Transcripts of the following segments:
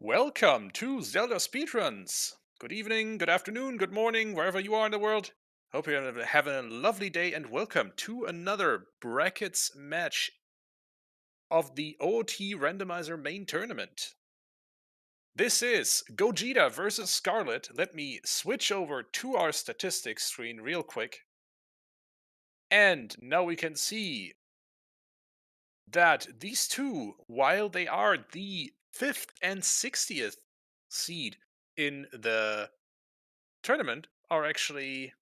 Welcome to Zelda Speedruns. Good evening, good afternoon, good morning, wherever you are in the world. Hope you're having a lovely day and welcome to another brackets match of the OOT Randomizer main tournament. This is Gogeta versus Scarlet. Let me switch over to our statistics screen real quick. And now we can see that these two, while they are the 5th and 60th seed in the tournament, are actually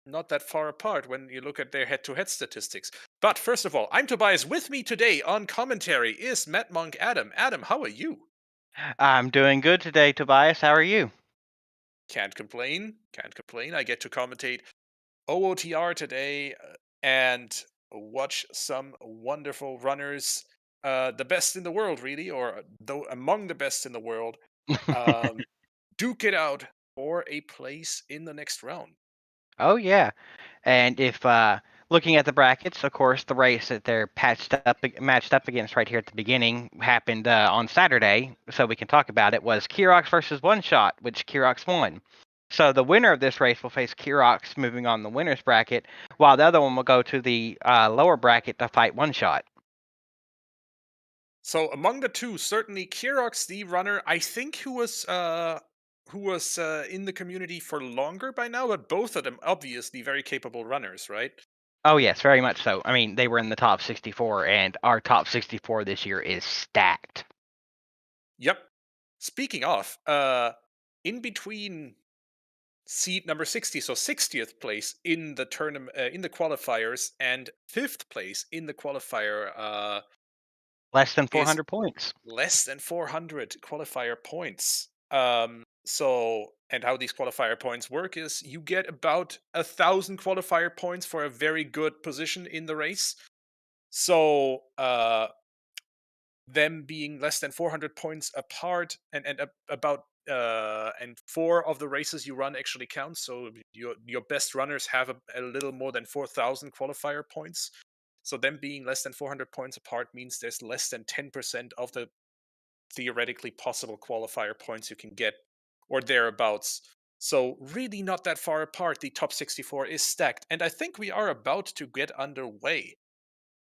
not that far apart when you look at their head-to-head statistics. But first of all, I'm Tobias. With me today on commentary is Matt Monk Adam. Adam, how are you? I'm doing good today, Tobias. How are you? Can't complain. Can't complain. I get to commentate OOTR today and watch some wonderful runners, the best in the world, really, or though among the best in the world, um, duke it out for a place in the next round. Oh yeah, and if looking at the brackets, of course, the race that they're matched up against right here at the beginning happened on Saturday, so we can talk about it. Was Kirox versus One Shot, which Kirox won. So the winner of this race will face Kirox, moving on the winners bracket, while the other one will go to the lower bracket to fight One Shot. So among the two, certainly Kirox, the runner, I think who was in the community for longer by now, but both of them obviously very capable runners, right? Oh yes, very much so. I mean, they were in the top 64, and our top 64 this year is stacked. Yep. Speaking of, in between seed number 60, so 60th place in the tournament, in the qualifiers, and 5th place in the qualifier, Less than is 400 points. less than 400 qualifier points. And how these qualifier points work is you get about 1,000 qualifier points for a very good position in the race. So, them being less than 400 points apart, and four of the races you run actually count. So your best runners have a little more than 4,000 qualifier points. So them being less than 400 points apart means there's less than 10% of the theoretically possible qualifier points you can get, or thereabouts. So, really not that far apart. The top 64 is stacked, and I think we are about to get underway.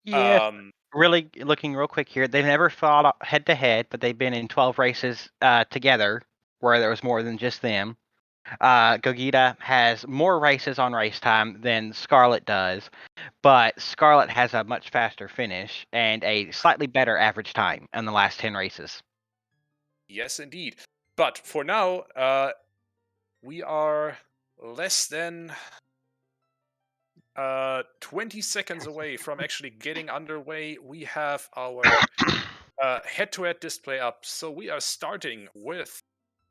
Yes, Um, really looking real quick here. They've never fought head to head, but they've been in 12 races together where there was more than just them. Gogeta has more races on race time than Scarlet does, but Scarlet has a much faster finish and a slightly better average time in the last 10 races. yes, indeed. But for now, we are less than 20 seconds away from actually getting underway. We have our head to head display up. So, we are starting with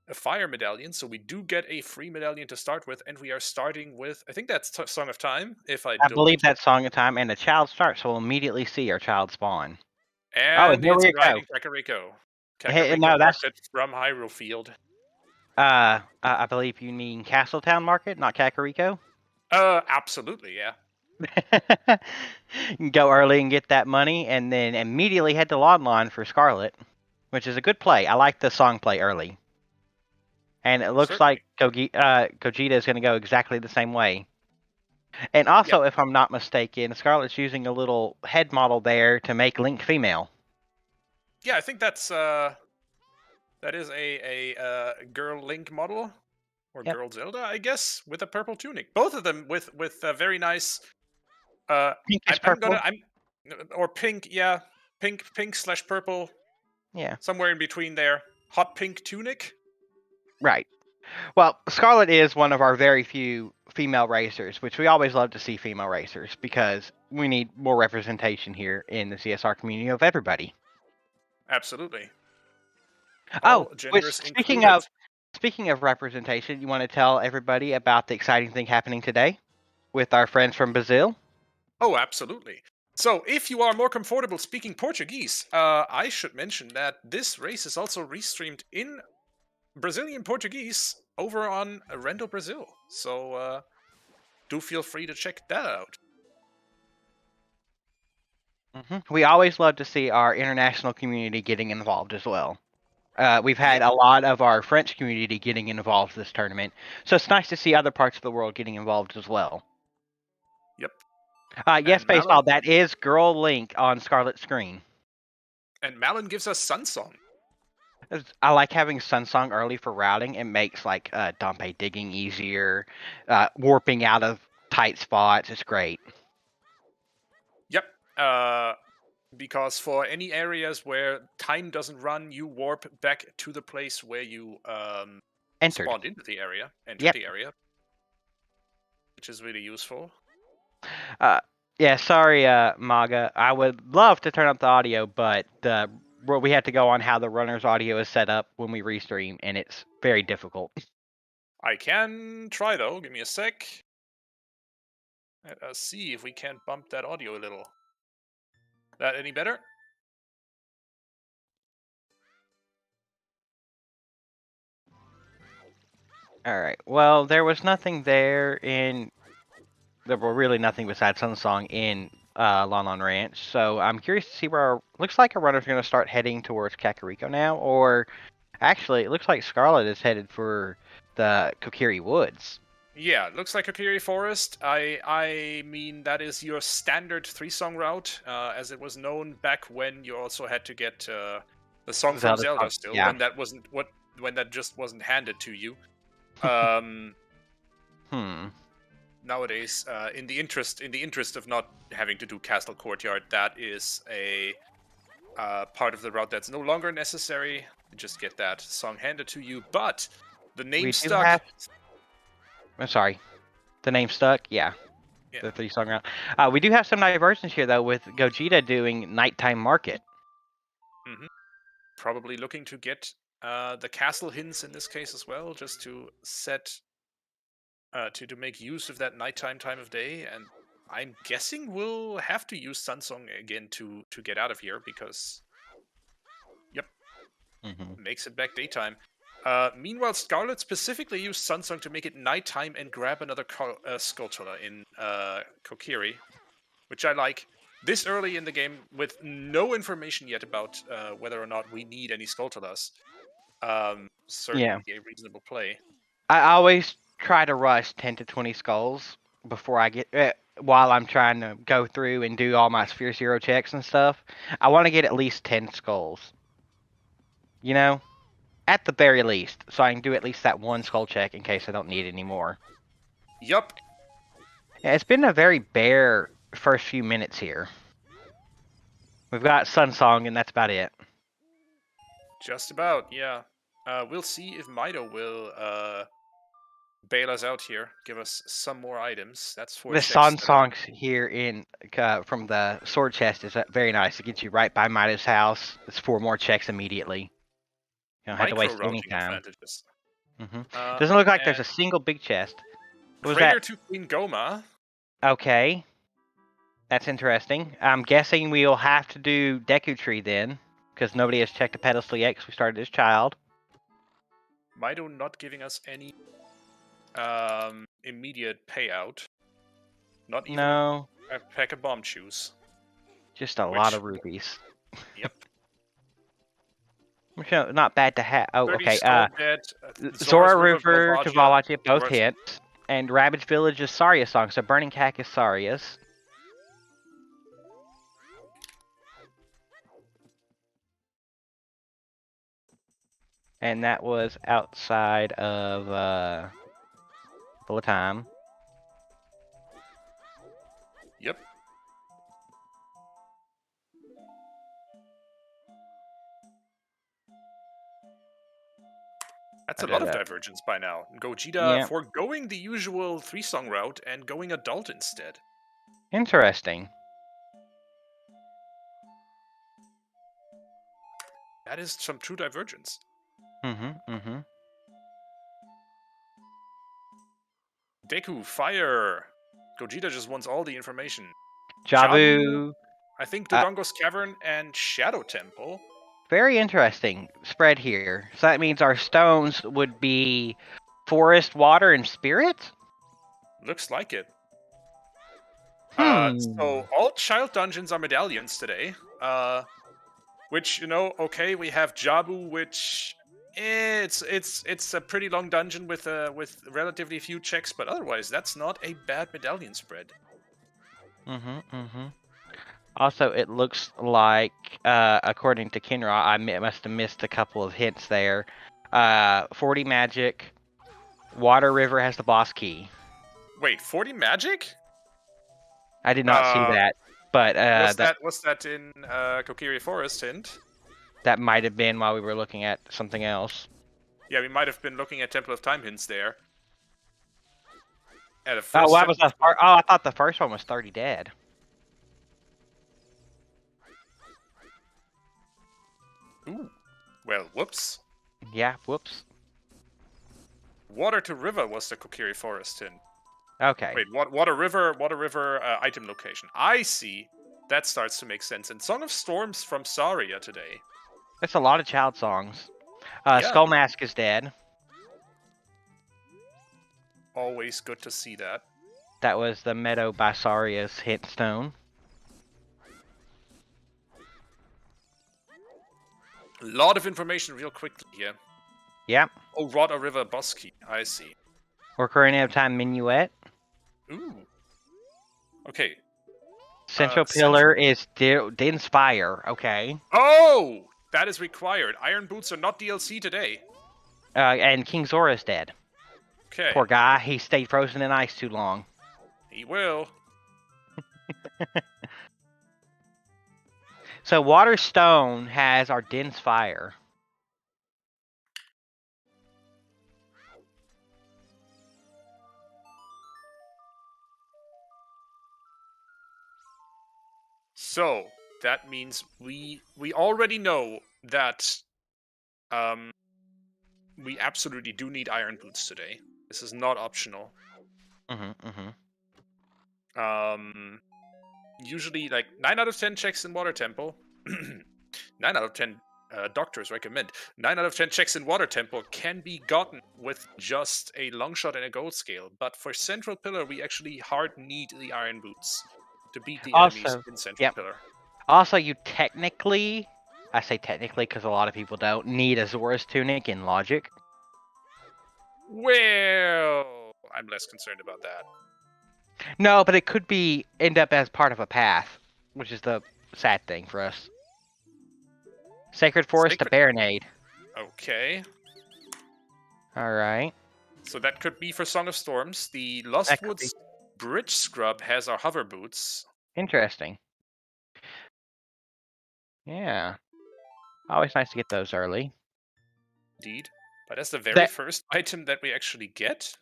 a fire medallion, so we do get a free medallion to start with, and we are starting with, I think that's Song of Time, if I I believe don't. that's Song of Time, and the child starts, so we'll immediately see our child spawn. Oh, and And here it's we go. riding Kakariko. Hey, Kakariko no, that's Market from Hyrule Field. I believe you mean Castletown Market, not Kakariko. Absolutely, yeah. Go early and get that money, and then immediately head to Lawn for Scarlet, which is a good play. I like the song play early, and it looks Certainly. like Gogeta is going to go exactly the same way. And Yeah. also, if I'm not mistaken, Scarlet's using a little head model there to make Link female. Yeah, I think that is a girl Link model, or Yep, girl Zelda, I guess, with a purple tunic. Both of them with a very nice. Uh, pinkish I'm gonna purple. I'm or pink, yeah, pink slash purple, Yeah, somewhere in between there. Hot pink tunic. right. Well, Scarlet is one of our very few female racers, which we always love to see female racers because we need more representation here in the CSR community of everybody. Absolutely. Oh, All which genders included. speaking of representation, you want to tell everybody about the exciting thing happening today with our friends from Brazil? Oh, absolutely. So, if you are more comfortable speaking Portuguese, I should mention that this race is also restreamed in Brazilian Portuguese over on Rendo Brazil. So, do feel free to check that out. We always love to see our international community getting involved as well. We've had Yep, a lot of our French community getting involved this tournament, so it's nice to see other parts of the world getting involved as well. yep. Yes, And Malin baseball. That is Girl Link on Scarlet's screen. gives us Sun Song. I like having Sunsong early for routing. It makes like Dompe digging easier, warping out of tight spots. It's great. Yep. Because for any areas where time doesn't run, you warp back to the place where you Entered. spawned into the area, entered Yep. the area, which is really useful. Uh, yeah. Sorry, Maga. I would love to turn up the audio, but we have to go on how the runner's audio is set up when we restream, and it's very difficult. I can try though. Give me a sec. Let us see if we can't bump that audio a little. That any better? All right. Well, there was nothing there in. There were really nothing besides Sunsong in Lon Lon Ranch. So I'm curious to see where looks like our runner's going to start heading towards Kakariko now, or actually, it looks like Scarlet is headed for the Kokiri Woods. Yeah, looks like Kokiri Forest. I mean that is your standard 3-song route, as it was known back when you also had to get the song from Zelda Zelda song. still Yeah. when that just wasn't handed to you. Um, Hmm. Nowadays, in the interest of not having to do Castle Courtyard, that is a part of the route that's no longer necessary. You just get that song handed to you, but the name We do stuck. have. I'm sorry. The name stuck. Yeah. Yeah. The 3-song round. We do have some diversions here though, with Gogeta doing Nighttime Market. hmm Probably looking to get the castle hints in this case as well, just to set to make use of that nighttime time of day. And I'm guessing we'll have to use Sunsong again to get out of here because, yep, Mm-hmm. makes it back daytime. Meanwhile, Scarlet specifically used Sunsong to make it nighttime and grab another Skulltula in Kokiri, which I like. This early in the game, with no information yet about whether or not we need any Skulltulas, Yeah. certainly a reasonable play. I always try to rush 10 to 20 skulls before I get while I'm trying to go through and do all my Sphere Zero checks and stuff. I want to get at least 10 skulls. You know, at the very least, so I can do at least that one skull check in case I don't need any more. Yup, Yeah, it's been a very bare first few minutes here. We've got Sunsong, and that's about it. just about, yeah. We'll see if Mido will bail us out here, give us some more items. That's 4 The checks that are. Sunsongs here in from the sword chest is very nice. It gets you right by Midas' house. It's 4 more checks immediately. You don't have to Micro waste any routing time. advantages. Doesn't look like there's a And single big chest. What was Crater that? to Queen Goma. Okay, that's interesting. I'm guessing we'll have to do Deku Tree then, because nobody has checked the pedestal yet because we started as child. Mido not giving us any immediate payout. Not even No, a pack of bomb shoes. just a lot Which, of rupees. yep. Which not bad to have. Oh, 30 okay. skull dead. Zora's Zora River River to Volvagia. Valachi both hit, and Ravage Village is Saria song. So Burning Cack is Saria's. And that was outside of full of time. Yep. That's a lot of divergence by now. Gogeta Yeah, foregoing the usual 3-song route and going adult instead. interesting. That is some true divergence. Mm-hmm. Deku, fire! Gogeta just wants all the information. Jabu, Jabu. I think Uh, Dodongo's Cavern and Shadow Temple. Very interesting spread here. So that means our stones would be forest, water, and spirit? Looks like it. Hmm. So all child dungeons are medallions today. Which, okay, we have Jabu, which it's a pretty long dungeon with relatively few checks, but otherwise that's not a bad medallion spread. Also, it looks like, according to Kinra, I must have missed a couple of hints there. 40 magic. Water River has the boss key. Wait, 40 magic? I did not see that, but was that in Kokiri Forest hint? that might have been while we were looking at something else. Yeah, we might have been looking at Temple of Time hints there. At a Oh, first why was that? Oh, I thought the first one was 30 dead. Ooh. Well, whoops. Yeah, whoops. Water to River was the Kokiri Forest hint. Okay. Wait, Water River item location. I see. That starts to make sense. And Song of Storms from Saria today. That's a lot of child songs. Yeah. Skull Mask is dead. Always good to see that. That was the Meadow Basaria's hint stone. A lot of information real quickly here. Yep. Oh, Water River boss key. I see. Ocarina of Time Minuet. Ooh. Okay. Central Pillar is Din's Fire. Okay. Oh! That is required. Iron Boots are not DLC today. And King Zora is dead. Okay. Poor guy. He stayed frozen in ice too long. He will. So Water Stone has our Din's Fire. So that means we already know that we absolutely do need Iron Boots today. This is not optional. Usually, like 9 out of 10 checks in Water Temple. 9 out of 10 doctors recommend. 9 out of 10 checks in Water Temple can be gotten with just a long shot and a gold scale. But for Central Pillar, we actually hard need the Iron Boots to beat the enemies in Central Pillar. Also, you technically, I say technically because a lot of people don't, need a Zora's Tunic in Logic. Well, I'm less concerned about that. No, but it could end up as part of a path, which is the sad thing for us. Sacred Forest to Baronade. Okay. Alright. So that could be for Song of Storms. The Lost Woods Bridge Scrub has our hover boots. Interesting. Yeah. Always nice to get those early. Indeed. But that's the very first item that we actually get?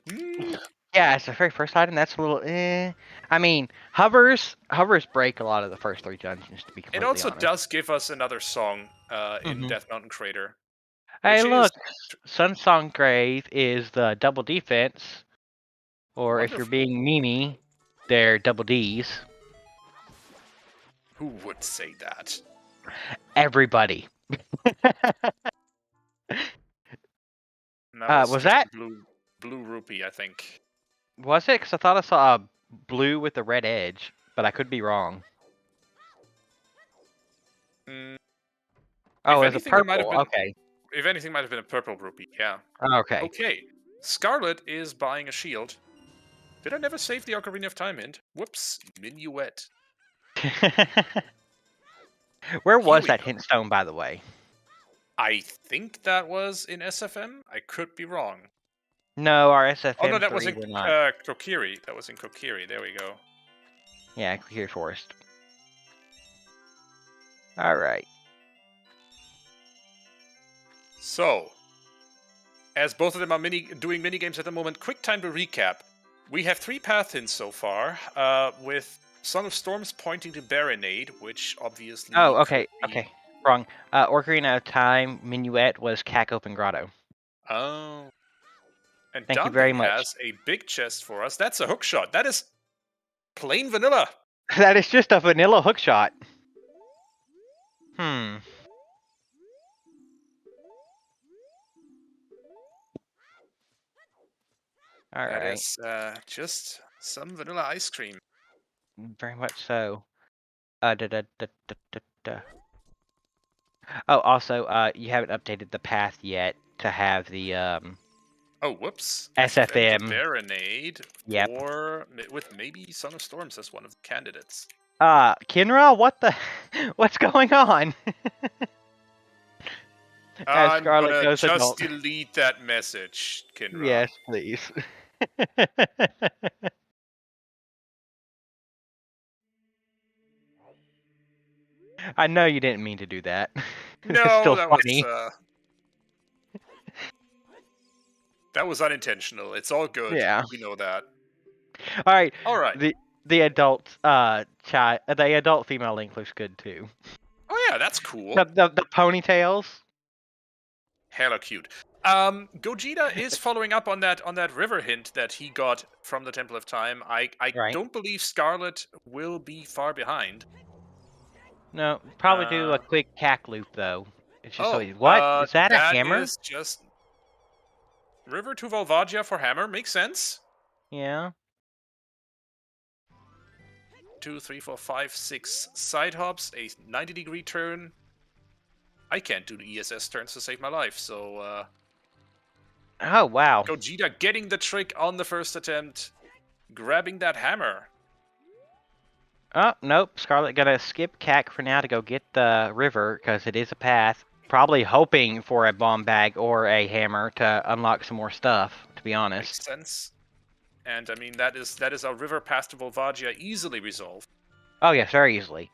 Yeah, it's the very first item. That's a little I mean, hovers break a lot of the first 3 dungeons, to be completely honest. It also does give us another song in Death Mountain Crater. Hey, look! Sunsong Grave is the double defense. Or if you're being Mimi, they're double Ds. Who would say that? Everybody. Was that blue rupee? I think. Was it? Because I thought I saw a blue with a red edge, but I could be wrong. Oh, it's a purple. Okay. If anything, might have been a purple rupee. Yeah. Okay. Okay. Scarlet is buying a shield. Did I never save the Ocarina of Time hint? Whoops. Minuet. Where was that hint stone, by the way? I think that was in SFM. I could be wrong. No, our SFM. Oh no, that was in Kokiri. That was in Kokiri. There we go. Yeah, Kokiri Forest. All right. So, as both of them are doing mini games at the moment, quick time to recap. We have 3 path hints so far, with Song of Storms pointing to Baronade, which obviously. Oh, okay, okay, wrong. Ocarina of Time Minuet was Cack Open Grotto. Oh. And thank you very much. Has a big chest for us. That's a hook shot. That is plain vanilla. That is just a vanilla hook shot. All right. That is just some vanilla ice cream. Very much so. Oh, also, you haven't updated the path yet to have the Oh, whoops. Defend the SFM. Baronade Yep. with maybe Son of Storms as one of the candidates. Kinra, what the what's going on? As I'm Scarlet gonna goes just adult. delete that message, Kinra. Yes, please. I know you didn't mean to do that. It's No, still funny. that was unintentional. It's all good. Yeah. We know that. All right. All right. The adult child, the adult female link looks good too. Oh yeah, that's cool. The ponytails. Hella cute. Gogeta is following up on that river hint that he got from the Temple of Time. I Right. don't believe Scarlet will be far behind. No, probably do a Uh, quick cack loop though. It's just so oh, easy. What is that? A that hammer? is just River to Volvagia for hammer. Makes sense. Yeah. 2, 3, 4, 5, 6 side hops, a 90-degree turn. I can't do the ESS turns to save my life, so Oh wow. Gogeta getting the trick on the first attempt, grabbing that hammer. Oh nope. Scarlet gonna skip cack for now to go get the river because it is a path. Probably hoping for a bomb bag or a hammer to unlock some more stuff. To be Makes honest. sense. And I mean that is our river path to Volvagia easily resolved. Oh yes, very easily.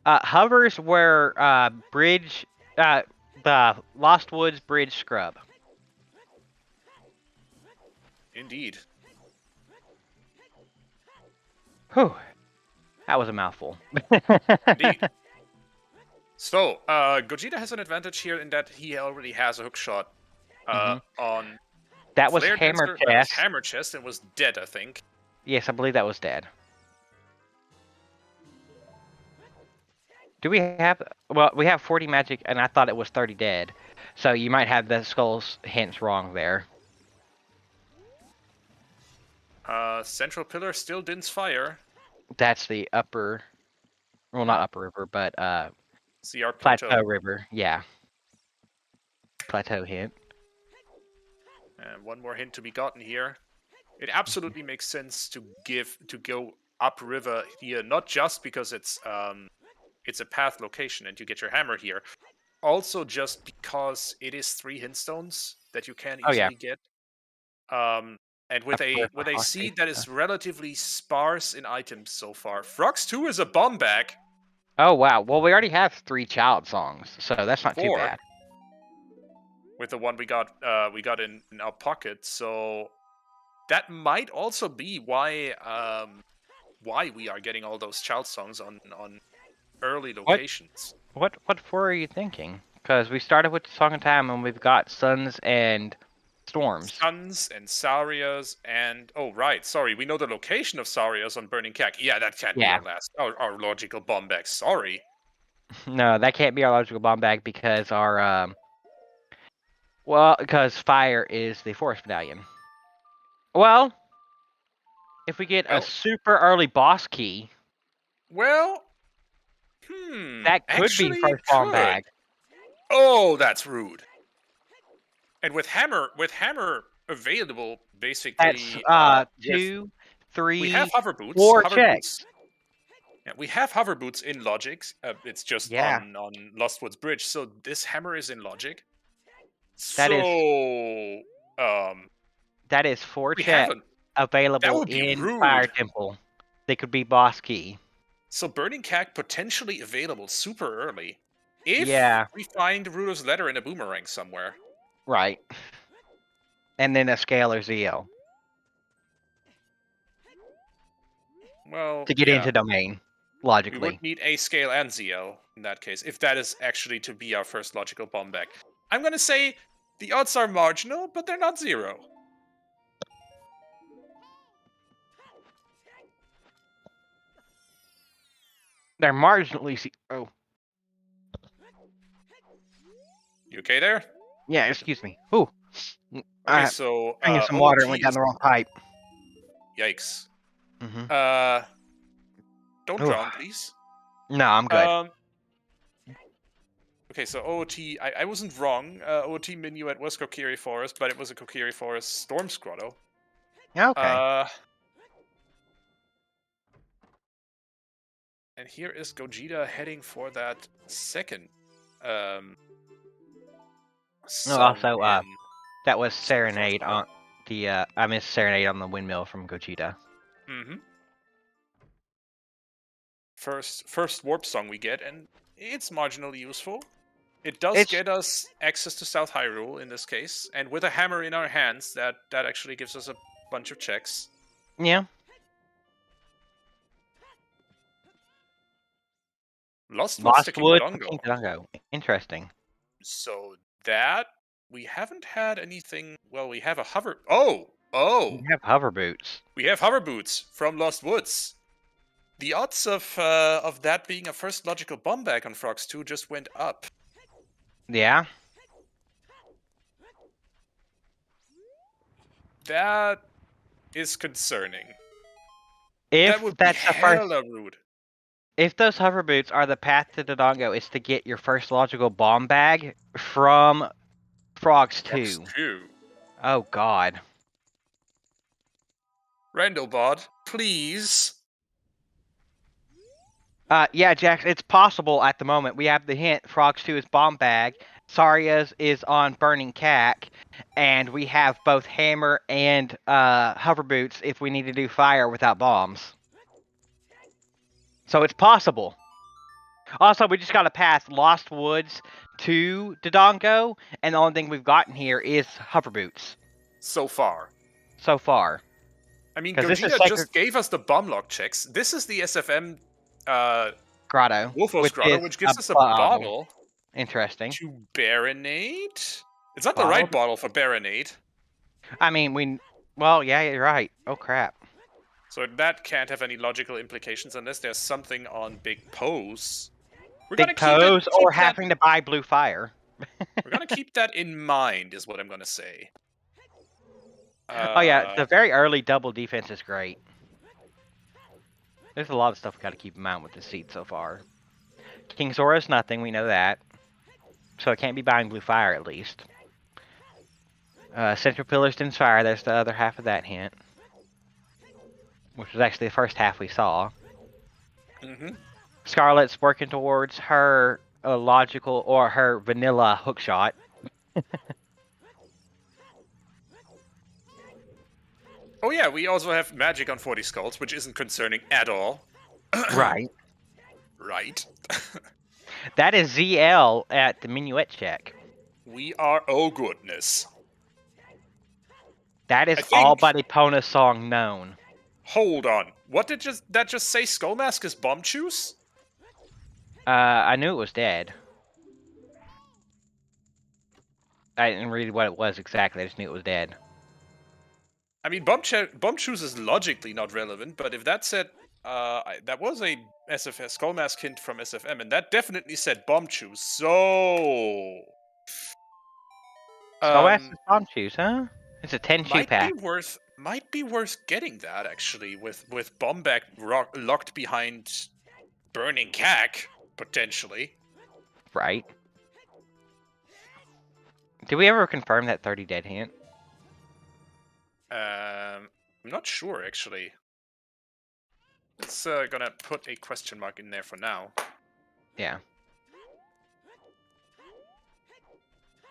Hovers where bridge, the Lost Woods Bridge scrub. Indeed. Whew, that was a mouthful. Indeed. So, Gogeta has an advantage here in that he already has a hook shot on That was Flare hammer Dancer. That was chest. Hammer Chest and was dead, I think. Yes, I believe that was dead. Do we have? Well, we have 40 magic, and I thought it was 30 dead. So you might have the skulls hints wrong there. Central Pillar still Din's Fire. That's the upper, well, not upper river, but CR plateau river. Yeah, plateau hint. And one more hint to be gotten here. It absolutely makes sense to go upriver here, not just because it's a path location and you get your hammer here. Also, just because it is 3 hint stones that you can Oh yeah. easily get. And with a seed that is relatively sparse in items so far. Frox 2 is a bomb bag. Oh wow. Well, we already have 3 child songs, so that's not too 4 bad. with the one we got in our pocket. So that might also be why we are getting all those child songs on early locations. What 4 are you thinking? Because we started with Song of Time, and we've got Suns and Storms. Suns and Sarias and right, sorry, we know the location of Sarias on Burning Cack. Yeah, that can't be our logical bomb bag. Sorry. No, that can't be our logical bomb bag because our because fire is the forest medallion. Well, if we get a super early boss key, well, that could be first bomb bag. Oh, that's rude. And with hammer available, basically, that's 2, 3. We have hover boots. 4 checks. Yeah, we have hover boots in Logic. It's just on Lost Woods Bridge. So this hammer is in Logic. That is 4 checks available in Fire Temple. They could be boss key. So Burning Cack potentially available super early. If we find Rudo's letter in a boomerang somewhere. Right. And then a Scalar ZL. Well, to get into domain, logically. We would need A scale and ZL in that case, if that is actually to be our first logical bomb bag. I'm gonna say the odds are marginal, but they're not 0. They're marginally 0. You okay there? Yeah, excuse me. Ooh. Okay, so drinking some water and went down the wrong pipe. Yikes. Mm-hmm. Don't drown, please. No, I'm good. Okay, so OOT, I wasn't wrong. OOT Minuet was Kokiri Forest, but it was a Kokiri Forest Storm Scrotto. Okay. And here is Gogeta heading for that second um, song Also, in that was Super Forest Serenade Battle. on the I missed Serenade on the windmill from Gogeta. Mm-hmm. First warp song we get, and it's marginally useful. It does It's get us access to South Hyrule in this case, and with a hammer in our hands, that actually gives us a bunch of checks. yeah. Lost Woods to Lost King Woods for King Dodongo. Dodongo. Interesting. So that we haven't had anything. Well, we have a hover. You have hover boots. We have hover boots from Lost Woods. The odds of that being a first logical bomb back on Frogs 2 just went up. Yeah. That is concerning. If That would be that's the first, hella rude. if those hover boots are the path to Dodongo, is to get your first logical bomb bag from Frogs Frogs 2. 2. Oh God. Randallbot, please. Yeah, Jax, it's possible at the moment. We have the hint. Frogs 2 is bomb bag. Saria's is on burning cack, and we have both hammer and hover boots if we need to do fire without bombs. So it's possible. Also, we just got to pass Lost Woods to Dodongo, and the only thing we've gotten here is hover boots So far. so far. I mean, 'Cause this is Gogeta Sacred just gave us the bomb lock checks. This is the SFM Grotto, Wolfos Grotto, which gives us a bottle. bottle Interesting. to Baronade. It's not the Bottle? right bottle for Baronade. I mean, well, yeah, you're right. Oh crap. So that can't have any logical implications unless there's something on Big Pose. We're Big gonna pose or having to buy blue fire. We're gonna keep that in mind, is what I'm gonna say. Oh yeah, the very early double defense is great. There's a lot of stuff we got to keep in mind with the seed so far. King Zora's nothing, we know that. So it can't be buying blue fire at least. Central Pillars didn't fire, there's the other half of that hint. Which was actually the first half we saw. Mm-hmm. Scarlet's working towards her logical or her vanilla hookshot. Oh yeah, we also have magic on 40 skulls, which isn't concerning at all. Right. Right. That is ZL at the minuet check. We are... Oh, goodness. That is I think- all but Epona's song known. Hold on. What did that just say? Skullmask is bomb juice? I knew it was dead. I didn't read what it was exactly, I just knew it was dead. I mean, bomb juice is logically not relevant, but if that said... that was a SFS Skullmask hint from SFM, and that definitely said bomb juice, so... Skullmask is bomb juice, huh? It's a 10-2 might pack. be worth getting that, actually, with Bombback locked behind Burning Cack, potentially. Right. Did we ever confirm that 30 dead hint? I'm not sure, actually. It's gonna put a question mark in there for now. Yeah.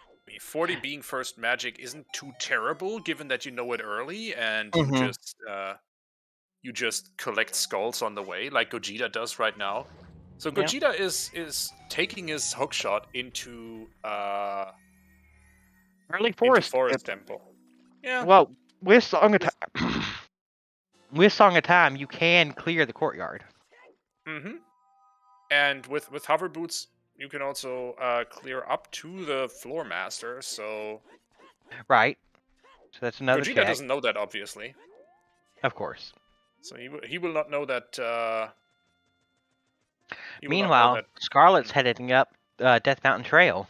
I mean, 40 being first magic isn't too terrible, given that you know it early, and you just collect skulls on the way, like Gogeta does right now. So Gogeta is taking his hookshot into early forest temple. Yeah. Well, with Song of Time, with Song of Time, you can clear the courtyard. Mm-hmm. And with hover boots, you can also clear up to the floor master. So right. So that's another Gogeta check. doesn't know that, obviously. Of course. So he will not know that. Meanwhile, Scarlet's heading up Death Mountain Trail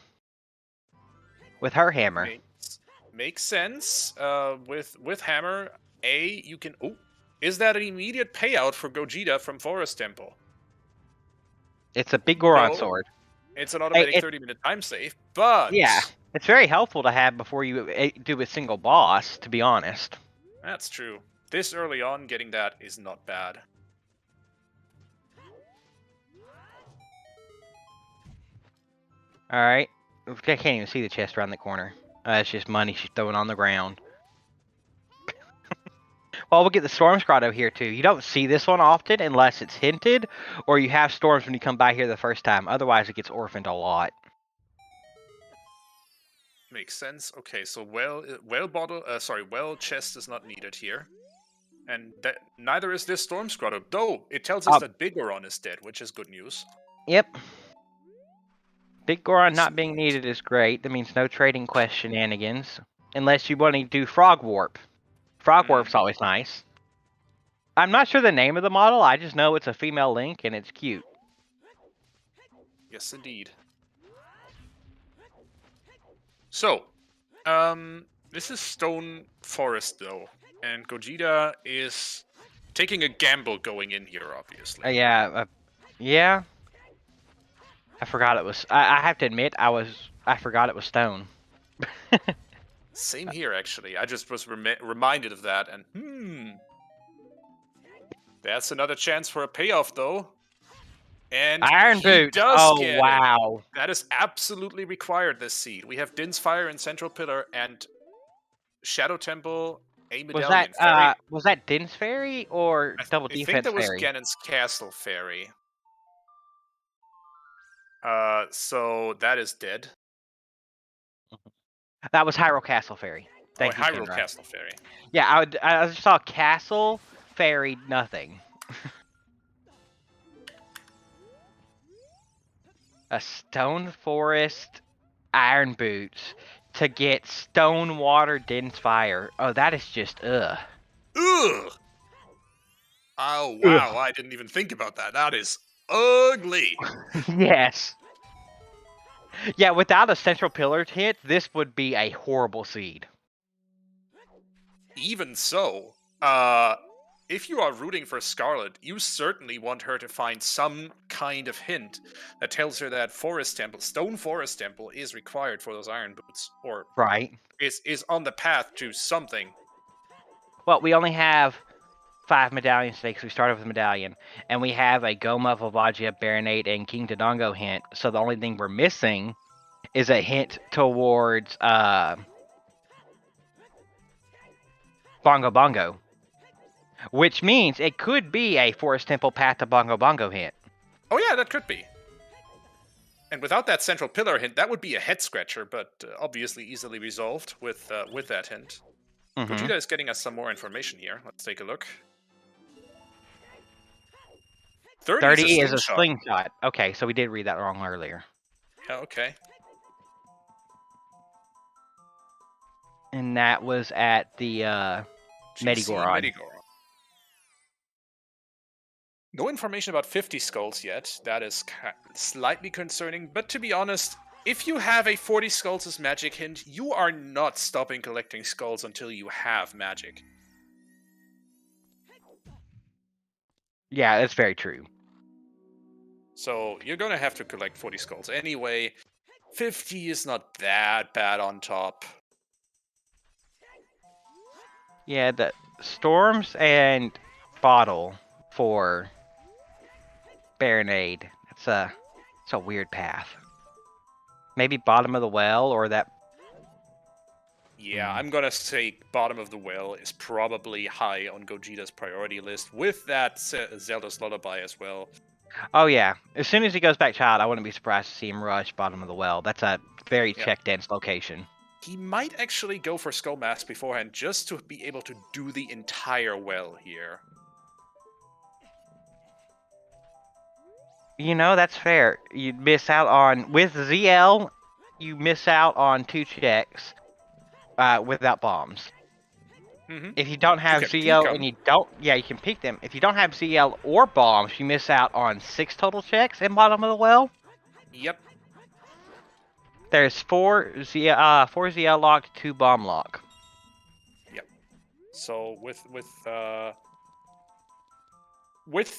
with her hammer. Makes sense. With hammer, you can. Oh, is that an immediate payout for Gogeta from Forest Temple? It's a big Goron sword. It's an automatic It, 30-minute time save, but yeah, it's very helpful to have before you do a single boss, to be honest. that's true. This early on, getting that is not bad. Alright. I can't even see the chest around the corner. It's just money she's throwing on the ground. Well, we'll get the Storm's Grotto here too. You don't see this one often unless it's hinted, or you have storms when you come by here the first time. Otherwise, it gets orphaned a lot. Makes sense. Okay, so well chest is not needed here. And neither is this Storm's Grotto, though it tells us that Big Goron is dead, which is good news. Yep. Big Goron not being Sweet. needed is great. That means no trading quest shenanigans. Unless you want to do Frog Warp. Frog Warp's always nice. I'm not sure the name of the model, I just know it's a female Link and it's cute. Yes, indeed. So, this is Stone Forest, though. And Gogeta is taking a gamble going in here, obviously. Yeah. I forgot it was. I have to admit, I forgot it was stone. Same here, actually. I just was reminded of that, and that's another chance for a payoff, though. And Iron he Boots. does Oh get wow. it. That is absolutely required this seed. We have Din's Fire and Central Pillar and Shadow Temple, a medallion. Was that Din's Fairy or Double I think Defense that was Fairy? Ganon's Castle Fairy. So that is dead. That was Hyrule Castle Fairy. Thank you, Hyrule Kenra. Castle Fairy. Yeah, I just saw Castle Fairy nothing. A Stone Forest Iron Boots to get Stone Water Din's Fire. Oh, that is just ugh. Ugh! Oh, wow, I didn't even think about that. That is ugly! Yes. Yeah, without a Central Pillar hit, this would be a horrible seed. Even so, if you are rooting for Scarlet, you certainly want her to find some kind of hint that tells her that Stone Forest Temple is required for those Iron Boots, or Right. is on the path to something. Well, we only have 5 medallions today because we started with a medallion, and we have a Goma, Volvagia, Baronade, and King Dodongo hint. So the only thing we're missing is a hint towards Bongo Bongo, which means it could be a Forest Temple Path to Bongo Bongo hint. Oh yeah, that could be. And without that Central Pillar hint, that would be a head scratcher, but obviously easily resolved with that hint. Gogeta is getting us some more information here. Let's take a look. 30 is a slingshot. Okay, so we did read that wrong earlier. Yeah, okay. And that was at the Medigoron. No information about 50 skulls yet. That is slightly concerning, but to be honest, if you have a 40 skulls as magic hint, you are not stopping collecting skulls until you have magic. Yeah, that's very true. So you're gonna have to collect 40 skulls anyway. 50 is not that bad on top. Yeah, the Storms and Bottle for Baronade. It's a weird path. Maybe Bottom of the Well or that. Yeah, I'm gonna say Bottom of the Well is probably high on Gogeta's priority list, with that Zelda's Lullaby as well. Oh yeah, as soon as he goes back child, I wouldn't be surprised to see him rush Bottom of the Well. That's a very check-dense location. He might actually go for Skull Mask beforehand, just to be able to do the entire well here. You know, that's fair. You miss out on, with ZL, you miss out on 2 checks without bombs. If you don't have ZL and you don't, you can peek them. If you don't have ZL or bombs, you miss out on 6 total checks in Bottom of the Well. Yep. There's 4 ZL lock, 2 bomb lock. Yep. So with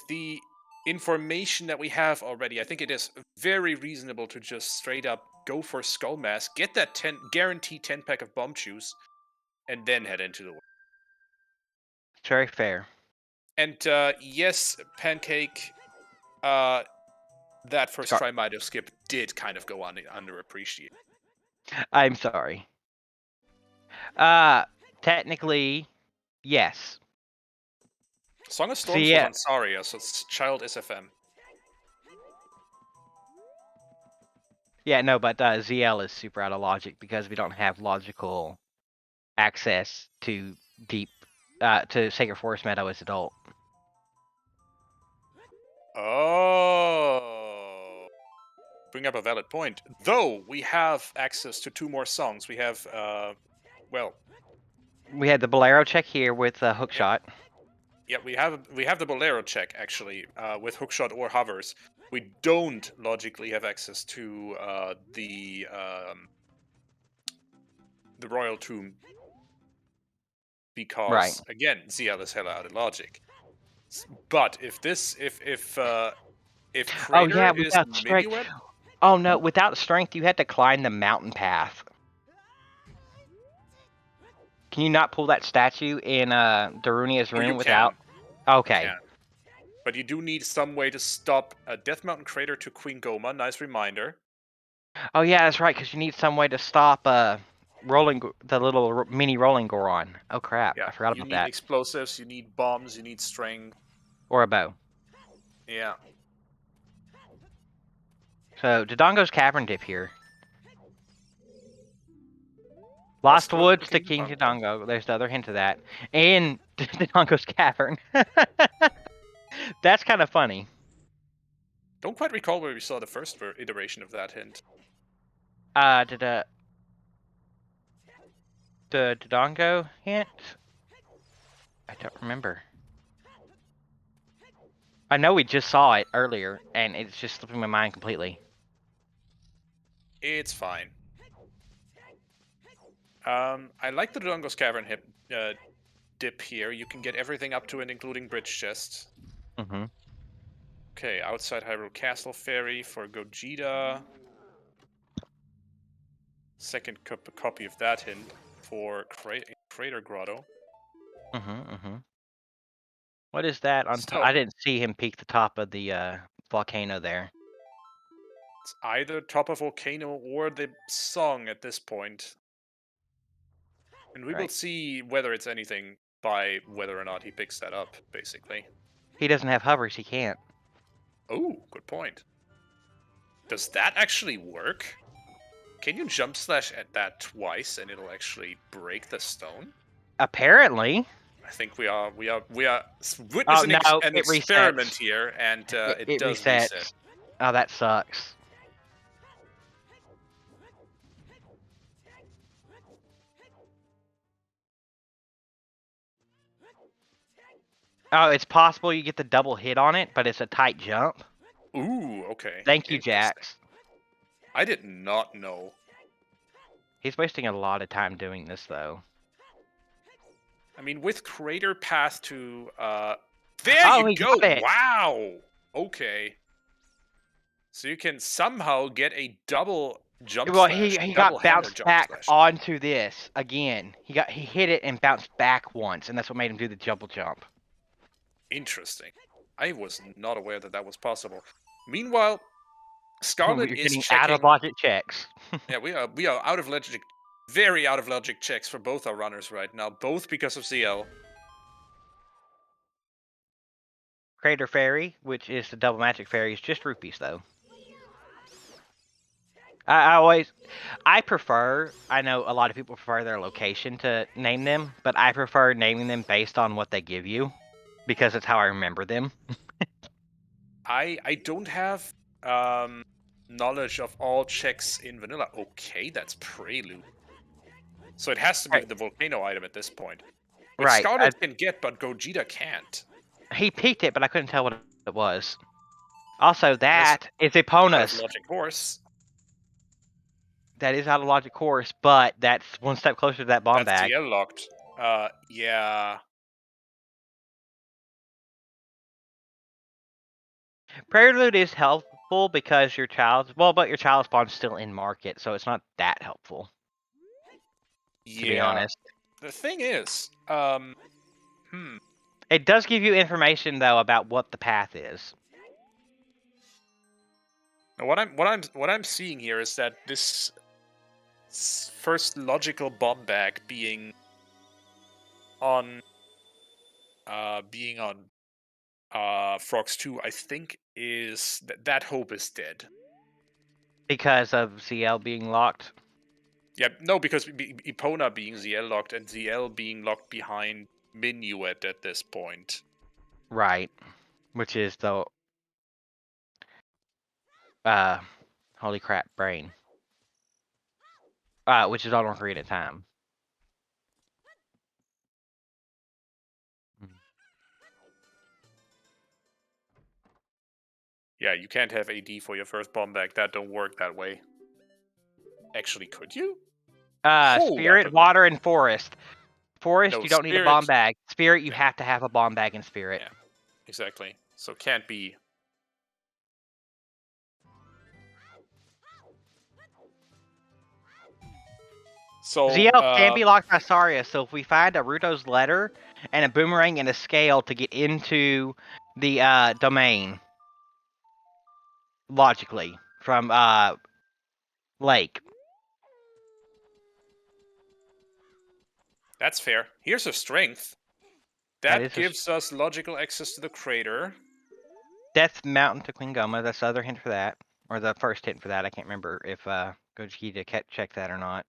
the information that we have already, I think it is very reasonable to just straight up go for Skull Mask, get that guaranteed 10 pack of bomb juice, and then head into the world. It's very fair. And yes, Pancake, that first try Mido skip did kind of go underappreciated. I'm sorry. Technically, yes. Song of So Storms was yeah, on Saria, so it's Child SFM. yeah, no, but ZL is super out of logic because we don't have logical access to deep, to Sacred Forest Meadow as adult. Oh. Bring up a valid point. Though we have access to 2 more songs. We have, well, We had the Bolero check here with hook yeah, shot. yeah, we have the Bolero check actually with hookshot or hovers. We don't logically have access to the Royal Tomb Right. because again, ZL is hella out of logic. But if Oh Crater yeah, is without strength. Minuet, Oh no, without strength, you had to climb the mountain path. Can you not pull that statue in Darunia's oh, you room can, without? Okay. but you do need some way to stop a Death Mountain Crater to Queen Goma. Nice reminder. Oh yeah, that's right, because you need some way to stop the little mini rolling Goron. Oh crap, Yeah, I forgot you about need that. explosives, you need bombs, you need strength. Or a bow. Yeah. So Dodongo's Cavern dip here. Lost Lost Woods Woods to to King King Dodongo. Dodongo. There's the other hint of that. And Dodongo's Cavern. That's kind of funny. Don't quite recall where we saw the first iteration of that hint. Did the Dodongo hint? I don't remember. I know we just saw it earlier, and it's just slipping my mind completely. It's fine. I like the Dodongo's Cavern dip here. You can get everything up to and including bridge chests. Mm-hmm. Okay, outside Hyrule Castle Ferry for Gogeta. Second copy of that hint for Crater Grotto. Mm-hmm. Mm-hmm. What is that on top? So, I didn't see him peek the top of the volcano there. it's either top of Volcano or the song at this point. And we will Right. see whether it's anything by whether or not he picks that up, basically. He doesn't have hovers. He can't. Oh, good point. Does that actually work? Can you jump slash at that twice and it'll actually break the stone? Apparently. I think we are Oh witnessing no! an It experiment resets. here, and it It does reset. resets. Oh, that sucks. Oh, it's possible you get the double hit on it, but it's a tight jump. Ooh, okay. Thank you, Interesting. Jax. I did not know. He's wasting a lot of time doing this, though. I mean, with Crater Path to there Oh, you he go. got it. Wow. Okay. So you can somehow get a double jump Well, slash, he double got hammer bounced jump back slash. onto this again. He hit it and bounced back once, and that's what made him do the double jump. Interesting. I was not aware that that was possible. Meanwhile, Scarlet You're is getting out of checking. logic checks. Yeah, we are out of logic, very out of logic checks for both our runners right now, both because of ZL. Crater Fairy, which is the double magic fairy, is just rupees, though. I prefer, I know a lot of people prefer their location to name them, but I prefer naming them based on what they give you, because it's how I remember them. I don't have knowledge of all checks in vanilla. Okay, that's Prelude. So it has to be Right. the volcano item at this point. Which Right. Scarlet can get, but Gogeta can't. He peeked it, but I couldn't tell what it was. Also, That's that is out of Epona's. logic horse. That is out of logic course, but that's one step closer to that bomb That's bag. ZL locked. Yeah. Prelude is helpful because your child spawn's still in market, so it's not that helpful. To be Yeah. honest, The thing is, it does give you information though about what the path is. what I'm seeing here is that this first logical bomb bag on being on Frogs 2, I think is that hope is dead. Because of ZL being locked. Yeah, no, because Epona being ZL locked and ZL being locked behind Minuet at this point. Right. Which is the holy crap brain. Which is on Ocarina of Time. Yeah, you can't have AD for your first bomb bag. That don't work that way. Actually, could you? Hold up a Spirit, minute. water, and forest. Forest, No, you don't need a bomb Spirit. bag. Spirit, you Yeah. have to have a bomb bag in Spirit. Yeah, exactly. So can't be. So ZL can be locked by Saria, so if we find a Ruto's letter and a boomerang and a scale to get into the domain, logically, from Lake. that's fair. Here's a strength. That That is gives us logical access to the crater. Death Mountain to Queen Goma. That's the other hint for that. Or the first hint for that. I can't remember if Gogeta checked that or not.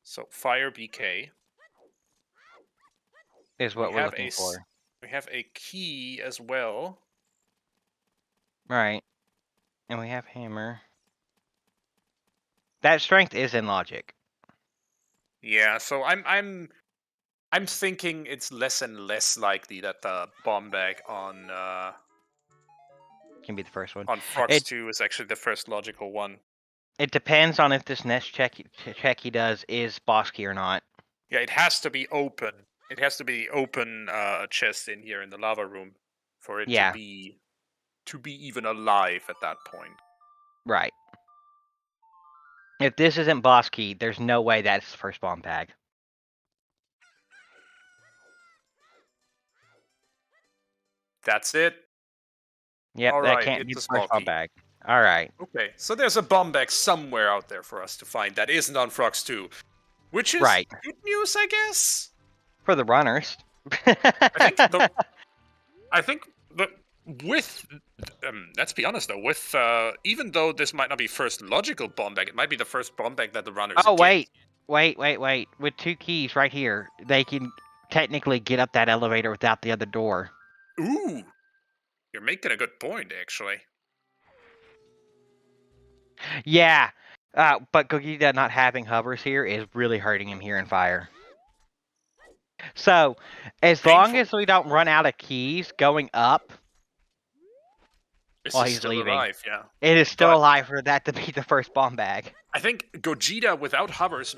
So fire BK. Is what we're looking for. We have a key as well. Right. And we have Hammer. That strength is in logic. Yeah, so I'm thinking it's less and less likely that the bomb bag on Can be the first one. on Frogs 2 is actually the first logical one. It depends on if this next check he does is boss key or not. Yeah, it has to be open. It has to be open chest in here in the lava room for it Yeah. to be even alive at that point. Right. If this isn't boss key, there's no way that's the first bomb bag. That's it. Yep, All that right, can't it's be a the small first bomb key. bag. All right. Okay, so there's a bomb bag somewhere out there for us to find that isn't on Frogs 2, which is Right. good news, I guess. For the runners. I think with let's be honest though, with even though this might not be first logical bomb bag, it might be the first bomb bag that the runners Oh, get. wait. With 2 keys right here, they can technically get up that elevator without the other door. Ooh, you're making a good point, actually. Yeah, but Gogeta not having hovers here is really hurting him here in Fire. So, as long Painful. as we don't run out of keys going up This while is he's still leaving, alive, yeah. it is still But alive for that to be the first bomb bag. I think Gogeta without hovers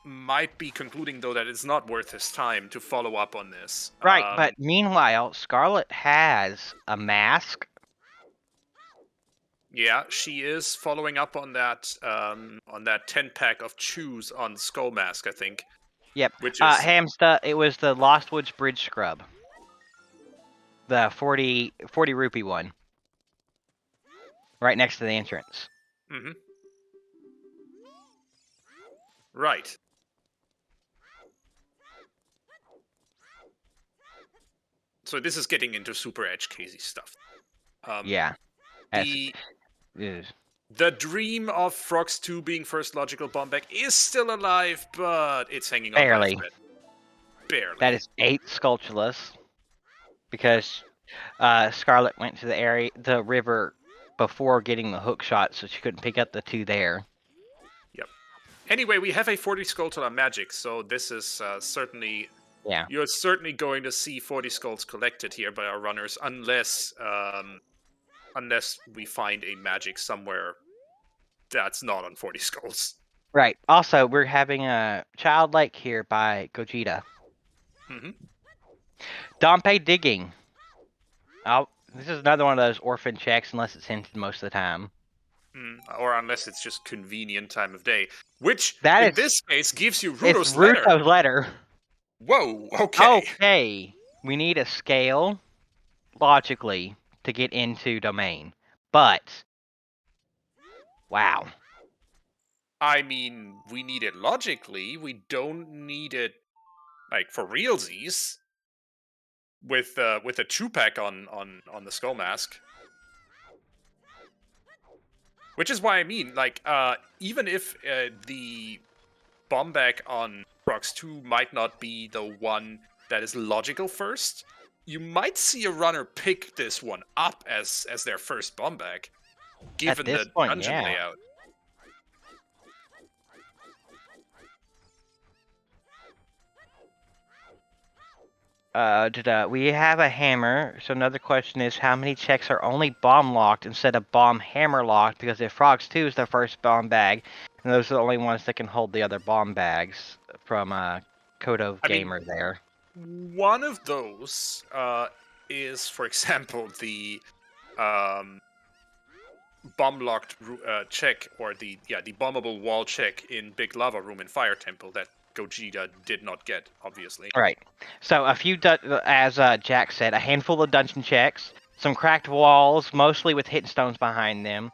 might be concluding though that it's not worth his time to follow up on this. Right, but meanwhile, Scarlet has a mask. Yeah, she is following up on that 10-pack of chews on Skull Mask, I think. Yep. Which is Hamsta, it was the Lost Woods Bridge Scrub. The 40 rupee one. Right next to the entrance. Mm-hmm. Right. So this is getting into super edge casey stuff. Yeah. The dream of Frogs 2 being first logical bomb bag is still alive, but it's hanging on Barely. by a thread. Barely. That is 8 Skulltulus. Because Scarlet went to the river before getting the hook shot, so she couldn't pick up the 2 there. Yep. Anyway, we have a 40 Skulltula magic, so this is certainly... Yeah. You're certainly going to see 40 skulls collected here by our runners, unless we find a magic somewhere that's not on 40 skulls. Right. Also, we're having a Child Lake here by Gogeta. Mm-hmm. Dompe digging. This is another one of those orphan checks, unless it's hinted most of the time. Or unless it's just convenient time of day, which That in is, this case gives you it's Rudo's letter. Ruto's letter. Whoa. Okay. Okay, we need a scale, logically, to get into domain. But, wow. I mean, we need it logically. We don't need it like for realsies with a two pack on the skull mask. Which is why I mean, like, even if the bomb back on Prox 2 might not be the one that is logical first, you might see a runner pick this one up as their first bomb back, At given this the point, dungeon yeah. layout. We have a hammer, so another question is how many checks are only bomb locked instead of bomb hammer locked? Because if Frogs 2 is the first bomb bag, and those are the only ones that can hold the other bomb bags from Kodo I mean, Gamer there. one of those is, for example, the um, bomb locked check, or the bombable wall check in Big Lava Room in Fire Temple that Gogeta did not get, obviously. Right. So a few, as Jack said, a handful of dungeon checks, some cracked walls, mostly with hidden stones behind them,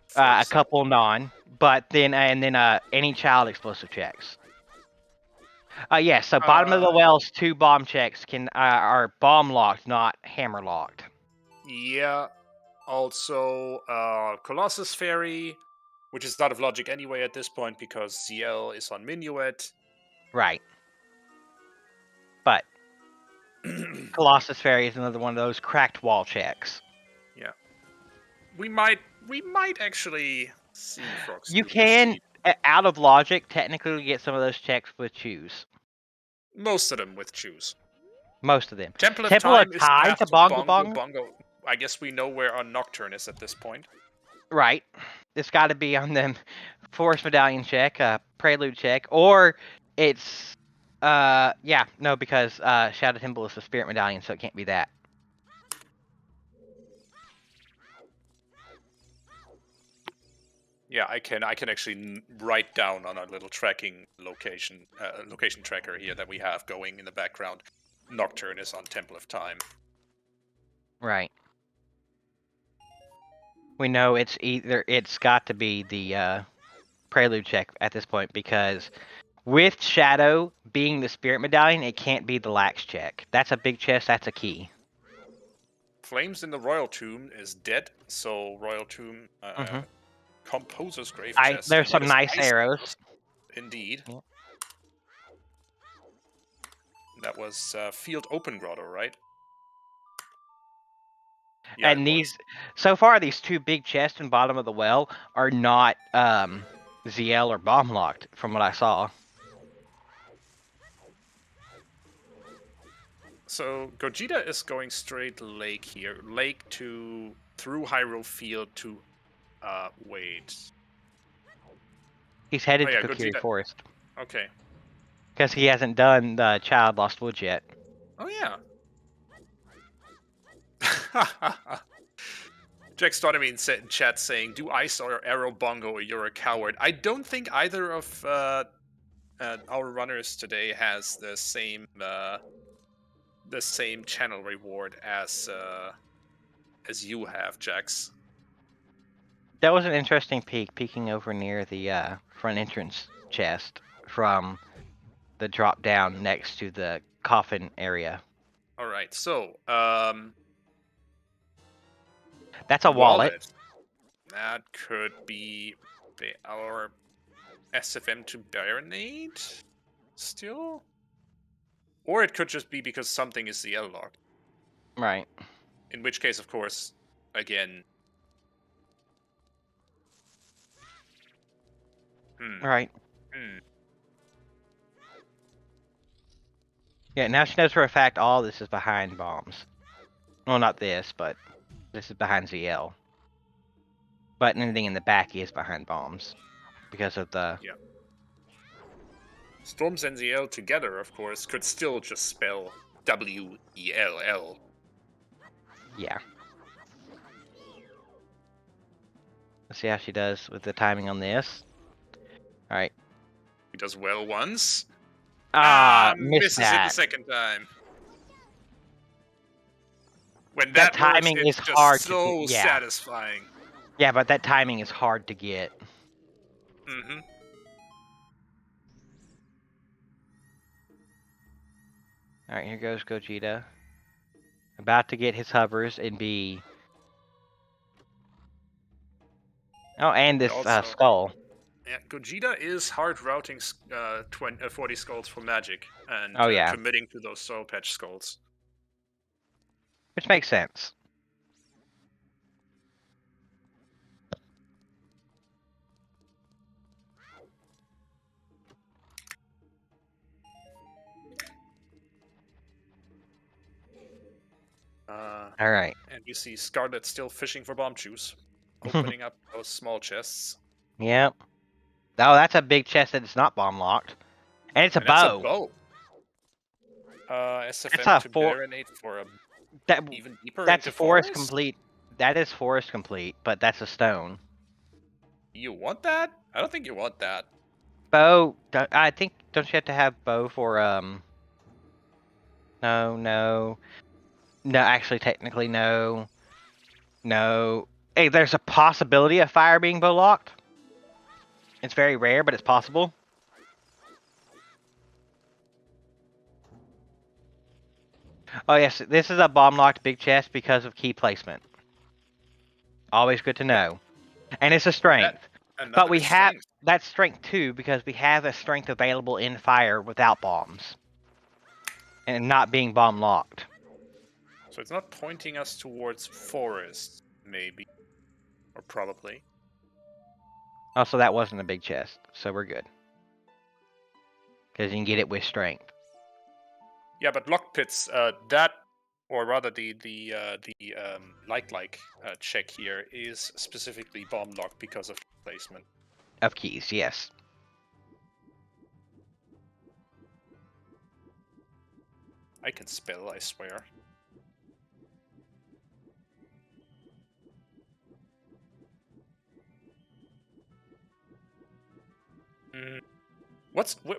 For a example. couple non, but then any child explosive checks. Yes. So bottom of the wells, 2 bomb checks are bomb locked, not hammer locked. Yeah. Also, Colossus Fairy, which is out of logic anyway at this point because ZL is on Minuet. Right. But Colossus Fairy is another one of those cracked wall checks. Yeah. We might actually see Frogs You 2 can, proceed. out of logic, technically get some of those checks with choose. Most of them with choose. Most of them. Temple of Temple of Time is Time path to to Bongo Bongo Bongo? Bongo. I guess we know where our Nocturne is at this point. Right. It's got to be on them Force Medallion check, Prelude check, or it's, no, because Shadow Temple is the Spirit Medallion, so it can't be that. Yeah, I can actually write down on our little tracking location tracker here that we have going in the background. Nocturne is on Temple of Time. Right. We know it's got to be the Prelude check at this point because with Shadow being the Spirit Medallion, it can't be the Lax check. That's a big chest. That's a key. Flames in the Royal Tomb is dead, so Royal Tomb Mm-hmm. Composer's Grave Chest. There's And what some is nice Ice arrows. Indeed. Yeah. That was Field Open Grotto, right? Yeah, And it was. so far, these 2 big chests in bottom of the well are not ZL or bomb locked, from what I saw. So Gogeta is going straight lake here. Lake to through Hyrule Field to wait. He's headed Oh to yeah, Kokiri Gogeta. Forest Okay. because he hasn't done the Child Lost Woods yet. Oh yeah. Jackstonomy in chat saying, "Do Ice or Arrow Bongo or you're a coward." I don't think either of our runners today has the same channel reward as you have, Jax. That was an interesting peeking over near the front entrance chest from the drop down next to the coffin area. All right, so That's a wallet. That could be our SFM to Baronade still, or it could just be because something is CL locked. Right. In which case, of course, again. Right. Yeah, now she knows for a fact all this is behind bombs. Well, not this, but this is behind ZL. But anything in the back is behind bombs because of the. Yeah. Storms and the L together, of course, could still just spell W-E-L-L. Yeah. Let's see how she does with the timing on this. All right. He does well once. Missed Misses it the that. second time. When That that works, timing it's is just hard to get. so Yeah. satisfying. Yeah, but that timing is hard to get. Mm-hmm. All right, here goes Gogeta. About to get his hovers and be. Oh, and this Also, skull. yeah, Gogeta is hard routing 40 skulls for magic and Oh, yeah. committing to those soul patch skulls. Which makes sense. All right. And you see Scarlet still fishing for bomb juice, opening up those small chests. Yep. Oh, that's a big chest that is not bomb locked. And it's a And that's a bow. bow. That's SFM a to four. marinate for a That even deeper that's into forest forest? complete. That is forest complete, but that's a stone. You want that? I don't think you want that. Bow. I think don't you have to have bow for No. Actually, technically, no. No. Hey, there's a possibility of fire being bow locked. It's very rare, but it's possible. Oh yes, this is a bomb locked big chest because of key placement. Always good to know. And it's a strength. But Another we have strength. that strength too because we have a strength available in fire without bombs. And not being bomb locked. So it's not pointing us towards forest, maybe. Or probably. Also, that wasn't a big chest, so we're good. Because you can get it with strength. Yeah, but lock pits, that, or rather the like check here is specifically bomb lock because of placement. Of keys, yes. I can spell, I swear.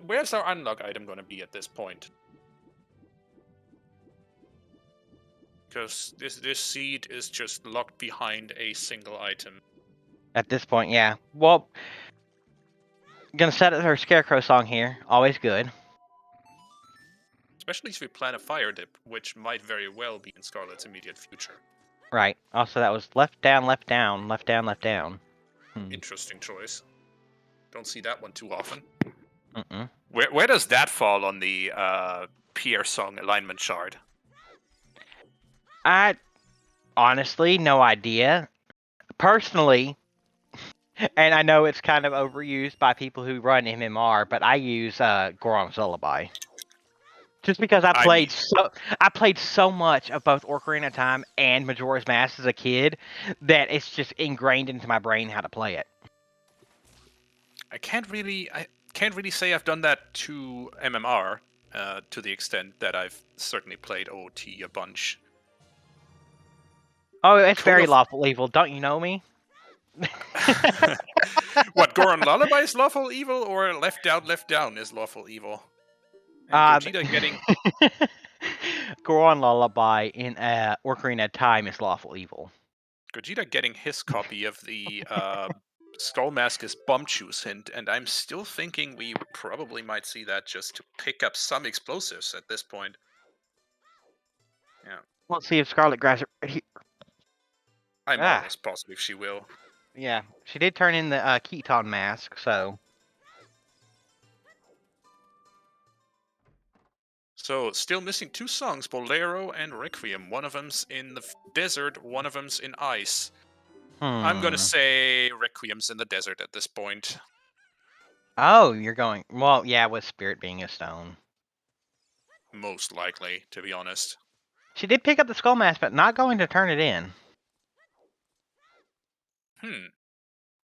Where's our unlock item gonna be at this point? Because this seed is just locked behind a single item. At this point, yeah. Well, gonna set her Scarecrow song here. Always good. Especially if we plan a fire dip, which might very well be in Scarlet's immediate future. Right. Also, that was left down, left down, left down, left down. Interesting choice. Don't see that one too often. Mm-mm. Where does that fall on the Pierre song alignment chart? I honestly no idea. Personally, and I know it's kind of overused by people who run MMR, but I use Goron's Lullaby. Just because I played so much of both Ocarina of Time and Majora's Mask as a kid that it's just ingrained into my brain how to play it. I can't really say I've done that to MMR to the extent that I've certainly played OT a bunch. Oh, it's very lawful evil. Don't you know me? What, Goron Lullaby is lawful evil, or Left Down is lawful evil? And Gogeta getting Goron Lullaby in Ocarina of Time is lawful evil. Gogeta getting his copy of the Skull Mask is Bumpjuice hint, and I'm still thinking we probably might see that just to pick up some explosives at this point. Yeah. Let's see if Scarlet grabs it right here. I'm almost positive she will. Yeah, she did turn in the Keaton mask, so. So, still missing two songs, Bolero and Requiem. One of them's in the desert, one of them's in ice. I'm gonna say Requiem's in the desert at this point. Oh, you're going. Well, yeah, with Spirit being a stone. Most likely, to be honest. She did pick up the Skull Mask, but not going to turn it in.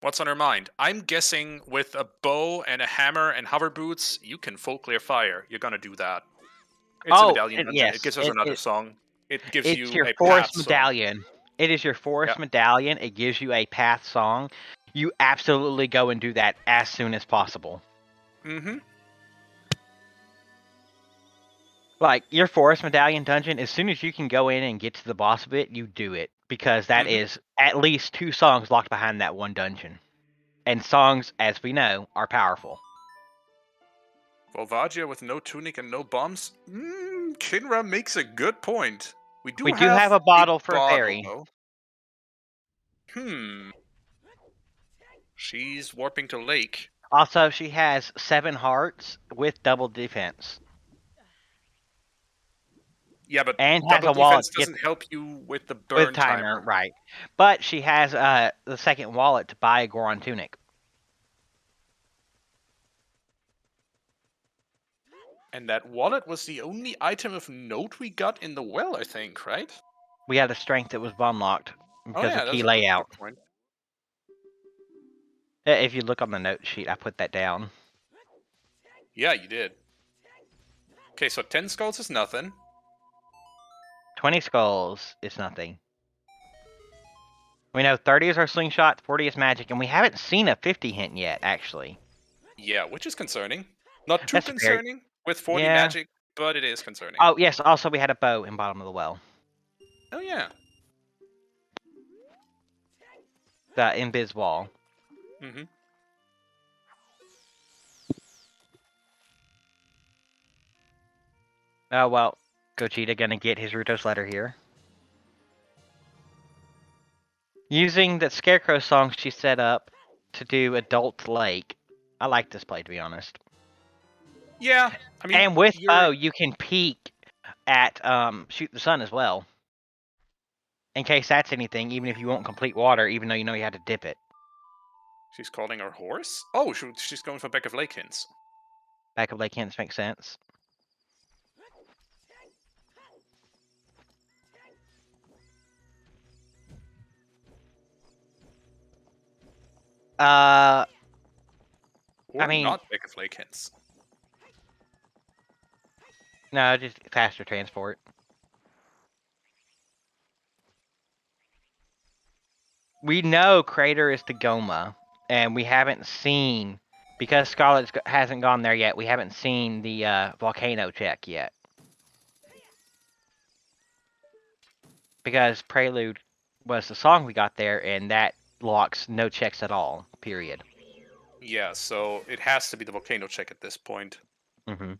What's on her mind? I'm guessing with a bow and a hammer and hover boots, you can full clear fire. You're gonna do that. It's a Oh, medallion dungeon. It yes. gives us another song. It gives It's you your a path forest song. medallion. It is your Yeah. forest medallion. It gives you a path song. You absolutely go and do that as soon as possible. Mm-hmm. Like, your forest medallion dungeon, as soon as you can go in and get to the boss of it, you do it. Because that Mm-hmm. is at least 2 songs locked behind that one dungeon. And songs, as we know, are powerful. Volvagia with no tunic and no bombs? Kinra makes a good point. We do We do have have a a bottle for a bottle, fairy. though. Hmm. She's warping to lake. Also, she has 7 hearts with double defense. Yeah, but And has double a wallet defense to get doesn't help you with the with burn timer, timer. right. But she has the second wallet to buy a Goron tunic. And that wallet was the only item of note we got in the well, I think, right? We had a strength that was bomb locked Oh because yeah, of key that's a layout. good point. If you look on the note sheet, I put that down. Yeah, you did. Okay, so 10 skulls is nothing. 20 skulls is nothing. We know 30 is our slingshot, 40 is magic, and we haven't seen a 50 hint yet, actually. Yeah, which is concerning. Not too That's very... concerning with 40 Yeah. magic, but it is concerning. Oh, yes, also we had a bow in bottom of the well. Oh yeah. The invis wall. Mm-hmm. Oh, well, Gogeta gonna get his Rutos letter here. Using the Scarecrow song she set up to do Adult Lake. I like this play, to be honest. Yeah, I mean, And with you're... bow, you can peek at Shoot the Sun as well. In case that's anything, even if you won't complete water, even though you know you had to dip it. She's calling her horse? Oh, she's going for back of lake hints. Back of Lake Hints makes sense. I Or mean, not back of lake hints. no, just faster transport. We know Crater is the Goma, and we haven't seen, because Scarlet hasn't gone there yet, we haven't seen the volcano check yet. Because Prelude was the song we got there, and that locks no checks at all, period. Yeah, so it has to be the volcano check at this point. Mm-hmm.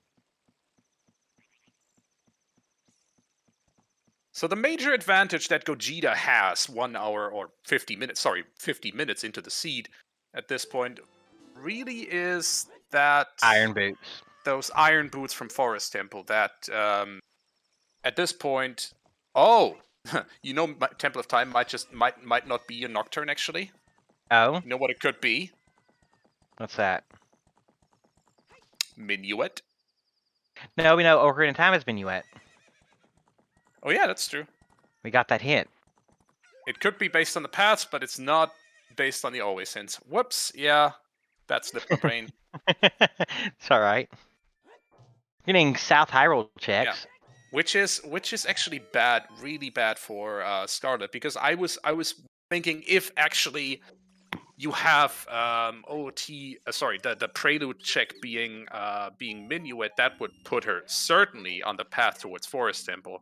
So the major advantage that Gogeta has 1 hour or 50 minutes, sorry, 50 minutes into the seed at this point really is that Iron Boots. those iron boots from Forest Temple that at this point, oh, you know, Temple of Time might not be a Nocturne actually. Oh? You know what it could be? What's that? Minuet. No, we know Ocarina of Time has Minuet. Oh yeah, that's true. We got that hint. It could be based on the past, but it's not based on the always hints. Whoops, yeah, that slipped my brain. It's alright. Getting South Hyrule Yeah, checks. which is actually bad, really bad for Scarlet, because I was thinking if actually you have sorry, the prelude check being Minuet, that would put her certainly on the path towards Forest Temple.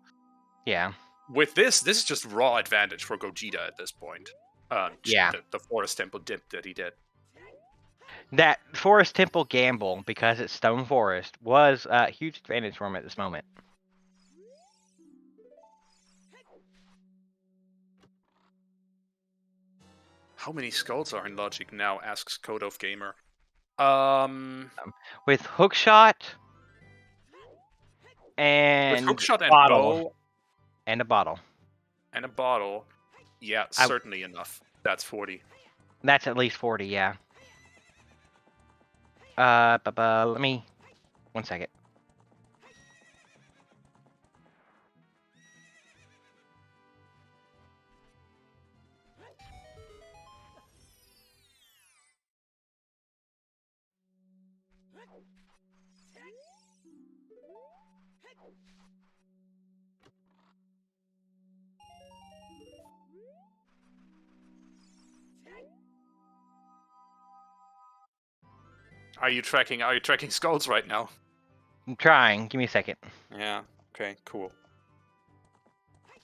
Yeah. With this is just raw advantage for Gogeta at this point. Yeah. The Forest Temple dip that he did. That Forest Temple gamble, because it's Stone Forest, was a huge advantage for him at this moment. How many skulls are in Logic now? Asks Code of Gamer. With Hookshot With and hookshot and bottle. bow And a bottle. and a bottle, yeah, certainly enough. That's 40. That's at least 40, yeah. Let me... 1 second. Are you tracking skulls right now? I'm trying. Give me a second. Yeah. Okay, cool.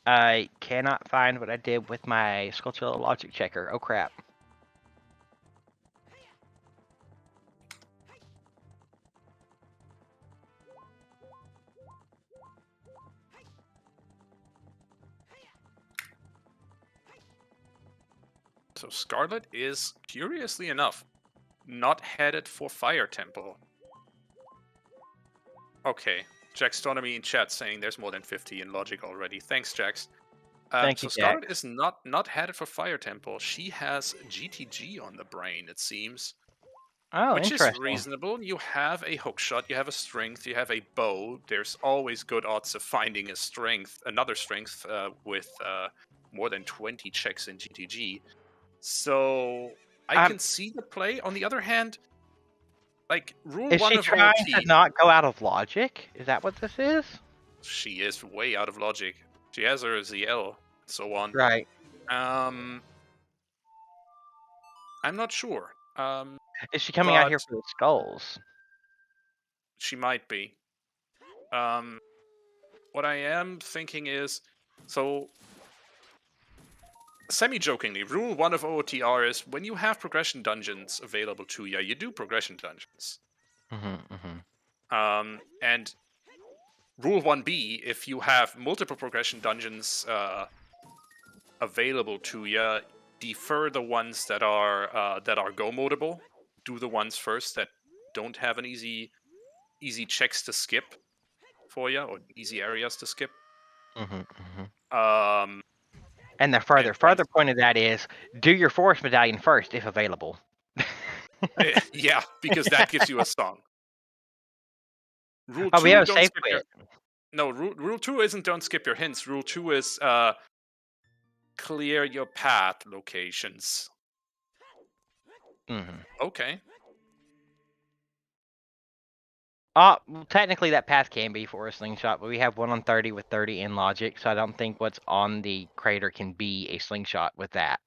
I cannot find what I did with my Skulltula logic checker. Oh crap. So Scarlet is, curiously enough, not headed for Fire Temple. Okay, Jaxtonomy in chat saying there's more than 50 in logic already. Thanks, Jax. Thank So you, Scarlet Jax. is not headed for Fire Temple. She has GTG on the brain, it seems. Oh, Which is interesting. reasonable. You have a hookshot, you have a strength, you have a bow. There's always good odds of finding a strength, another strength with more than 20 checks in GTG. So I Um, can see the play. On the other hand, like rule is one she of trying to OT, not go out of logic? Is that what this is? she is way out of logic. She has her ZL, so on. Right. Um, I'm not sure. Is she coming out But here for the skulls? she might be. Um, what I am thinking is, so semi-jokingly, rule one of OOTR is when you have progression dungeons available to you, you do progression dungeons. And rule 1B, if you have multiple progression dungeons available to you, defer the ones that are go modable. Do the ones first that don't have an easy checks to skip for you or easy areas to skip. Um, And the and further point of that is do your forest medallion first if available. yeah, because that gives you a song. Rule Oh, we 2, have a don't save skip your. quit. No, rule 2 isn't don't skip your hints. Rule 2 is clear your path locations. Okay. Well, technically that path can be for a slingshot, but we have 1 on 30 with 30 in logic, so I don't think what's on the crater can be a slingshot with that.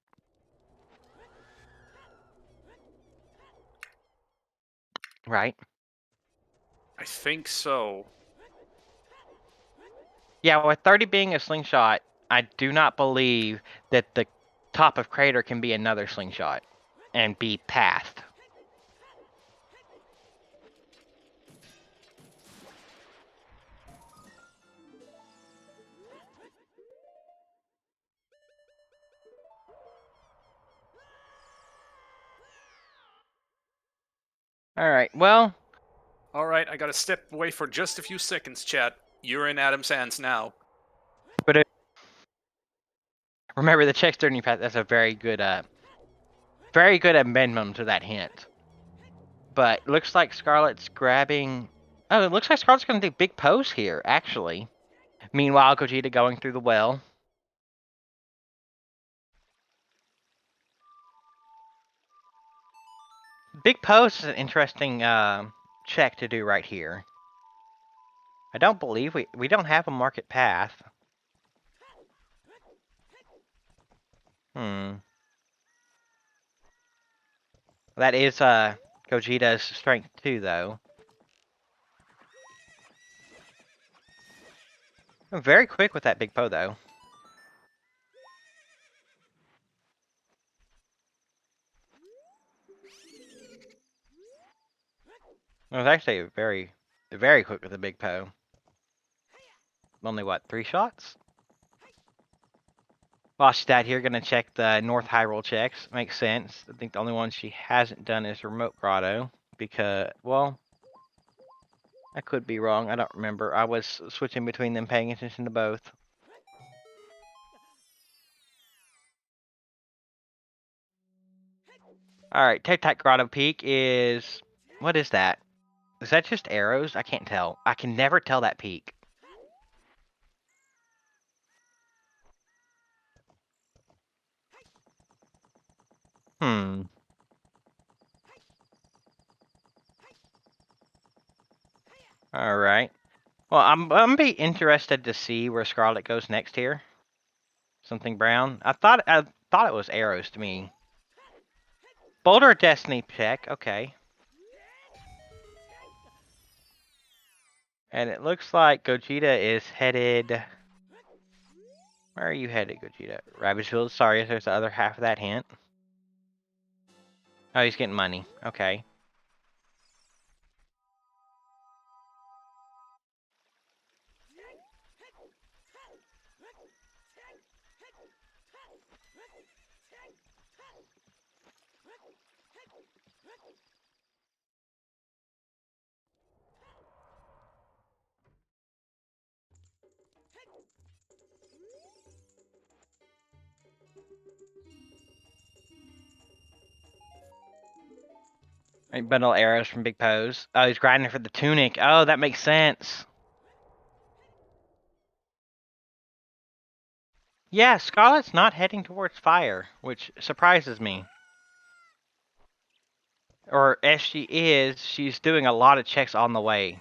Right? I think so. Yeah, with 30 being a slingshot, I do not believe that the top of crater can be another slingshot and be pathed. Alright, well. Alright, I gotta step away for just a few seconds, chat. You're in Adam's hands now. But remember the check turning path, that's a very good amendment to that hint. But looks like Scarlet's grabbing. Oh, it looks like Scarlet's gonna do big pose here, actually. Meanwhile, Gogeta going through the well. Big pose is an interesting check to do right here. I don't believe we don't have a market path. That is Gogeta's strength too, though. Very quick with that big po, though. It was actually very, very quick with the big po. Only what, 3 shots? While she's out here, gonna check the North Hyrule checks. Makes sense. I think the only one she hasn't done is Remote Grotto. Because, well, I could be wrong. I don't remember. I was switching between them, paying attention to both. Alright, Tic-Tac Grotto Peak is... What is that? Is that just arrows? I can't tell. I can never tell that peak. All right. Well, I'm gonna be interested to see where Scarlet goes next here. Something brown. I thought it was arrows to me. Boulder Destiny check. Okay. And it looks like Gogeta is headed. Where are you headed, Gogeta? Ravageville. Sorry, there's the other half of that hint. Oh, he's getting money. Okay. Bundle arrows from Big Pose. Oh, he's grinding for the tunic. Oh, that makes sense. Yeah, Scarlet's not heading towards fire, which surprises me. Or if she is, she's doing a lot of checks on the way.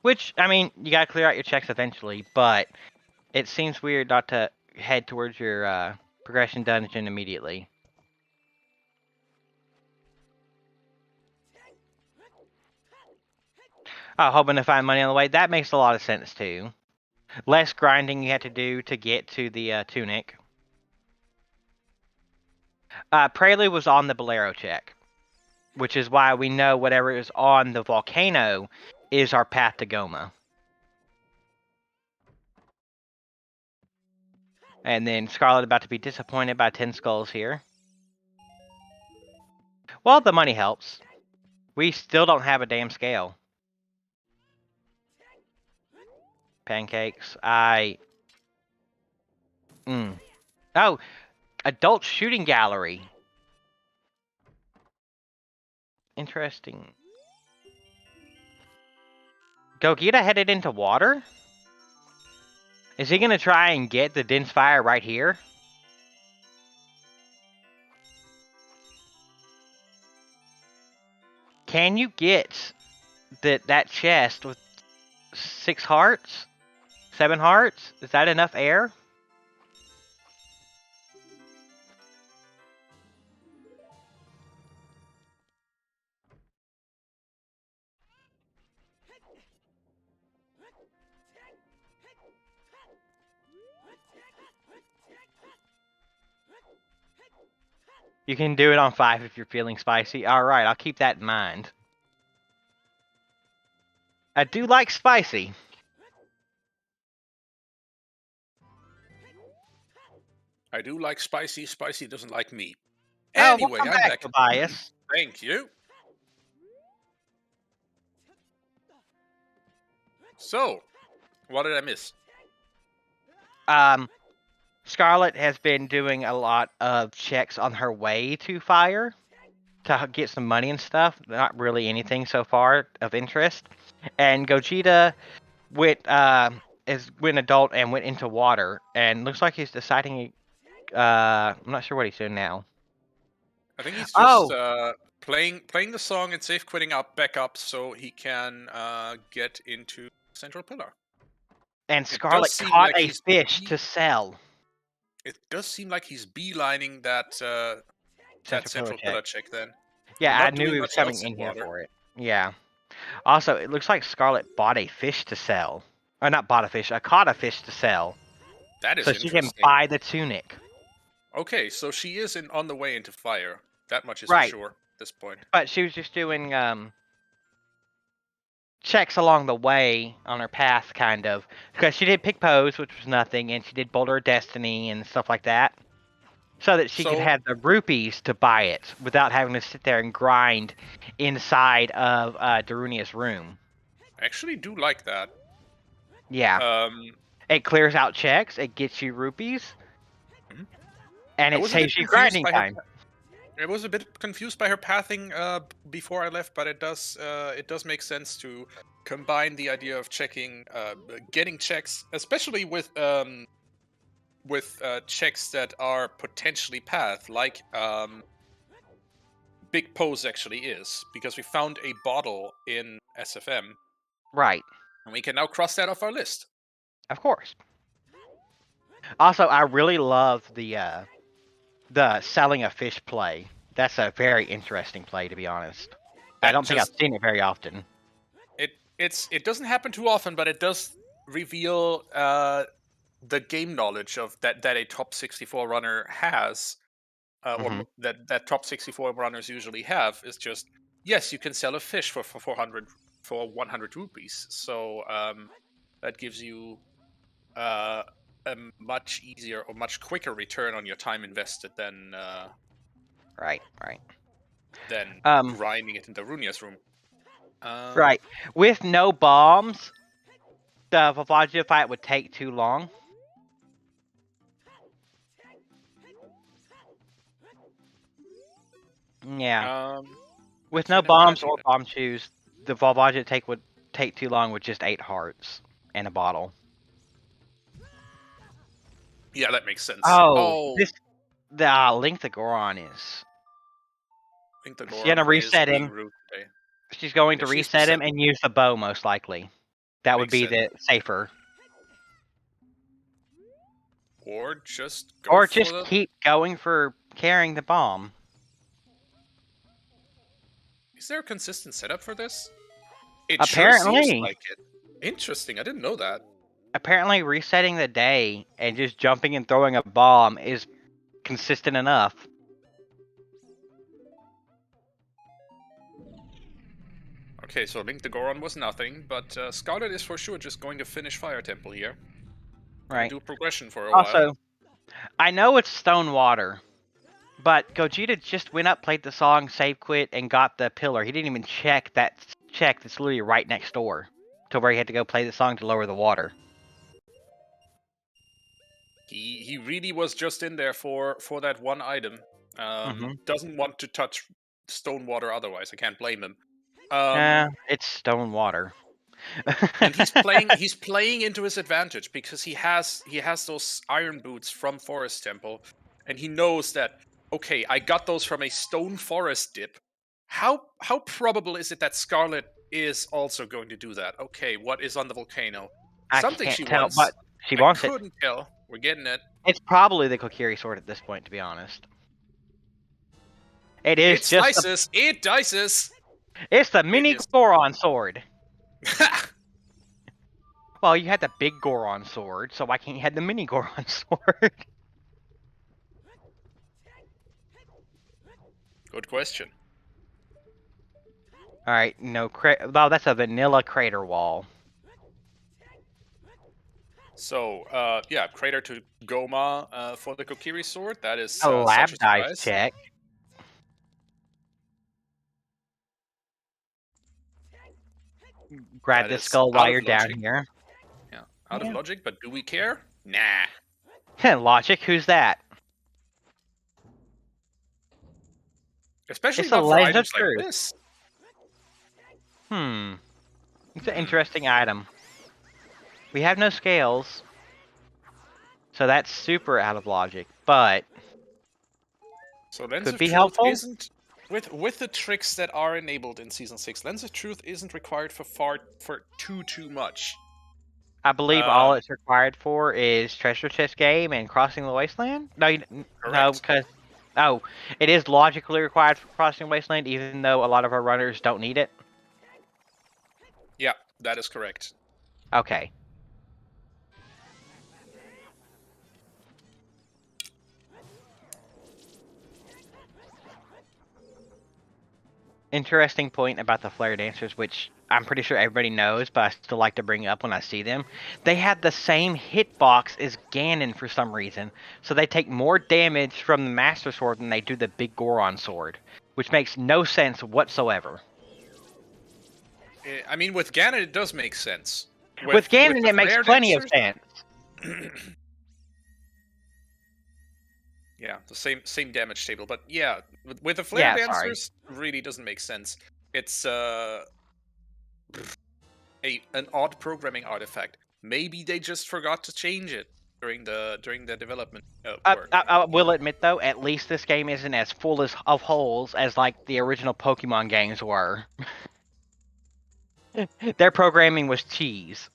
Which, I mean, you gotta clear out your checks eventually, but it seems weird not to head towards your progression dungeon immediately. Oh, hoping to find money on the way. That makes a lot of sense, too. Less grinding you have to do to get to the tunic. Prelude was on the Bolero check, which is why we know whatever is on the volcano is our path to Goma. And then Scarlet about to be disappointed by 10 skulls here. Well, the money helps. We still don't have a damn scale. Pancakes. Oh, adult shooting gallery. Interesting. Gogeta headed into water? Is he going to try and get the dense fire right here? Can you get that chest with 6 hearts? 7 hearts? Is that enough air? You can do it on 5 if you're feeling spicy. Alright, I'll keep that in mind. I do like spicy. I do like spicy. Spicy doesn't like me. Oh, Anyway, welcome I'm back, back. Tobias. Thank you. So, what did I miss? Scarlet has been doing a lot of checks on her way to fire to get some money and stuff. Not really anything so far of interest. And Gogeta went adult and went into water, and looks like he's deciding. I'm not sure what he's doing now. I think he's just Oh, playing the song and safe quitting up back up so he can get into Central Pillar. and It does Scarlet seem caught like a fish to sell. It does seem like he's beelining that Central Pillar Central Pillar check. check then. Yeah, I Not knew doing he was much coming else in in here water. for it. Yeah. Also, it looks like Scarlet bought a fish to sell. Or not bought a fish, caught a fish to sell. That is So she can interesting. buy the tunic. Okay, so she is on the way into fire. That much is for Right. sure at this point. But she was just doing checks along the way on her path, kind of. Because she did Pick Pose, which was nothing, and she did Boulder of Destiny and stuff like that. So that she could So have the rupees to buy it without having to sit there and grind inside of Darunia's room. I actually do like that. Yeah. It clears out checks, it gets you rupees, Mhm. and I it was a bit saves you confused grinding by her. time. I was a bit confused by her pathing before I left, but it does make sense to combine the idea of checking, getting checks, especially with checks that are potentially path, like big pose actually is, because we found a bottle in SFM, Right. and we can now cross that off our list. Of course. Also, I really love the selling a fish play. That's a very interesting play, to be honest. I That don't think I've just seen it very often. it doesn't happen too often, but it does reveal the game knowledge of that a top 64 runner has, Hmm. that top 64 runners usually have, is just, yes, you can sell a fish for 400 for 100 rupees. So that gives you a much easier or much quicker return on your time invested Right, right. than Um, grinding it in the Runia's room. Um, right. With no bombs, the Vavaggio fight would take too long. Yeah. With no okay, now that I bombs think or that, bomb shoes, the Vavaggio take would take too long with just 8 hearts and a bottle. yeah, that makes sense. Oh, Oh, this the Link the Goron is. I think the She's gonna Goron is reset being him. rude today. She's going Yeah, to she's reset him reset. and use the bow most likely. That would Makes be sense. the safer. Or just go Or for just the. keep going for carrying the bomb. Is there a consistent setup for this? It sure seems Apparently, like it. Interesting. I didn't know that. apparently resetting the day and just jumping and throwing a bomb is consistent enough. Okay, so Link the Goron was nothing, but Scarlet is for sure just going to finish Fire Temple here. Gonna Right. do progression for a while. Also, I know it's stone water, but Gogeta just went up, played the song, save quit, and got the pillar. He didn't even check that's literally right next door to where he had to go play the song to lower the water. He really was just in there for that one item. Mm-hmm. Doesn't want to touch stone water otherwise. I can't blame him. Um, It's stone water. and he's playing into his advantage, because he has those iron boots from Forest Temple, and he knows that, okay, I got those from a stone forest dip. How probable is it that Scarlet is also going to do that? Okay, what is on the volcano? I Something can't she tell, but wants. she I wants it. couldn't tell. We're getting it. It's probably the Kokiri sword at this point, to be honest. It is It just the slices. It dices. it's the It mini is. Goron sword. Well, you had the big Goron sword, so why can't you have the mini Goron sword? Good question. All right, no well, that's a vanilla crater wall. So, yeah, crater to Goma for the Kokiri sword. That is A such lab a dice surprise. check. Grab That this is skull out while of you're down logic. here. Yeah, out of Yeah. logic, but do we care? Nah. Logic, who's that? Especially It's a not for Legend of items like Truth. this. Hmm. It's an Hmm. interesting item. We have no scales, so that's super out of logic, but So Lens could of be Truth helpful. isn't, with the tricks that are enabled in Season 6, Lens of Truth isn't required for too much. I believe all Um, it's required for is Treasure Chest Game and Crossing the Wasteland. No, no, correct. because it is logically required for Crossing the Wasteland, even though a lot of our runners don't need it. Yeah, that is correct. Okay. Interesting point about the Flare Dancers, which I'm pretty sure everybody knows, but I still like to bring up when I see them. They have the same hitbox as Ganon for some reason, so they take more damage from the Master Sword than they do the Big Goron Sword, which makes no sense whatsoever. I mean, with Ganon, it does make sense. With With Ganon, the it makes Flare plenty of Dancers, sense. yeah, the same damage table. But yeah, with the Flare Yeah, sorry. Dancers, really doesn't make sense. It's an odd programming artifact. Maybe they just forgot to change it. during the development work. I will admit though, at least this game isn't as full of holes as like the original Pokemon games were. Their programming was cheese.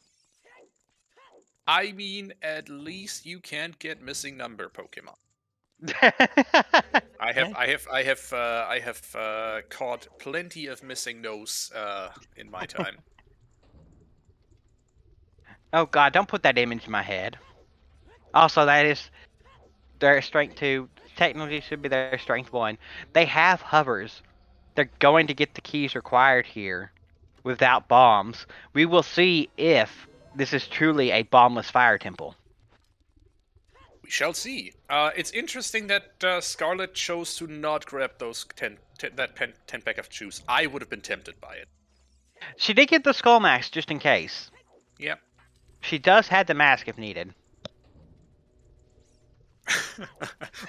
I mean, at least you can't get missing number Pokemon. I have caught plenty of missing nose in my time. Oh god, don't put that image in my head. Also, that is their strength 2. Technology should be their strength 1. They have hovers. They're going to get the keys required here without bombs. We will see if this is truly a bombless fire temple. We shall see. It's interesting that Scarlet chose to not grab those 10 pack of shoes. I would have been tempted by it. She did get the skull mask just in case. Yeah. She does have the mask if needed.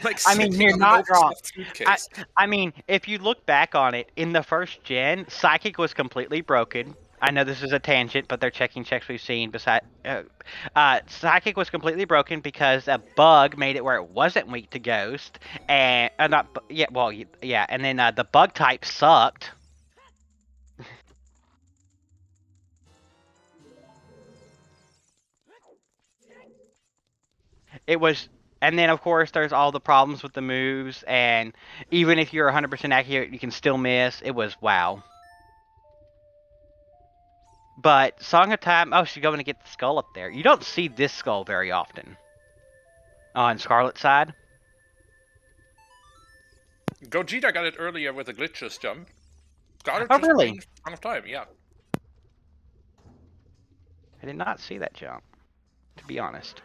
Like, I mean, you're not wrong. Suitcase. I mean, if you look back on it, in the first gen, Psychic was completely broken. I know this is a tangent, but they're checking checks we've seen. Psychic was completely broken because a bug made it where it wasn't weak to Ghost, and and then the bug type sucked. It was, and then of course there's all the problems with the moves, and even if you're 100% accurate, you can still miss. It was wow. But Song of Time, oh, she's going to get the skull up there. You don't see this skull very often on Scarlet's side. Gogeta got it earlier with a glitchless jump. Scarlet Oh, really? Song of Time, yeah. I did not see that jump, to be honest.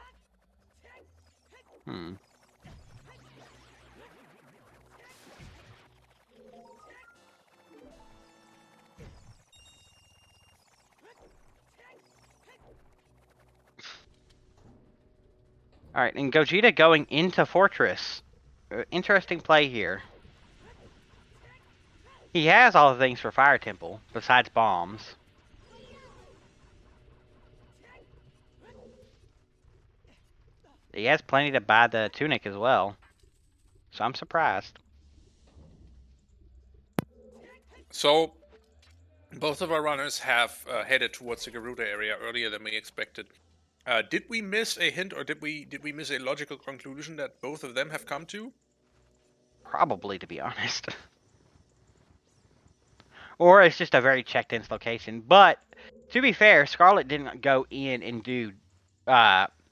Alright, and Gogeta going into Fortress. Interesting play here. He has all the things for Fire Temple, besides bombs. He has plenty to buy the tunic as well. So I'm surprised. So, both of our runners have headed towards the Garuda area earlier than we expected. Did we miss a hint, or did we miss a logical conclusion that both of them have come to? Probably, to be honest. Or it's just a very checked-in location. But, to be fair, Scarlet didn't go in and do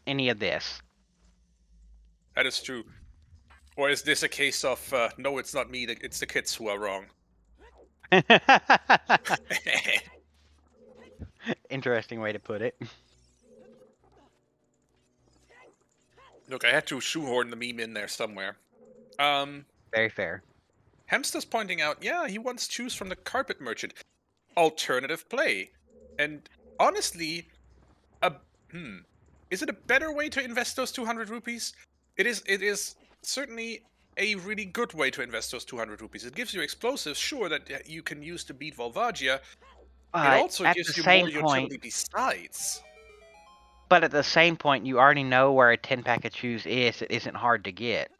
any of this. That is true. Or is this a case of, no, it's not me, it's the kids who are wrong? Interesting way to put it. Look, I had to shoehorn the meme in there somewhere. Very fair. Hamster's pointing out, yeah, he wants shoes from the carpet merchant. Alternative play. And honestly, is it a better way to invest those 200 rupees? It is certainly a really good way to invest those 200 rupees. It gives you explosives, sure, that you can use to beat Volvagia. It also gives you more utility besides. But at the same point, you already know where a 10-pack of shoes is. It isn't hard to get.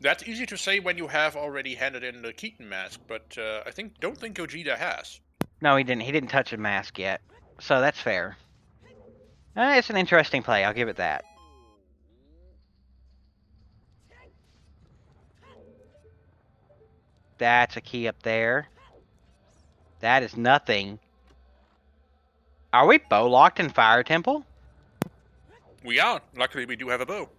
That's easy to say when you have already handed in the Keaton mask, but I don't think Gogeta has. No, he didn't. He didn't touch a mask yet. So that's fair. It's an interesting play, I'll give it that. That's a key up there. That is nothing. Are we bow locked in Fire Temple? We are. Luckily, we do have a bow.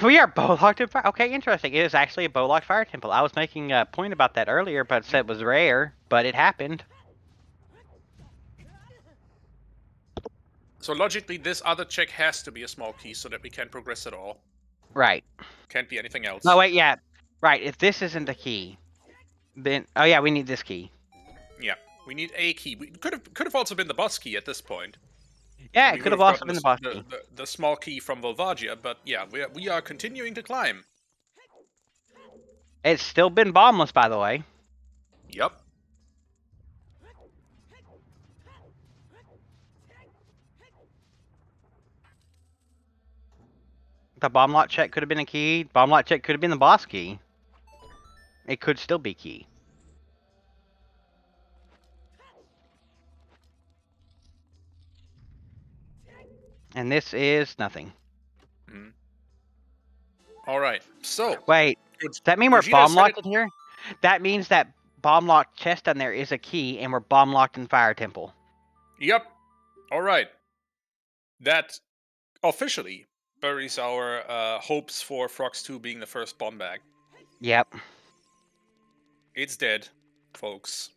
We are bow locked in Fire. Okay, interesting. It is actually a bow locked Fire Temple. I was making a point about that earlier, but said it was rare, but it happened. So logically, this other check has to be a small key so that we can progress at all. Right. Can't be anything else. Oh, wait, yeah. Right, if this isn't the key, then... Oh, yeah, we need this key. Yeah, we need a key. We could have also been the boss key at this point. Yeah, it could have also been the boss key. The small key from Volvagia, but yeah, we are continuing to climb. It's still been bombless, by the way. Yup. The bomb lock check could have been a key. Bomb lock check could have been the boss key. It could still be key. And this is nothing. Mm. All right. So, Wait, does that mean we're Gogeta bomb said locked it. in here? That means that bomb locked chest down there is a key, and we're bomb locked in Fire Temple. Yep. All right. That officially buries our hopes for Frox 2 being the first bomb bag. Yep. It's dead, folks.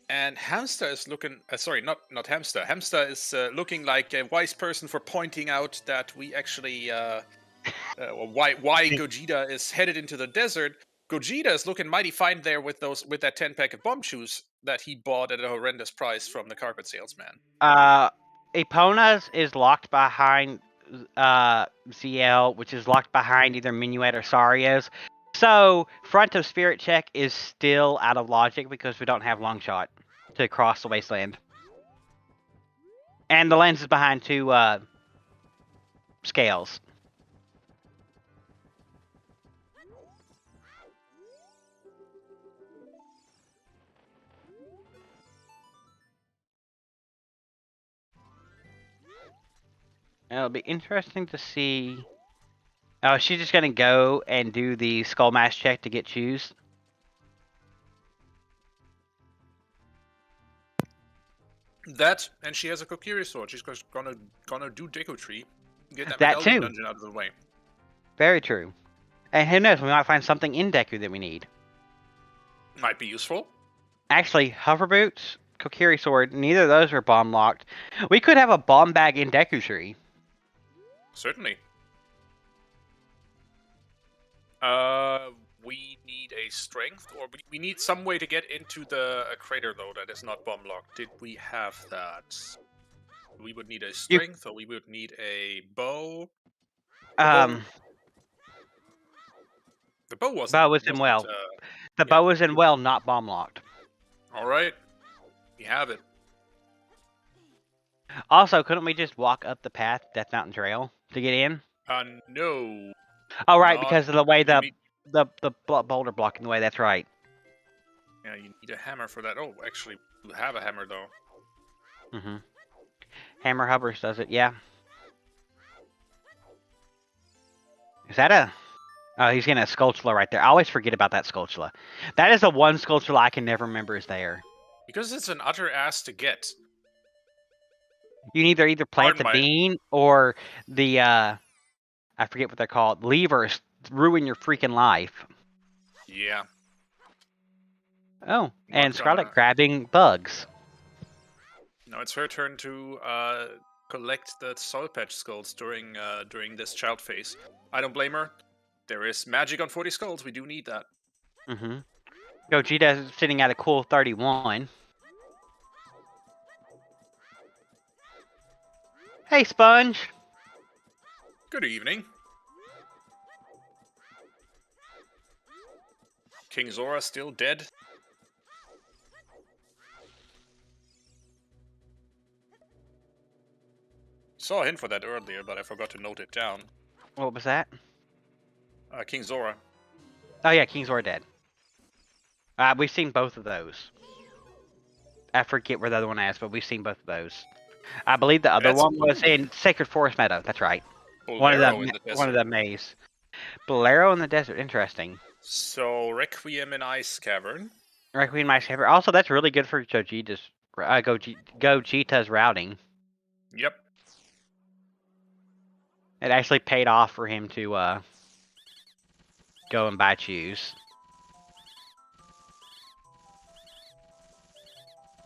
And Hamster is looking. Sorry, not Hamster. Hamster is looking like a wise person for pointing out that we actually why Gogeta is headed into the desert. Gogeta is looking mighty fine there with that 10-pack of bomb shoes that he bought at a horrendous price from the carpet salesman. Epona's is locked behind ZL, which is locked behind either Minuet or Sario's. So, front of Spirit check is still out of logic because we don't have long shot to cross the wasteland. And the lens is behind two scales. It'll be interesting to see. Oh, she's just gonna go and do the skull mask check to get shoes. That, and she has a Kokiri sword. She's gonna do Deku Tree, get that That medallion too. dungeon out of the way. Very true. And who knows, we might find something in Deku that we need. Might be useful. Actually, hover boots, Kokiri sword, neither of those are bomb locked. We could have a bomb bag in Deku Tree. Certainly. We need a strength, or we need some way to get into the crater, though, that is not bomb locked. Did we have that? We would need a strength, or we would need a bow. The bow wasn't. Bow was in well. The bow was in well, not bomb locked. All right, we have it. Also, couldn't we just walk up the path, Death Mountain Trail, to get in? No. Oh, right, because of the way the need... boulder blocking the way. That's right. Yeah, you need a hammer for that. Oh, actually, you have a hammer though. Mm-hmm. Hammer Hubbers does it. Yeah. Is that a? Oh, he's getting a Skulltula right there. I always forget about that Skulltula. That is the one Skulltula I can never remember is there. Because it's an utter ass to get. You either plant the bean or the I forget what they're called. Levers ruin your freaking life. Yeah. Oh, and Scarlet grabbing bugs. Now it's her turn to collect the Soul Patch skulls during this child phase. I don't blame her. There is magic on 40 skulls. We do need that. Mm-hmm. Gogeta is sitting at a cool 31. Hey, Sponge. Good evening. King Zora still dead? Saw a hint for that earlier, but I forgot to note it down. What was that? King Zora. Oh yeah, King Zora dead. We've seen both of those. I forget where the other one is, but we've seen both of those. I believe the other one was in Sacred Forest Meadow. That's right. One of the maze. Bolero in the desert. Interesting. So Requiem in Ice Cavern. Requiem in Ice Cavern. Also, that's really good for Gogeta's routing. Yep. It actually paid off for him to go and buy shoes.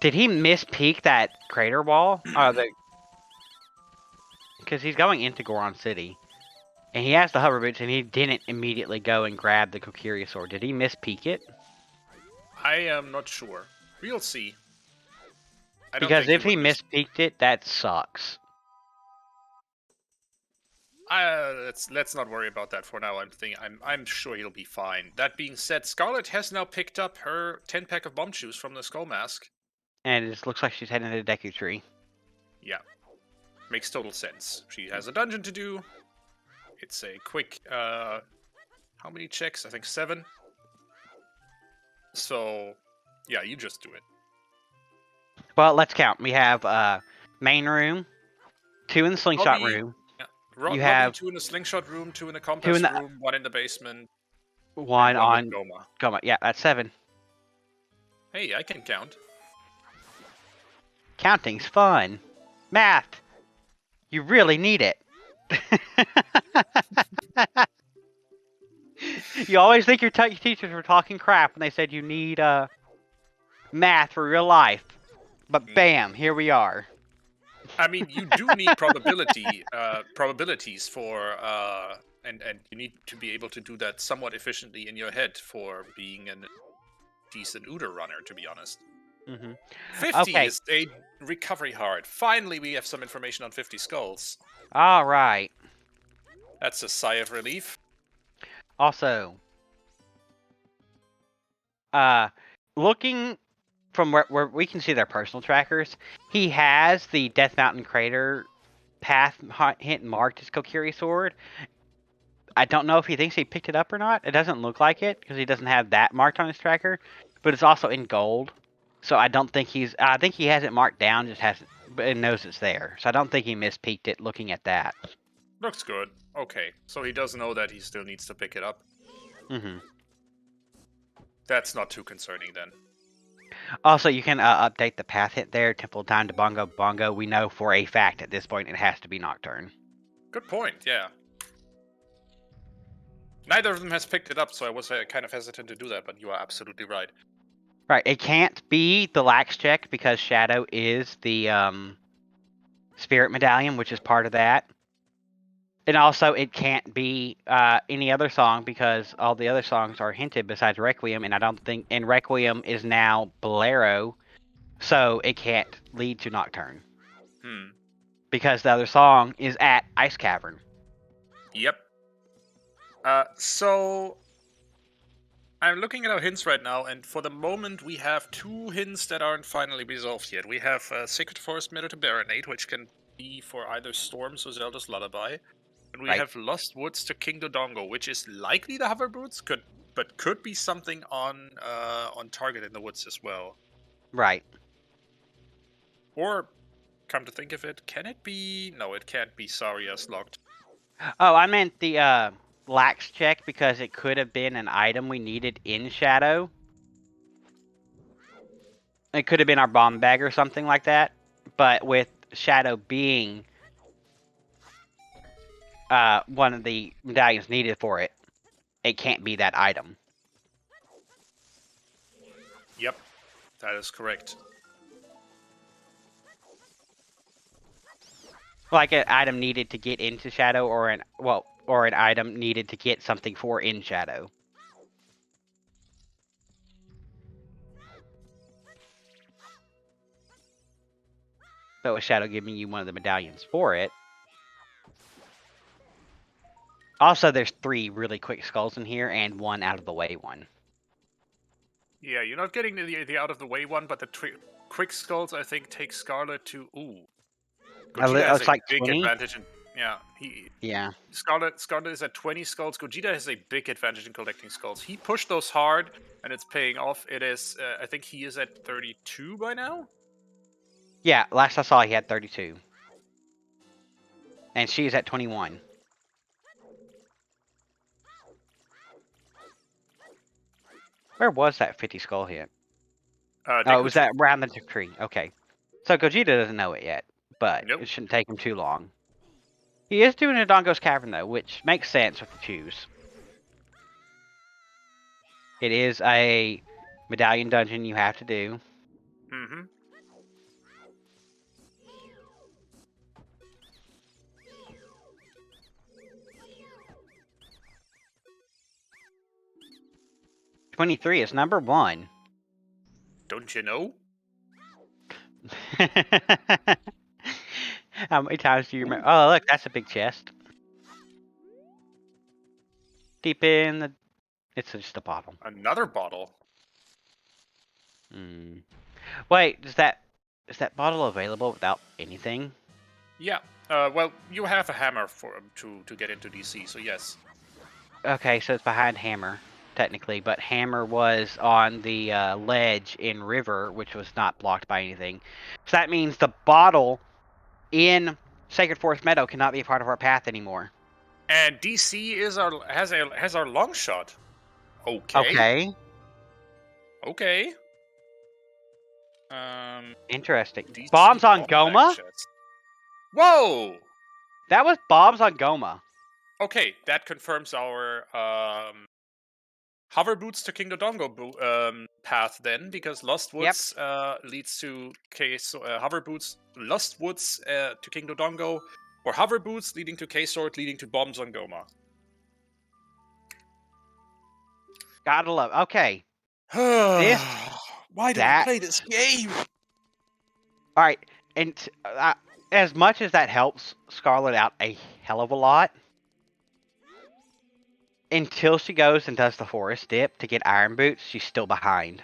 Did he miss-peek that crater wall? Because he's going into Goron City. And he has the hover boots, and he didn't immediately go and grab the Kokiri sword. Did he miss-peek it? I am not sure. We'll see. Because if he miss-peeked it, that sucks. Let's not worry about that for now. I'm sure he'll be fine. That being said, Scarlet has now picked up her 10-pack of bomb chews from the skull mask. And it just looks like she's heading to the Deku Tree. Yeah, makes total sense. She has a dungeon to do. It's a quick how many checks? I think 7. So yeah, you just do it. Well, let's count. We have main room, 2 in the slingshot Lobby, room. yeah. You Lobby, have 2 in the slingshot room, 2 in the 2 in compass the room, 1 in the basement, and 1 1 with on Goma. Goma. Yeah, that's 7. Hey, I can count. Counting's fun. Math. You really need it. You always think your teachers were talking crap when they said you need math for real life. But bam, here we are. I mean, you do need probabilities for, and you need to be able to do that somewhat efficiently in your head for being a decent OoTR runner, to be honest. Mm-hmm. 50 Okay. is a recovery hard. Finally, we have some information on 50 skulls. All right. That's a sigh of relief. Also, looking from where we can see their personal trackers, he has the Death Mountain Crater path hint marked as Kokiri Sword. I don't know if he thinks he picked it up or not. It doesn't look like it because he doesn't have that marked on his tracker, but it's also in gold. So I don't think he's. I think he has it marked down, just hasn't, but it knows it's there. So I don't think he mispeaked it looking at that. Looks good. Okay, so he does know that he still needs to pick it up. Mm-hmm. That's not too concerning then. Also, you can update the path hit there. Temple time to Bongo Bongo. We know for a fact at this point it has to be Nocturne. Good point, yeah. Neither of them has picked it up, so I was kind of hesitant to do that, but you are absolutely right. Right, it can't be the Lax check because Shadow is the Spirit Medallion, which is part of that. And also, it can't be any other song because all the other songs are hinted besides Requiem, and I don't think. And Requiem is now Bolero, so it can't lead to Nocturne. Because the other song is at Ice Cavern. Yep. So I'm looking at our hints right now, and for the moment we have 2 hints that aren't finally resolved yet. We have Sacred Forest Mirror to Baronade, which can be for either Storms or Zelda's Lullaby. And we have Lost Woods to King Dodongo, which is likely the Hover Boots, but could be something on target in the woods as well. Right. Or, come to think of it, can it be... No, it can't be Saria's Locked. Oh, I meant the Lax check because it could have been an item we needed in Shadow. It could have been our bomb bag or something like that. But with Shadow being one of the medallions needed for it, it can't be that item. Yep, that is correct. Like an item needed to get into Shadow, or an item needed to get something for in Shadow. So with Shadow giving you one of the medallions for it. Also, there's 3 really quick skulls in here and 1 out of the way one. Yeah, you're not getting the out of the way one, but the quick skulls I think take Scarlet to Gogeta has It's a like big 20? advantage in Yeah. Scarlet is at 20 skulls. Gogeta has a big advantage in collecting skulls. He pushed those hard, and it's paying off. It is I think he is at 32 by now. Yeah, last I saw he had 32. And she's at 21. Where was that 50 skull hit? Oh, it was that around the tree. Okay. So Gogeta doesn't know it yet, but Nope. it shouldn't take him too long. He is doing a Dongo's Cavern, though, which makes sense with the choose. It is a medallion dungeon you have to do. Mm-hmm. #23 is number 1. Don't you know? How many times do you remember? Oh, look, that's a big chest. Deep in the... It's just a bottle. Another bottle. Wait, is that bottle available without anything? Yeah. Well, you have a hammer for to get into DC, so yes. Okay, so it's behind Hammer, technically, but Hammer was on the ledge in River, which was not blocked by anything. So that means the bottle in Sacred Forest Meadow cannot be a part of our path anymore. And DC is has our long shot. Okay. Okay. Okay. Interesting. DC Bombs on bomb bag Goma? chest. Whoa! That was bombs on Goma. Okay, that confirms our hover boots to King Dodongo path then, because Lost Yep. Woods leads to hover boots, Lost Woods to King Dodongo, or hover boots leading to K-Sword, leading to bombs on Goma. Gotta love. Okay. Why do I play this game? All right, and as much as that helps Scarlet out a hell of a lot, until she goes and does the forest dip to get iron boots, she's still behind.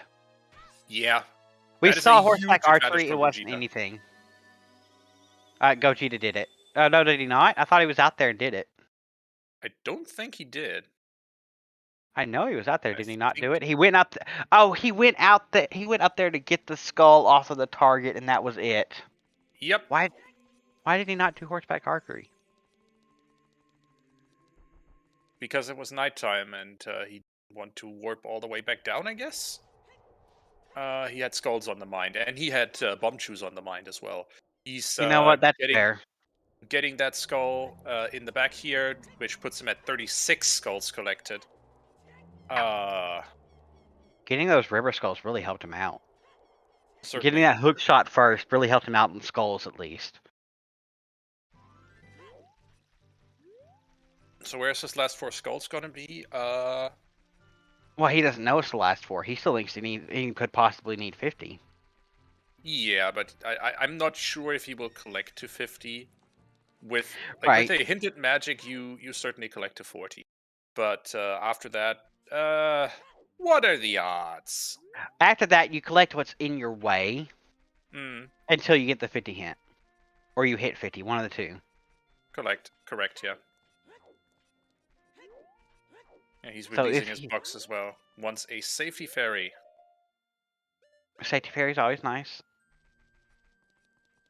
Yeah. We That is saw a horseback huge advantage archery; for it wasn't Gogeta. anything. Gogeta did it. No, did he not? I thought he was out there and did it. I don't think he did. I know he was out there. I Did he not think... do it? He went up. Oh, he went out there. He went up there to get the skull off of the target, and that was it. Yep. Why did he not do horseback archery? Because it was nighttime and he wanted to warp all the way back down, I guess? He had skulls on the mind, and he had bomb shoes on the mind as well. He's You know what? That's fair. getting that skull in the back here, which puts him at 36 skulls collected. Getting those river skulls really helped him out. Certainly. Getting that hook shot first really helped him out in skulls, at least. So where's his last 4 skulls gonna be? Well, he doesn't know it's the last 4. He still thinks he could possibly need 50. Yeah, but I'm not sure if he will collect to 50. With Right. with a hinted magic, you certainly collect to 40. But after that, what are the odds? After that, you collect what's in your way Hmm. until you get the 50 hint. Or you hit 50, one of the two. Correct, yeah. Yeah, he's So releasing his box as well. Wants a safety fairy. Safety fairy's always nice.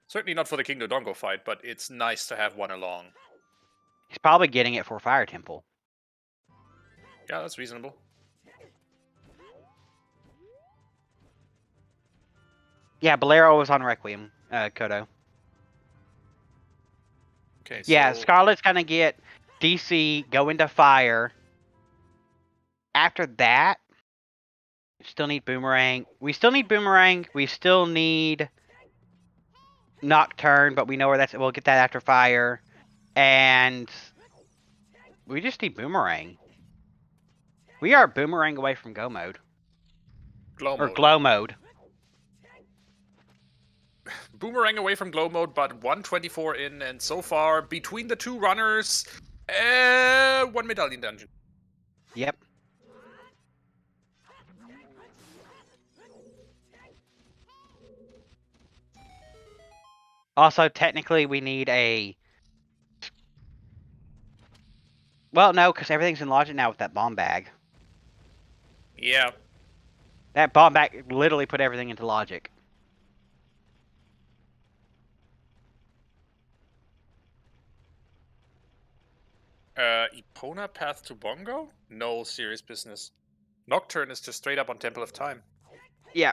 Certainly not for the King Dodongo fight, but it's nice to have one along. He's probably getting it for Fire Temple. Yeah, that's reasonable. Yeah, Bolero was on Requiem, Kodo. Okay, yeah, so... Scarlet's gonna get DC, go into fire. After that, still need Boomerang. We still need Boomerang. We still need Nocturne, but we know where that's... We'll get that after fire. And we just need Boomerang. We are Boomerang away from Go Mode. Glow or mode. Glow Mode. Boomerang away from Glow Mode, but 124 in, and so far, between the two runners, 1 medallion dungeon. Yep. Also, technically, we need a... Well, no, because everything's in logic now with that bomb bag. Yeah. That bomb bag literally put everything into logic. Epona path to Bongo? No serious business. Nocturne is just straight up on Temple of Time. Yeah.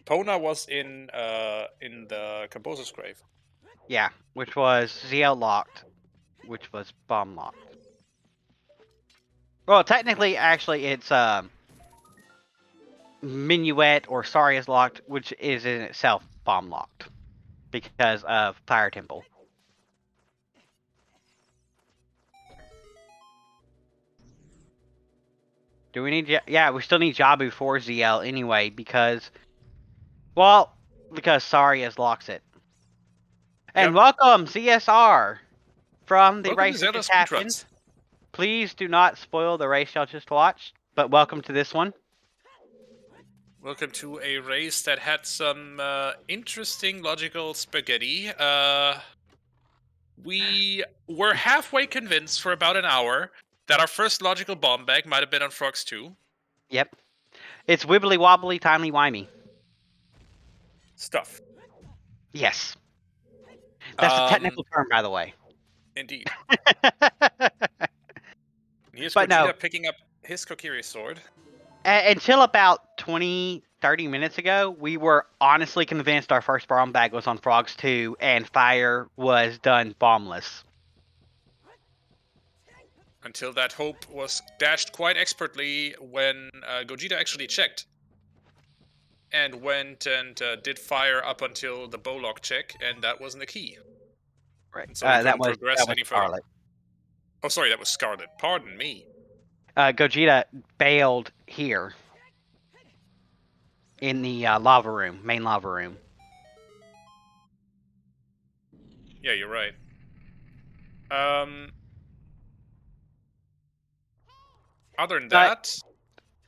Epona was in the Composer's Grave. Yeah, which was ZL locked, which was bomb locked. Well, technically, actually, it's Minuet or Saria's locked, which is in itself bomb locked because of Fire Temple. Do we need... Yeah, we still need Jabu for ZL anyway because... Well, because Saria's locks it. And welcome, CSR, from the Welcome race to that just happened. ZeldaSpeedRuns. Please do not spoil the race y'all just watched, but welcome to this one. Welcome to a race that had some interesting logical spaghetti. We were halfway convinced for about an hour that our first logical bomb bag might have been on Frogs 2. Yep. It's wibbly wobbly, timely wimey. Stuff. Yes. That's a technical term, by the way. Indeed. Here's But no. Gogeta picking up his Kokiri sword. Until about 20, 30 minutes ago, we were honestly convinced our first bomb bag was on Frogs 2 and fire was done bombless. Until that hope was dashed quite expertly when Gogeta actually checked. And went and did fire up until the bowlock check, and that wasn't the key. Right. And so we couldn't progress any further. Scarlet. Oh, sorry, that was Scarlet. Pardon me. Gogeta bailed here in the lava room, main lava room. Yeah, you're right. Other than that,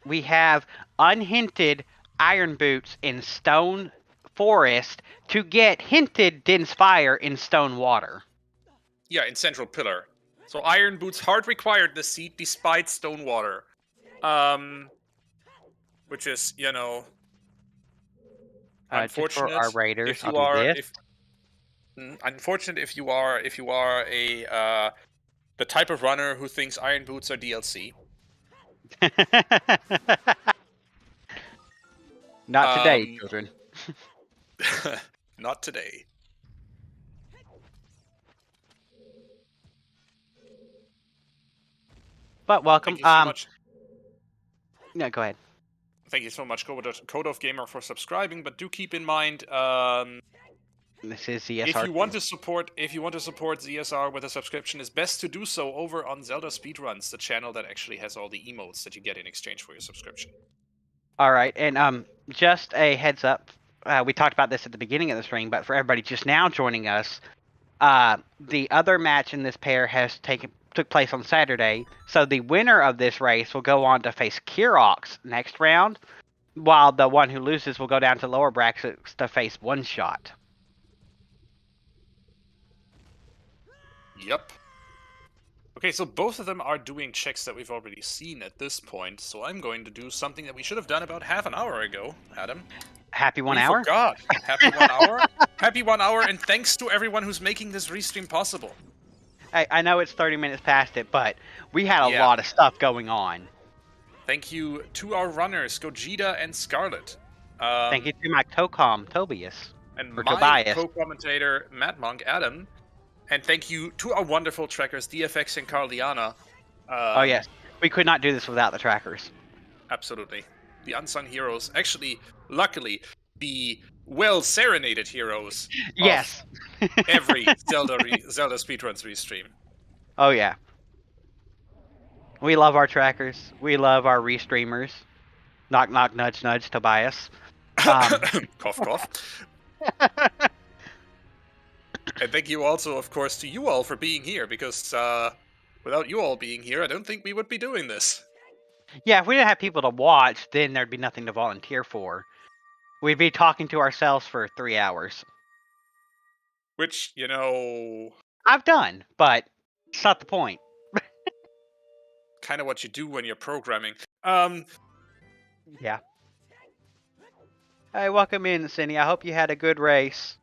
we have unhinted iron boots in stone forest to get hinted dense fire in stone water. Yeah, in Central Pillar. So iron boots hard required the seat despite stone water. Which is, you know, unfortunate for our raiders, if you are unfortunate if you are a the type of runner who thinks iron boots are DLC. Not today, children. Not today. But welcome. Thank you so much. No, go ahead. Thank you so much, Code of Gamer, for subscribing. But do keep in mind, this is ZSR. if you want to support ZSR with a subscription, it's best to do so over on ZeldaSpeedRuns, the channel that actually has all the emotes that you get in exchange for your subscription. All right, and just a heads up. We talked about this at the beginning of the stream, but for everybody just now joining us, the other match in this pair took place on Saturday. So the winner of this race will go on to face Kirox next round, while the one who loses will go down to lower brackets to face One Shot. Yep. Okay, so both of them are doing checks that we've already seen at this point, so I'm going to do something that we should have done about half an hour ago, Adam. Happy 1 hour? Forgot. Happy 1 hour. Happy 1 hour, and thanks to everyone who's making this restream possible. I know it's 30 minutes past it, but we had a lot of stuff going on. Thank you to our runners, Gogeta and Scarlet. Thank you to my Tobias. And my Tobias. Co-commentator, Mad Monk Adam. And thank you to our wonderful trackers, DFX and Carliana. Oh, yes. We could not do this without the trackers. Absolutely. The unsung heroes. Actually, luckily, the well-serenaded heroes. Yes. Of every Zelda Speedruns restream. Oh, yeah. We love our trackers. We love our restreamers. Knock, knock, nudge, nudge, Tobias. Cough, cough. And thank you also, of course, to you all for being here, because without you all being here, I don't think we would be doing this. Yeah, if we didn't have people to watch, then there'd be nothing to volunteer for. We'd be talking to ourselves for 3 hours. Which, you know... I've done, but it's not the point. Kind of what you do when you're programming. Yeah. Hey, welcome in, Cindy. I hope you had a good race.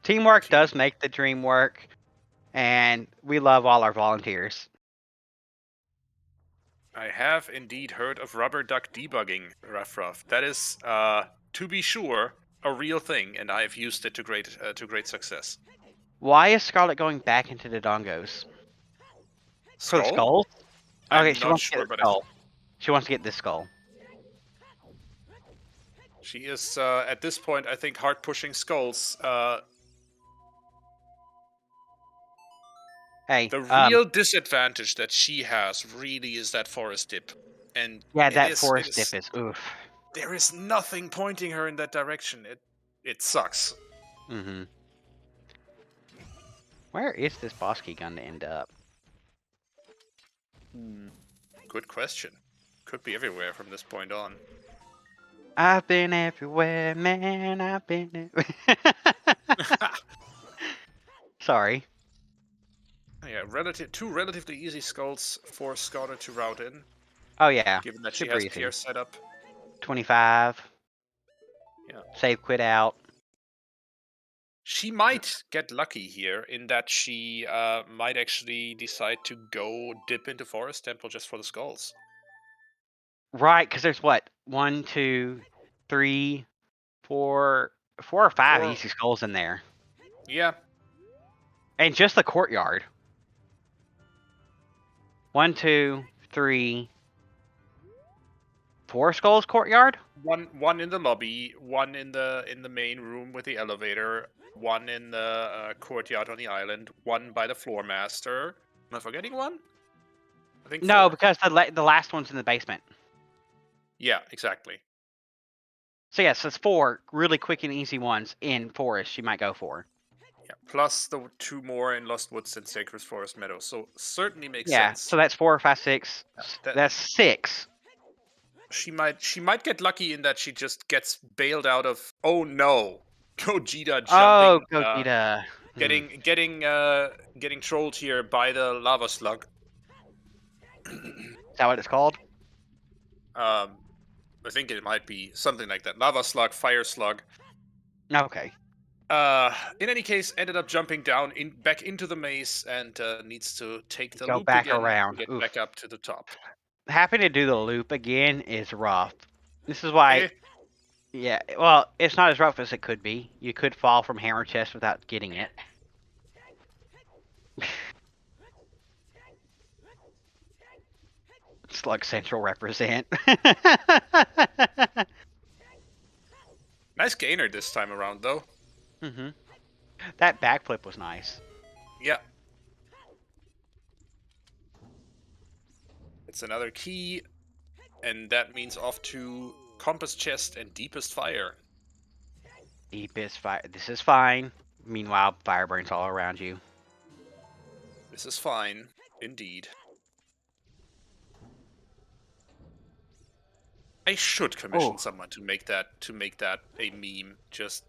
Teamwork does make the dream work, and we love all our volunteers. I have indeed heard of rubber duck debugging, Ruff. That is, to be sure, a real thing, and I have used it to great success. Why is Scarlet going back into the dongos? For the skull? Okay, she wants to get the skull. She wants to get this skull. She is, at this point, I think, hard pushing skulls. Hey, the real disadvantage that she has really is that forest dip. And yeah, that forest dip is oof. There is nothing pointing her in that direction. It sucks. Mm-hmm. Where is this boss key going to end up? Good question. Could be everywhere from this point on. I've been everywhere, man. I've been. Sorry. Yeah, two relatively easy skulls for Scarlet to route in, Oh yeah, given that she super has easy. Pierce set up. 25. Yeah. Save, quit out. She might get lucky here in that she might actually decide to go dip into Forest Temple just for the skulls. Right, because there's what? 1, 2, 3, 4, 4 or 5 Four. easy skulls in there. Yeah. And just the courtyard. 1, 2, 3, 4 skulls courtyard? One in the lobby, one in the main room with the elevator, one in the courtyard on the island, one by the floor master. Am I forgetting one? I think No, 4. because the last one's in the basement. Yeah, exactly. So yes, it's 4 really quick and easy ones in Forest she might go for. Yeah, plus the 2 more in Lost Woods and Sacred Forest Meadow. So certainly makes Yeah, sense. so that's 4, 5, 6. That That's 6. she might get lucky in that she just gets bailed out of. Oh no, Gogeta Oh, jumping, Gogeta. getting trolled here by the lava slug. Is that what it's called? I think it might be something like that. Lava slug, fire slug. Okay. In any case, ended up jumping down back into the maze and needs to take the Go loop back again to around. get Oof. back up to the top. Having to do the loop again is rough. This is why, Eh, yeah, well, it's not as rough as it could be. You could fall from hammer chest without getting it. Slug Central represent. nice gainer this time around, though. Mm-hmm. That backflip was nice. Yeah. It's another key, and that means off to Compass Chest and Deepest Fire. Deepest fire. This is fine. Meanwhile, fire burns all around you. This is fine, indeed. I should commission Oh, someone to make that a meme. Just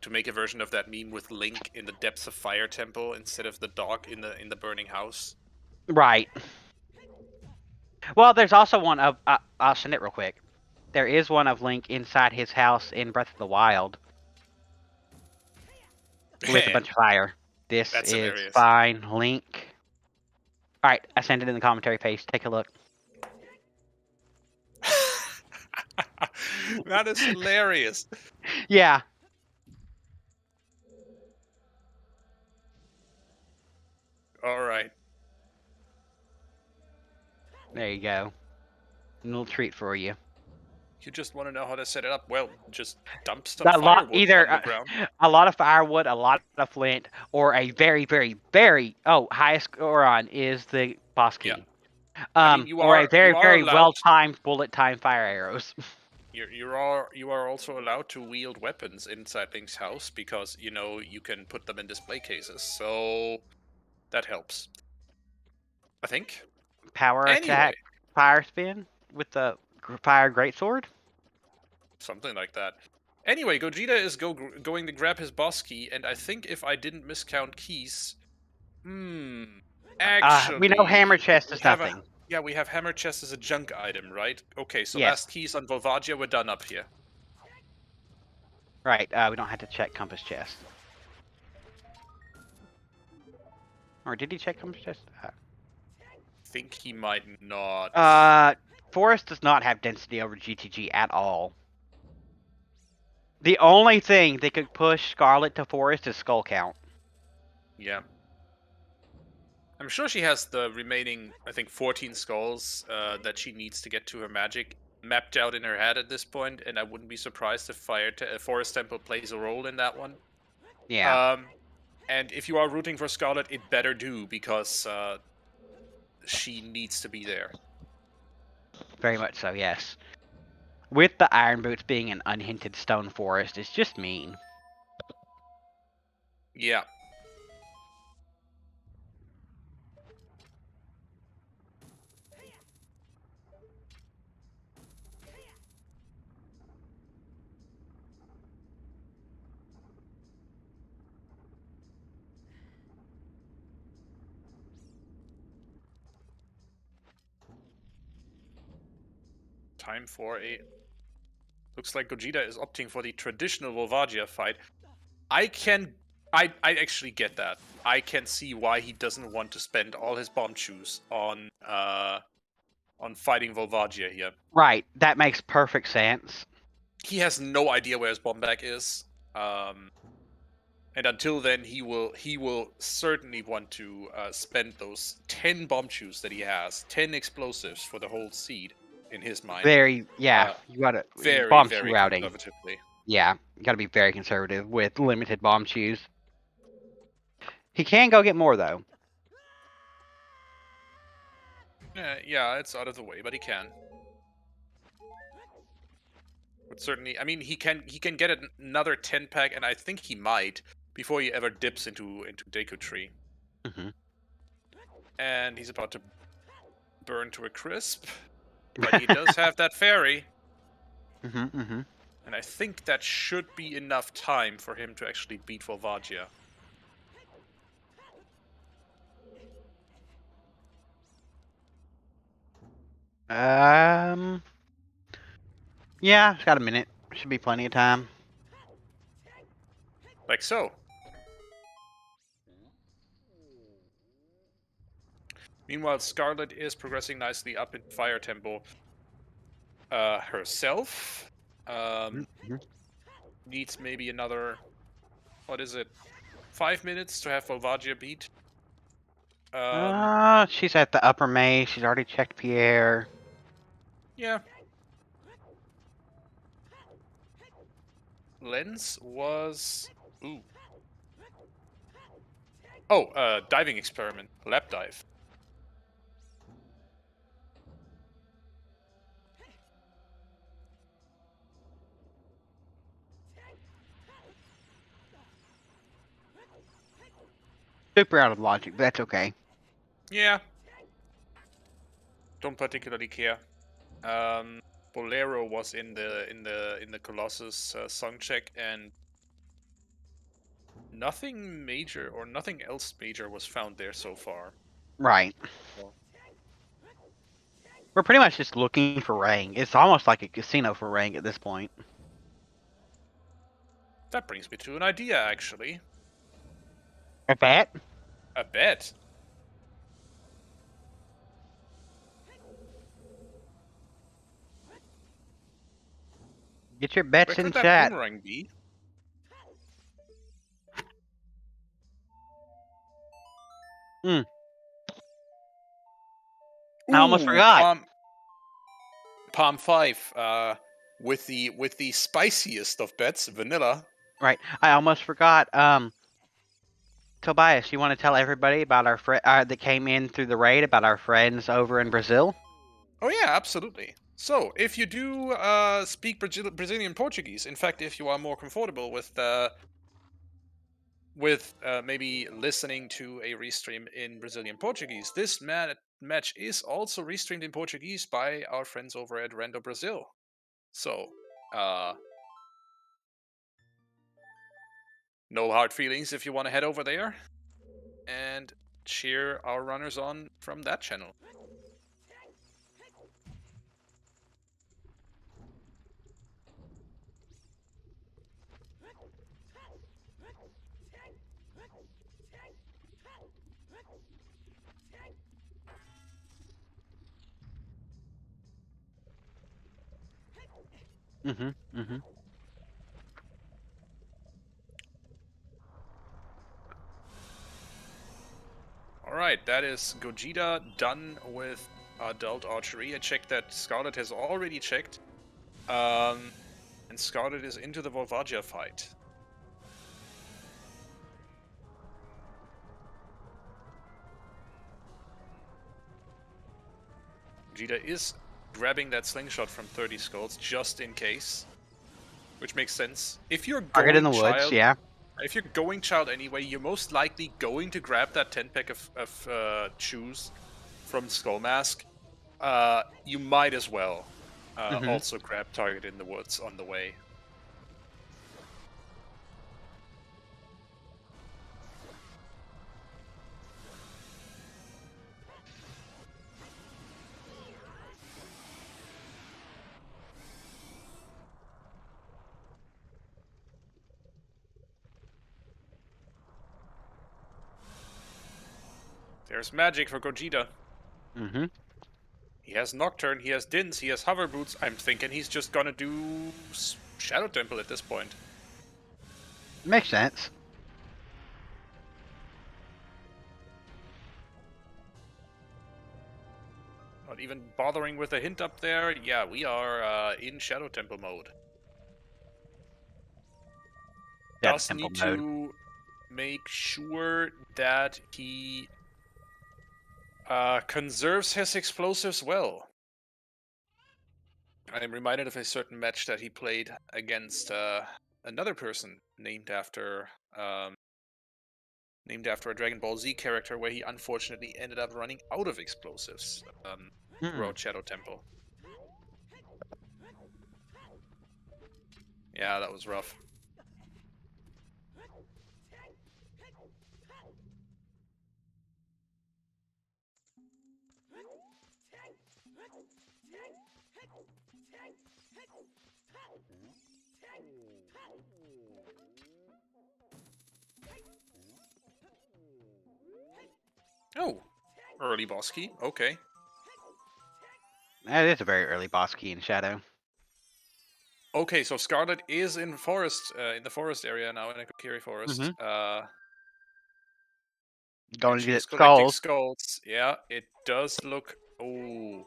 to make a version of that meme with Link in the depths of Fire Temple instead of the dog in the burning house. right. Well, there's also one of. I'll send it real quick. There is one of Link inside his house in Breath of the Wild with a bunch of fire. This That's is hilarious. fine, Link. All right, I sent it in the commentary page. Take a look. That is hilarious. Yeah. All right. There you go. A little treat for you. You just want to know how to set it up? Well, just dump some A lot, firewood either on the ground. a lot of firewood, a lot of flint, or a very, very, very highest score on is the boss key. Yeah. I mean, Or a very, very allowed. well-timed bullet time fire arrows. You are also allowed to wield weapons inside Link's house because you can put them in display cases, so that helps. I think. Power Anyway, attack, fire spin with the fire greatsword. something like that. Anyway, Gogeta is going to grab his boss key, and I think if I didn't miscount keys, actually, We know hammer chest is we have nothing. we have hammer chest as a junk item, right? Okay, so Yes. last keys on Volvagia, we're done up here. Right. We don't have to check compass chest. Or did he check compass chest? Think he might not. Forest does not have density over GTG at all. The only thing that could push Scarlet to Forest is skull count. Yeah. I'm sure she has the remaining, I think, 14 skulls that she needs to get to her magic mapped out in her head at this point, and I wouldn't be surprised if Forest Temple plays a role in that one. Yeah. And if you are rooting for Scarlet, it better do, because she needs to be there. Very much so, yes. With the Iron Boots being an unhinted stone forest, it's just mean. Yeah. Time for a... Looks like Gogeta is opting for the traditional Volvagia fight. I actually get that. I can see why he doesn't want to spend all his bomb juice on fighting Volvagia here. Right. That makes perfect sense. He has no idea where his bomb bag is. And until then, he will certainly want to spend those 10 bomb juice that he has, 10 explosives for the whole seed in his mind. Yeah. Uh, You gotta very, bomb shoe very routing. conservatively. Yeah, you gotta be very conservative with limited bomb shoes. He can go get more though. Yeah, it's out of the way, but he can. But certainly, I mean, he can get another 10 pack, and I think he might before he ever dips into Deku Tree. Mm-hmm. And he's about to burn to a crisp, but he does have that fairy. Mm-hmm, mm-hmm. And I think that should be enough time for him to actually beat Volvagia. Yeah, it's got a minute. Should be plenty of time. Like so. Meanwhile, Scarlet is progressing nicely up in fire tempo herself. Mm-hmm. Needs maybe another, what is it, 5 minutes to have Volvagia beat. She's at the upper maze. She's already checked Pierre. Yeah. Lens was... Ooh. Oh, diving experiment. Lap dive. Super out of logic, but that's okay. Yeah. Don't particularly care. Bolero was in the Colossus song check, and nothing major or nothing else major was found there so far. Right. Well, We're pretty much just looking for Rang. It's almost like a casino for Rang at this point. that brings me to an idea, actually. A bet? A bet. Get your Where bets in could that chat. boomerang be? Hmm. Ooh, I almost forgot. Palm 5. With the spiciest of bets, vanilla. Right. I almost forgot. Tobias, you want to tell everybody about our friend that came in through the raid about our friends over in Brazil? Oh yeah, absolutely. So, if you do speak Brazilian Portuguese, in fact, if you are more comfortable with maybe listening to a restream in Brazilian Portuguese, this match is also restreamed in Portuguese by our friends over at Rando Brazil. So, no hard feelings if you want to head over there and cheer our runners on from that channel. Mm-hmm. Mm-hmm. Alright, that is Gogeta done with adult archery. I checked that Scarlet has already checked. And Scarlet is into the Volvagia fight. Gogeta is grabbing that slingshot from 30 skulls just in case. Which makes sense. If you're Target in going the woods, child, yeah. if you're going child anyway, you're most likely going to grab that 10 pack of shoes from Skull Mask. You might as well also grab Target in the Woods on the way. There's magic for Gogeta. He has Nocturne, he has Dins, he has Hover Boots. I'm thinking he's just gonna do Shadow Temple at this point. Makes sense. Not even bothering with a hint up there. Yeah, we are in Shadow Temple mode. Yeah, Does temple need mode. to make sure that he conserves his explosives well. I am reminded of a certain match that he played against another person named after a Dragon Ball Z character, where he unfortunately ended up running out of explosives throughout Shadow Temple. Yeah, that was rough. Oh, early boss key. Okay. That is a very early boss key in Shadow. Okay, so Scarlet is in forest, in the forest area now, in a Kokiri forest. Going And to she is get collecting skulls. skulls. Yeah, it does look. Oh,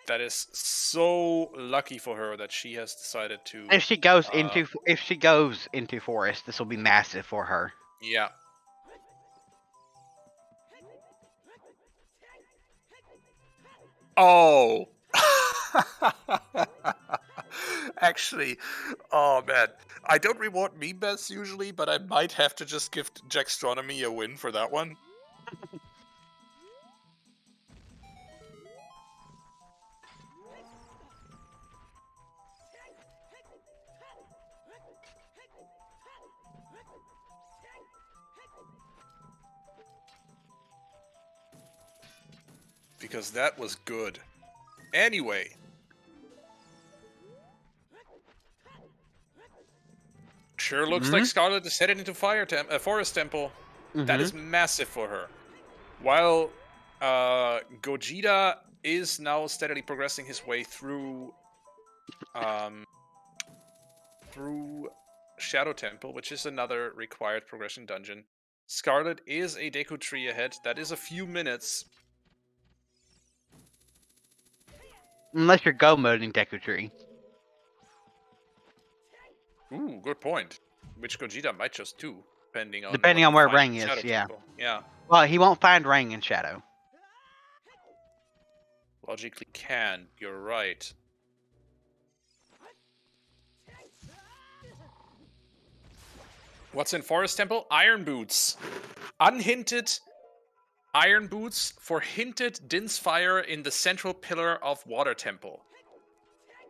that is so lucky for her that she has decided to. If she goes into forest, this will be massive for her. Yeah. Oh. Actually, oh man, I don't reward meme bets usually, but I might have to just give Jackstronomy a win for that one. Because that was good. Anyway. Sure looks like Scarlet is headed into Forest Temple. That is massive for her. While Gogeta is now steadily progressing his way through through Shadow Temple, which is another required progression dungeon. Scarlet is a Deku Tree ahead. That is a few minutes. Unless you're go moding Deku Tree. Ooh, good point. Which Gogeta might just do, depending on what Depending he on where finds Rang in is, Shadow yeah. Temple. Yeah. Well, he won't find Rang in Shadow. Logically can. You're right. What's in Forest Temple? Iron Boots. Unhinted Iron Boots for hinted Din's Fire in the central pillar of Water Temple.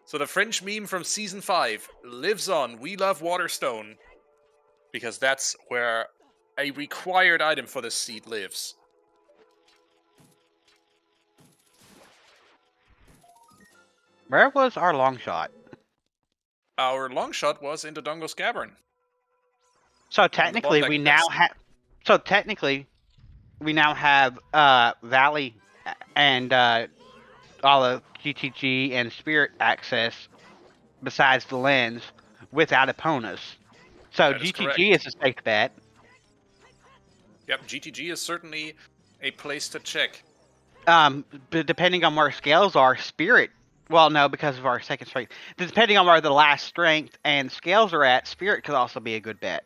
So the French meme from Season 5 lives on. We love Waterstone. Because that's where a required item for this seed lives. Where was our long shot? Our long shot was into Dongo's Cavern. So technically, we now have. So technically, we now have Valley and all of GTG and Spirit access besides the lens without Eponas. So That is GTG correct. is a safe bet. Yep, GTG is certainly a place to check. But depending on where scales are, Spirit. Well, no, because of our second strength. Depending on where the last strength and scales are at, Spirit could also be a good bet.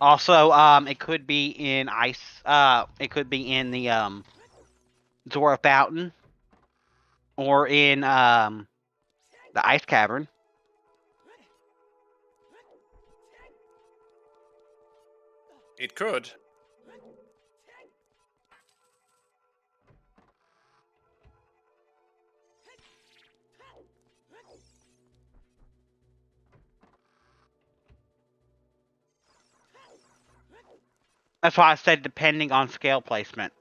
Also, it could be in ice. It could be in the Zora Fountain, or in The ice cavern. It could. That's why I said depending on scale placement.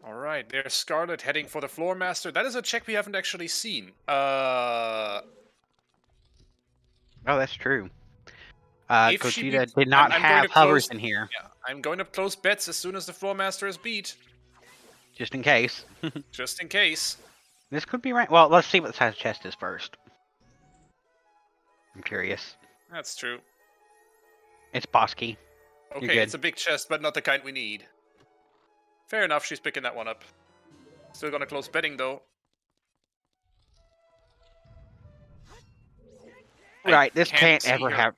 All right, there's Scarlet heading for the Floor Master. That is a check we haven't actually seen. Oh, that's true. If she Gogeta beats, did not I'm going have to hovers close. in here, Yeah, I'm going to close bets as soon as the Floor Master is beat, just in case. just in case. This could be right. Well, let's see what the size of chest is first. I'm curious. That's true. It's boss key. You're Okay, good. it's a big chest, but not the kind we need. Fair enough, she's picking that one up. Still gonna close betting though. Right, this can't ever have.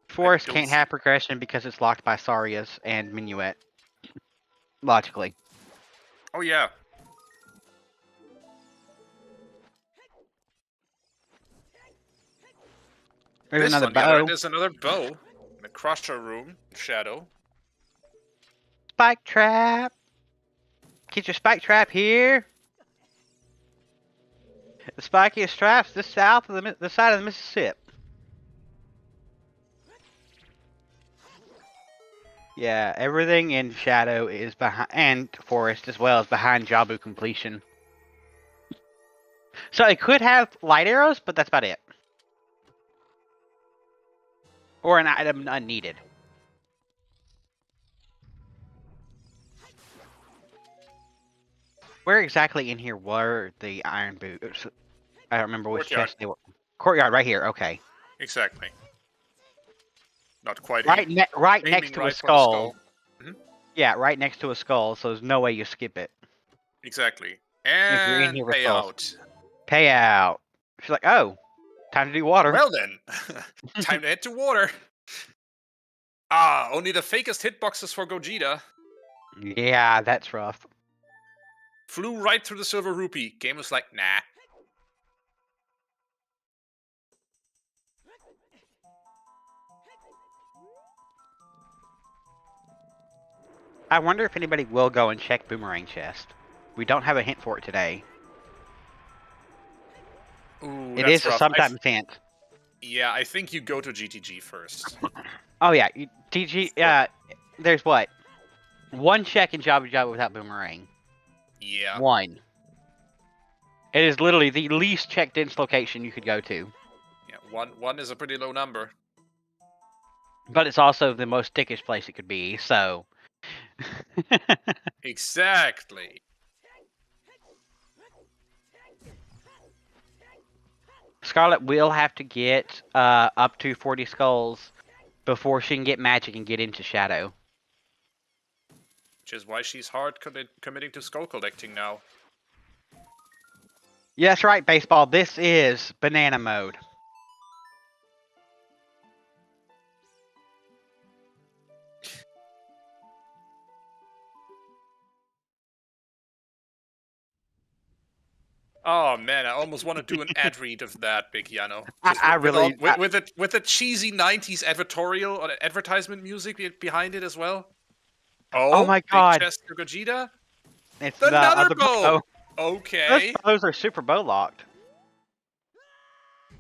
Forest can't have progression because it's locked by Sarias and Minuet. Logically. Oh yeah. There's another on the other bow. hand, there's another bow. In the crusher room. Shadow. Spike trap. Get your spike trap here. The spikiest traps this south of the side of the Mississippi. Yeah, everything in Shadow is behind, and Forest as well, is behind Jabu completion. So it could have light arrows, but that's about it. Or an item unneeded. Where exactly in here were the iron boots? I don't remember which chest they were. Courtyard, right here. Okay. Exactly. Not quite. Right next to a skull. Mm-hmm. Yeah, right next to a skull. So there's no way you skip it. Exactly. If you're in And here with payout. Payout. She's like, oh, time to do water. Well then, time to head to water. Ah, only the fakest hitboxes for Gogeta. Yeah, that's rough. Flew right through the silver rupee. Game was like, nah. I wonder if anybody will go and check Boomerang Chest. We don't have a hint for it today. Ooh, it that's is rough. a sometimes hint. Yeah, I think you go to GTG first. Oh yeah, TG. There's what? One check in Jabu Jabu without Boomerang. Yeah. One. It is literally the least checked in location you could go to. Yeah, one is a pretty low number. But it's also the most dickish place it could be, so. Exactly. Scarlet will have to get up to 40 skulls before she can get magic and get into Shadow. Which is why she's hard committing to skull collecting now. Yeah, that's right, Baseball. This is banana mode. Oh man, I almost want to do an ad read of that, Big Yano. With a cheesy '90s advertorial or advertisement music behind it as well. Oh my god! Big chest for Gogeta. It's another the bow. Okay. Those bows are super bow locked.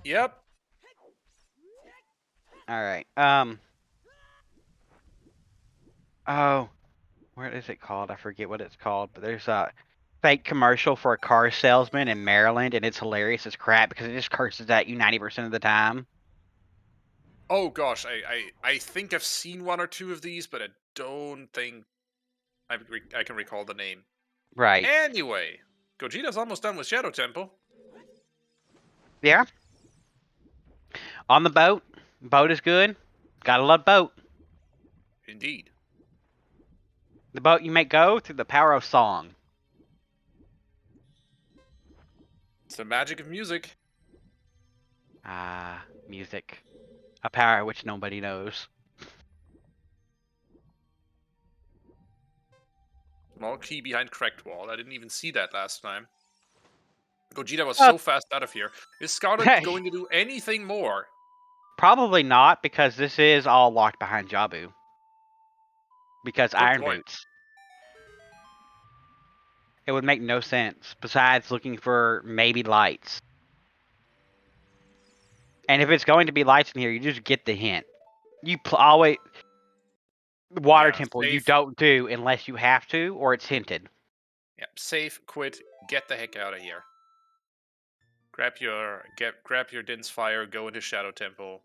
Yep. All right. Oh, what is it called? I forget what it's called, but there's a fake commercial for a car salesman in Maryland, and it's hilarious as crap because it just curses at you 90% of the time. Oh gosh, I think I've seen one or two of these, but I don't think I can recall the name. Right. Anyway, Gogeta's almost done with Shadow Temple. Yeah. On the boat. Boat is good. Gotta love boat. Indeed. The boat you make go through the power of song. It's the magic of music. Music. A power which nobody knows. Small key behind cracked wall. I didn't even see that last time. Gogeta was Uh, so fast out of here. Is Scarlet going to do anything more? Probably not, because this is all locked behind Jabu. Because Good Iron point. Boots. It would make no sense, besides looking for maybe lights. And if it's going to be lights in here, you just get the hint. You always... Water Yeah, Temple, you save. don't do unless you have to, or it's hinted. Yeah, save, quit, get the heck out of here. Grab your Din's Fire, go into Shadow Temple.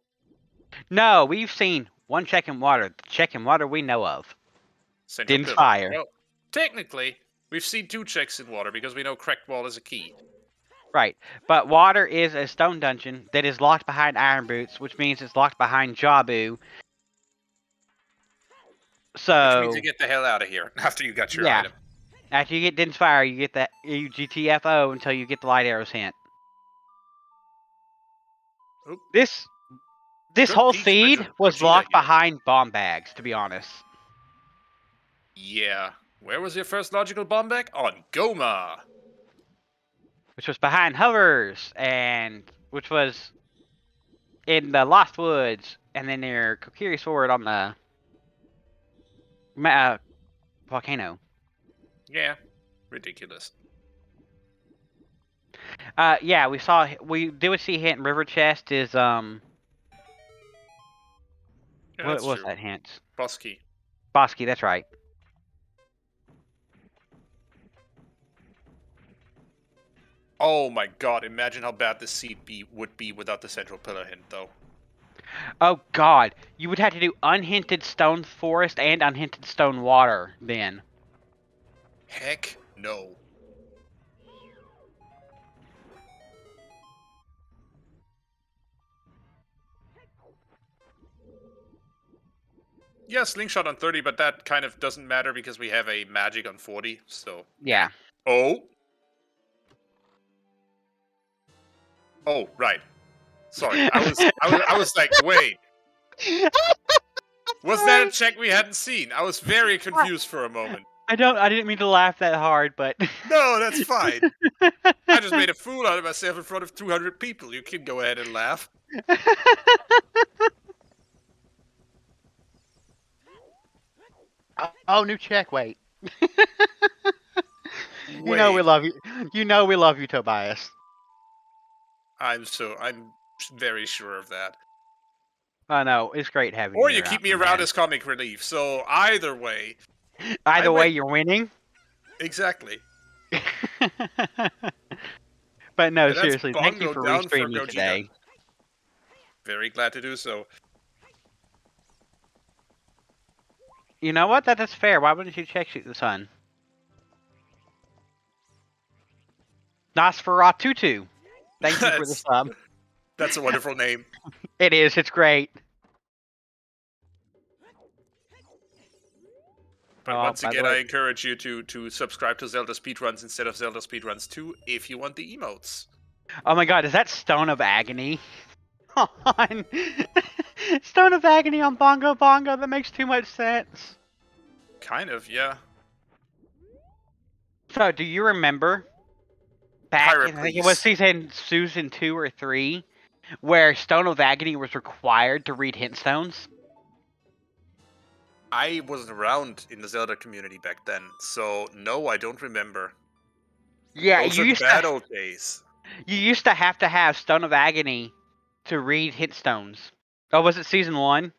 No, we've seen one check in water. The check in water we know of. Central Din's Pillar. Fire. Well, technically, we've seen 2 checks in water because we know cracked wall is a key. Right. But water is a stone dungeon that is locked behind Iron Boots, which means it's locked behind Jabu. Which means you So, get the hell out of here after you got your yeah. item. After you get Din's Fire, you get that you GTFO until you get the Light Arrow's hint. Oop. This Good whole peek for seed was Gogeta locked here. behind bomb bags, to be honest. Yeah. Where was your first logical bomb back? On Goma! Which was behind hovers, and which was in the Lost Woods, and then near Kokiri Sword on the volcano. Yeah. Ridiculous. Yeah, we did see a hint in River Chest is Yeah, what that's was true. that hint? Bosky. Bosky, that's right. Oh my god, imagine how bad this seed would be without the central pillar hint, though. Oh god, you would have to do unhinted stone forest and unhinted stone water then. Heck no. Yeah, slingshot on 30, but that kind of doesn't matter because we have a magic on 40, so... Yeah. Oh? Oh, right. Sorry, I was like, wait. Was that a check we hadn't seen? I was very confused for a moment. I didn't mean to laugh that hard, but No, that's fine. I just made a fool out of myself in front of 200 people. You can go ahead and laugh. Oh, new check, wait. Wait. You know we love you. You know we love you, Tobias. I'm very sure of that. I know, it's great having you Or you around, keep me around as comic relief. So either way. Either way, you're winning. Exactly. But no, And that's seriously, thank you Bongo for down for restreaming Gogeta. today. Very glad to do so. You know what? That's fair. Why wouldn't you check Shoot the Sun? Nosferatu. Thank you for the sub. That's a wonderful name. It is. It's great. But once again, I encourage you to subscribe to Zelda Speedruns instead of Zelda Speedruns 2 if you want the emotes. Oh my god, is that Stone of Agony? On Stone of Agony on Bongo Bongo? That makes too much sense. Kind of, yeah. So, do you remember back in, I think it was season 2 or 3, where Stone of Agony was required to read hint stones? I wasn't around in the Zelda community back then, so no, I don't remember. Yeah, Those are bad old days. You used to have Stone of Agony to read hint stones. Oh, was it season 1?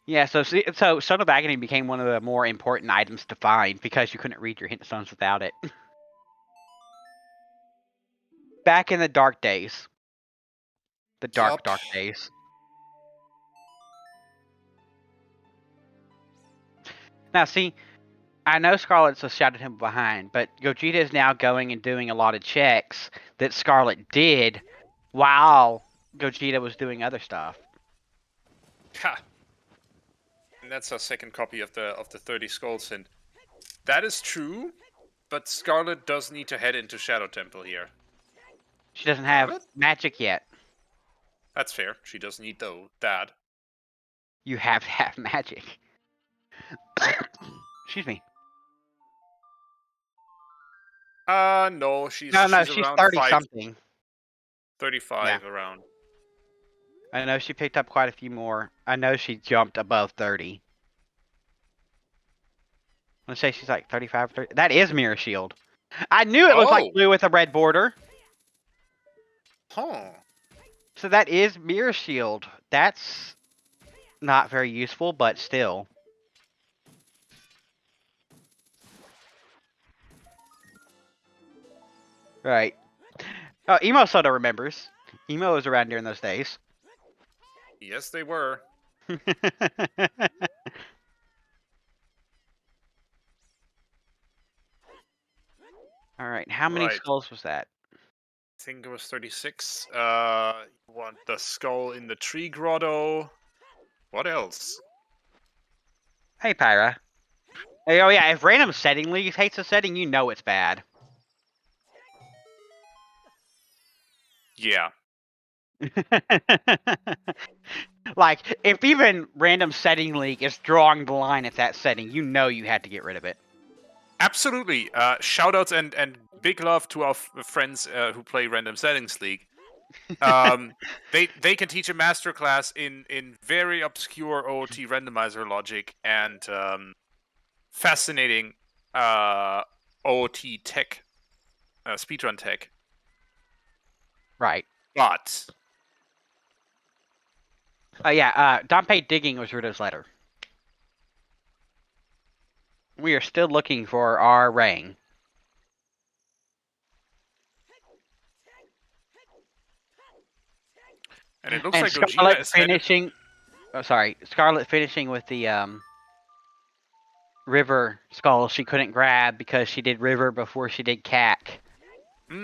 Yeah, so Stone of Agony became one of the more important items to find because you couldn't read your hint stones without it. Back in the dark days. The dark days. Now, see, I know Scarlet's a Shadow Temple behind, but Gogeta is now going and doing a lot of checks that Scarlet did while Gogeta was doing other stuff. Ha! And that's our second copy of the 30 skulls, and that is true, but Scarlet does need to head into Shadow Temple here. She doesn't have magic yet. That's fair. She doesn't need that. You have to have magic. Excuse me. No, No, she's she's around 30 something. 35 Yeah. around. I know she picked up quite a few more. I know she jumped above 30. Let's say she's like 35, 30. That is Mirror Shield. I knew it looked like Oh, blue with a red border. huh. So that is Mirror Shield. That's not very useful, but still. Right. Oh, Emo Soda remembers. Emo was around during those days. Yes, they were. Alright, how many Right. skulls was that? I think it was 36. You want the skull in the tree grotto. What else? Hey, Pyra. Hey, oh yeah, if random setting league hates a setting, you know it's bad. Yeah. Like, if even random setting league is drawing the line at that setting, you know you had to get rid of it. Absolutely. Shoutouts and big love to our friends who play Random Settings League. They can teach a masterclass in very obscure OOT randomizer logic and fascinating OOT tech, speedrun tech. Right. But Yeah, Dompe Digging was Rudo's letter. We are still looking for our ring. and it looks And like Gogeta Scarlet is headed. finishing... Oh, sorry. Scarlet finishing with the, River skull she couldn't grab because she did River before she did Cack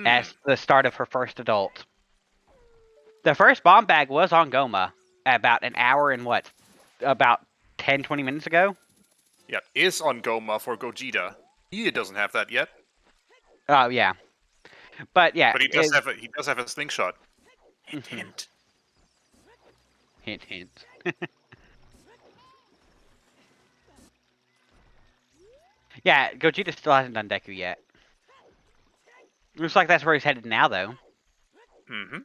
as the start of her first adult. The first bomb bag was on Goma about an hour and what? About 10, 20 minutes ago? Yeah, is on Goma for Gogeta. He doesn't have that yet, Oh, yeah. But yeah, but he does have a slingshot. Hint, hint. Hint, hint. Yeah, Gogeta still hasn't done Deku yet. Looks like that's where he's headed now, though. Mm-hmm.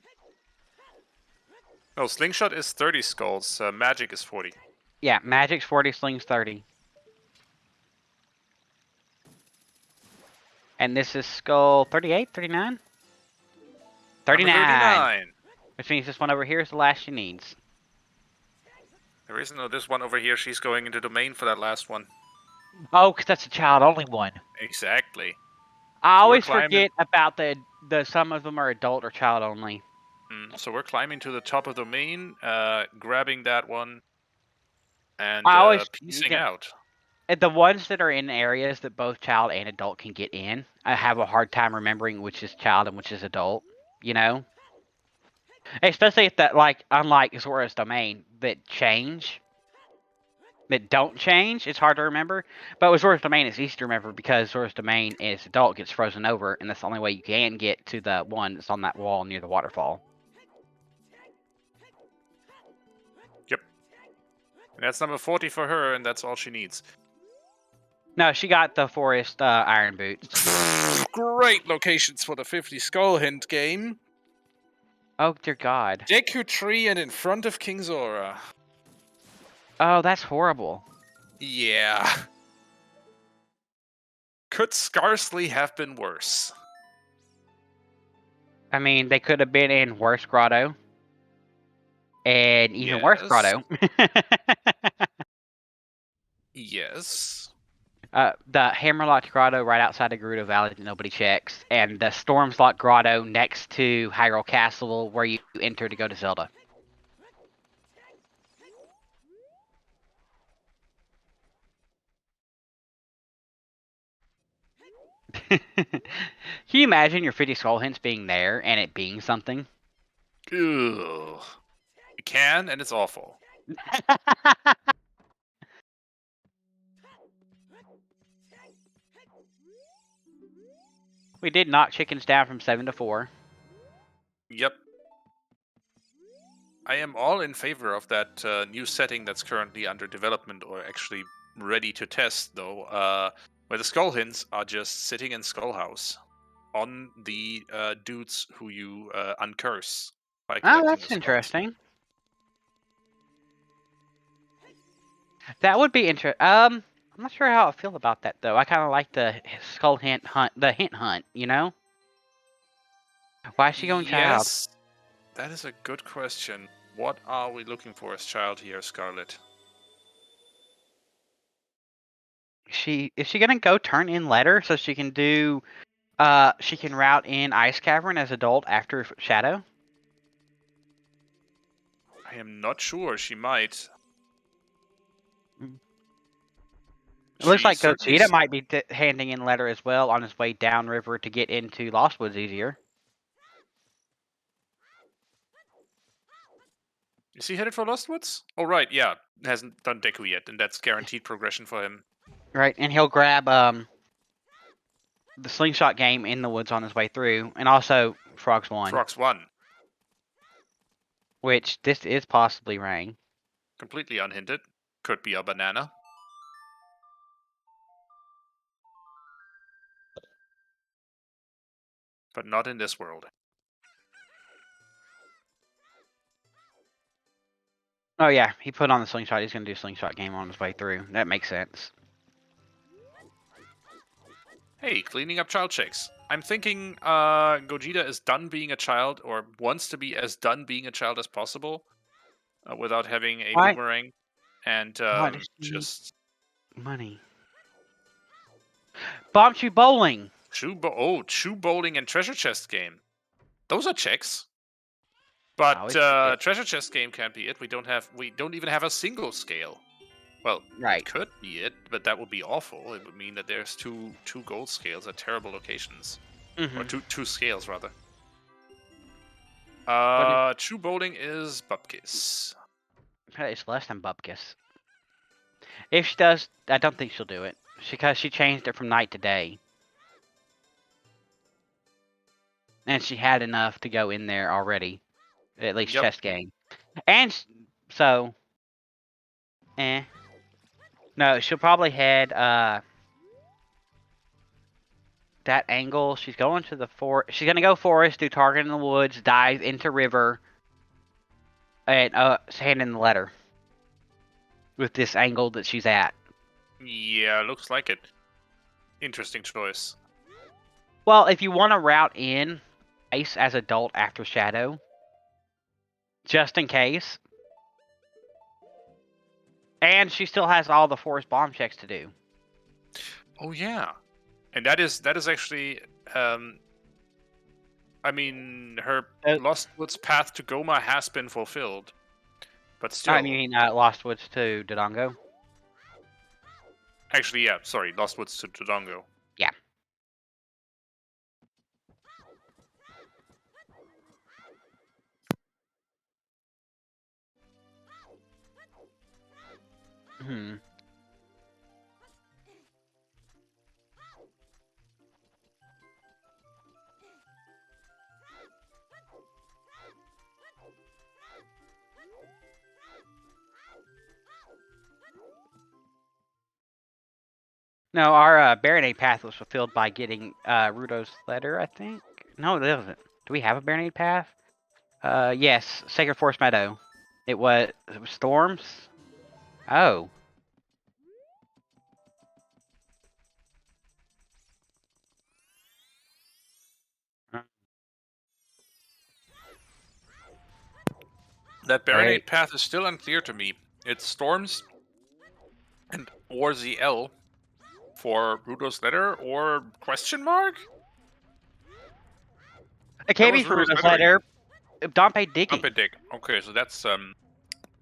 No, slingshot is 30 skulls. Magic is 40. Yeah, Magic's 40, Sling's 30. And this is Skull 38, 39? 39! Number 39. Which means this one over here is the last she needs. There isn't this one over here. She's going into domain for that last one. Oh, because that's a child-only one. Exactly. I So we're always climbing. forget about the some of them are adult or child-only. So we're climbing to the top of domain, grabbing that one, and I always... piecing out. The ones that are in areas that both child and adult can get in, I have a hard time remembering which is child and which is adult, you know? Especially if that, like, unlike Zora's Domain, that don't change, it's hard to remember. But with Zora's Domain, it's easy to remember because Zora's Domain is adult gets frozen over, and that's the only way you can get to the one that's on that wall near the waterfall. Yep. And that's number 40 for her, and that's all she needs. No, she got the forest iron boots. Great locations for the 50 skull hint game. Oh, dear God. Deku Tree and in front of King Zora. Oh, that's horrible. Yeah. Could scarcely have been worse. I mean, they could have been in worse grotto. And even worse grotto. Yes. The Hammerlock Grotto right outside of Gerudo Valley that nobody checks. And the Stormslock Grotto next to Hyrule Castle where you enter to go to Zelda. Can you imagine your 50 skull hints being there and it being something? Ugh. It can, and it's awful. We did knock chickens down from 7 to 4. Yep. I am all in favor of that new setting that's currently under development or actually ready to test, though, where the skull hints are just sitting in Skullhouse on the dudes who you uncurse by Oh, collecting the that's skulls. interesting. That would be interesting. I'm not sure how I feel about that though. I kind of like the skull hint hunt, the hint hunt. You know, why is she going child? Yes, that is a good question. What are we looking for as child here, Scarlet? Is she gonna go turn in letter so she can do? She can route in Ice Cavern as adult after Shadow. I am not sure. She might. Mm. It looks She like certainly. Gogeta might be handing in letter as well on his way downriver to get into Lost Woods easier. Is he headed for Lost Woods? Oh, right, yeah. Hasn't done Deku yet, and that's guaranteed progression for him. Right, and he'll grab the slingshot game in the woods on his way through, and also Frogs 1, Frogs 1. which this is possibly Rang. Completely unhinted. Could be a banana. But not in this world. Oh yeah, he put on the slingshot. He's gonna do slingshot game on his way through. That makes sense. Hey, cleaning up child checks. I'm thinking Gogeta is done being a child, or wants to be as done being a child as possible, without having a Why? boomerang. And Why does she need just... money? Bomb Shoe Bowling. Shoe bowling and treasure chest game. Those are checks. But Oh, it's treasure chest game can't be it. We don't even have a single scale. Well, it right. could be it, but that would be awful. It would mean that there's two gold scales at terrible locations, or Mm-hmm. two scales rather. But True bowling is Bupkis. it's less than Bupkis. If she does, I don't think she'll do it because she changed it from night to day, and she had enough to go in there already, at least Yep. chest game, and so, no, she'll probably head that angle. She's going to the forest. She's gonna go forest, do target in the woods, dive into river, and hand in the letter with this angle that she's at. Yeah, looks like it. Interesting choice. Well, if you want to route in Ice as adult after Shadow, just in case, and she still has all the forest bomb checks to do. Oh yeah, and that is actually. I mean, her Lost Woods path to Goma has been fulfilled, but still. I mean, Lost Woods to Dodongo. Actually, yeah. Sorry, Lost Woods to Dodongo. Yeah. Hmm. No, our Baronade path was fulfilled by getting Rudo's letter, I think. No, it doesn't. Do we have a Baronade path? Yes, Sacred Forest Meadow. It was Storms. Oh. That Baronade Right. path is still unclear to me. It's Storms and or ZL for Rudo's letter or question mark? It can't be for Rudo's letter. Dompe digging. Dompe dig. Okay, so that's So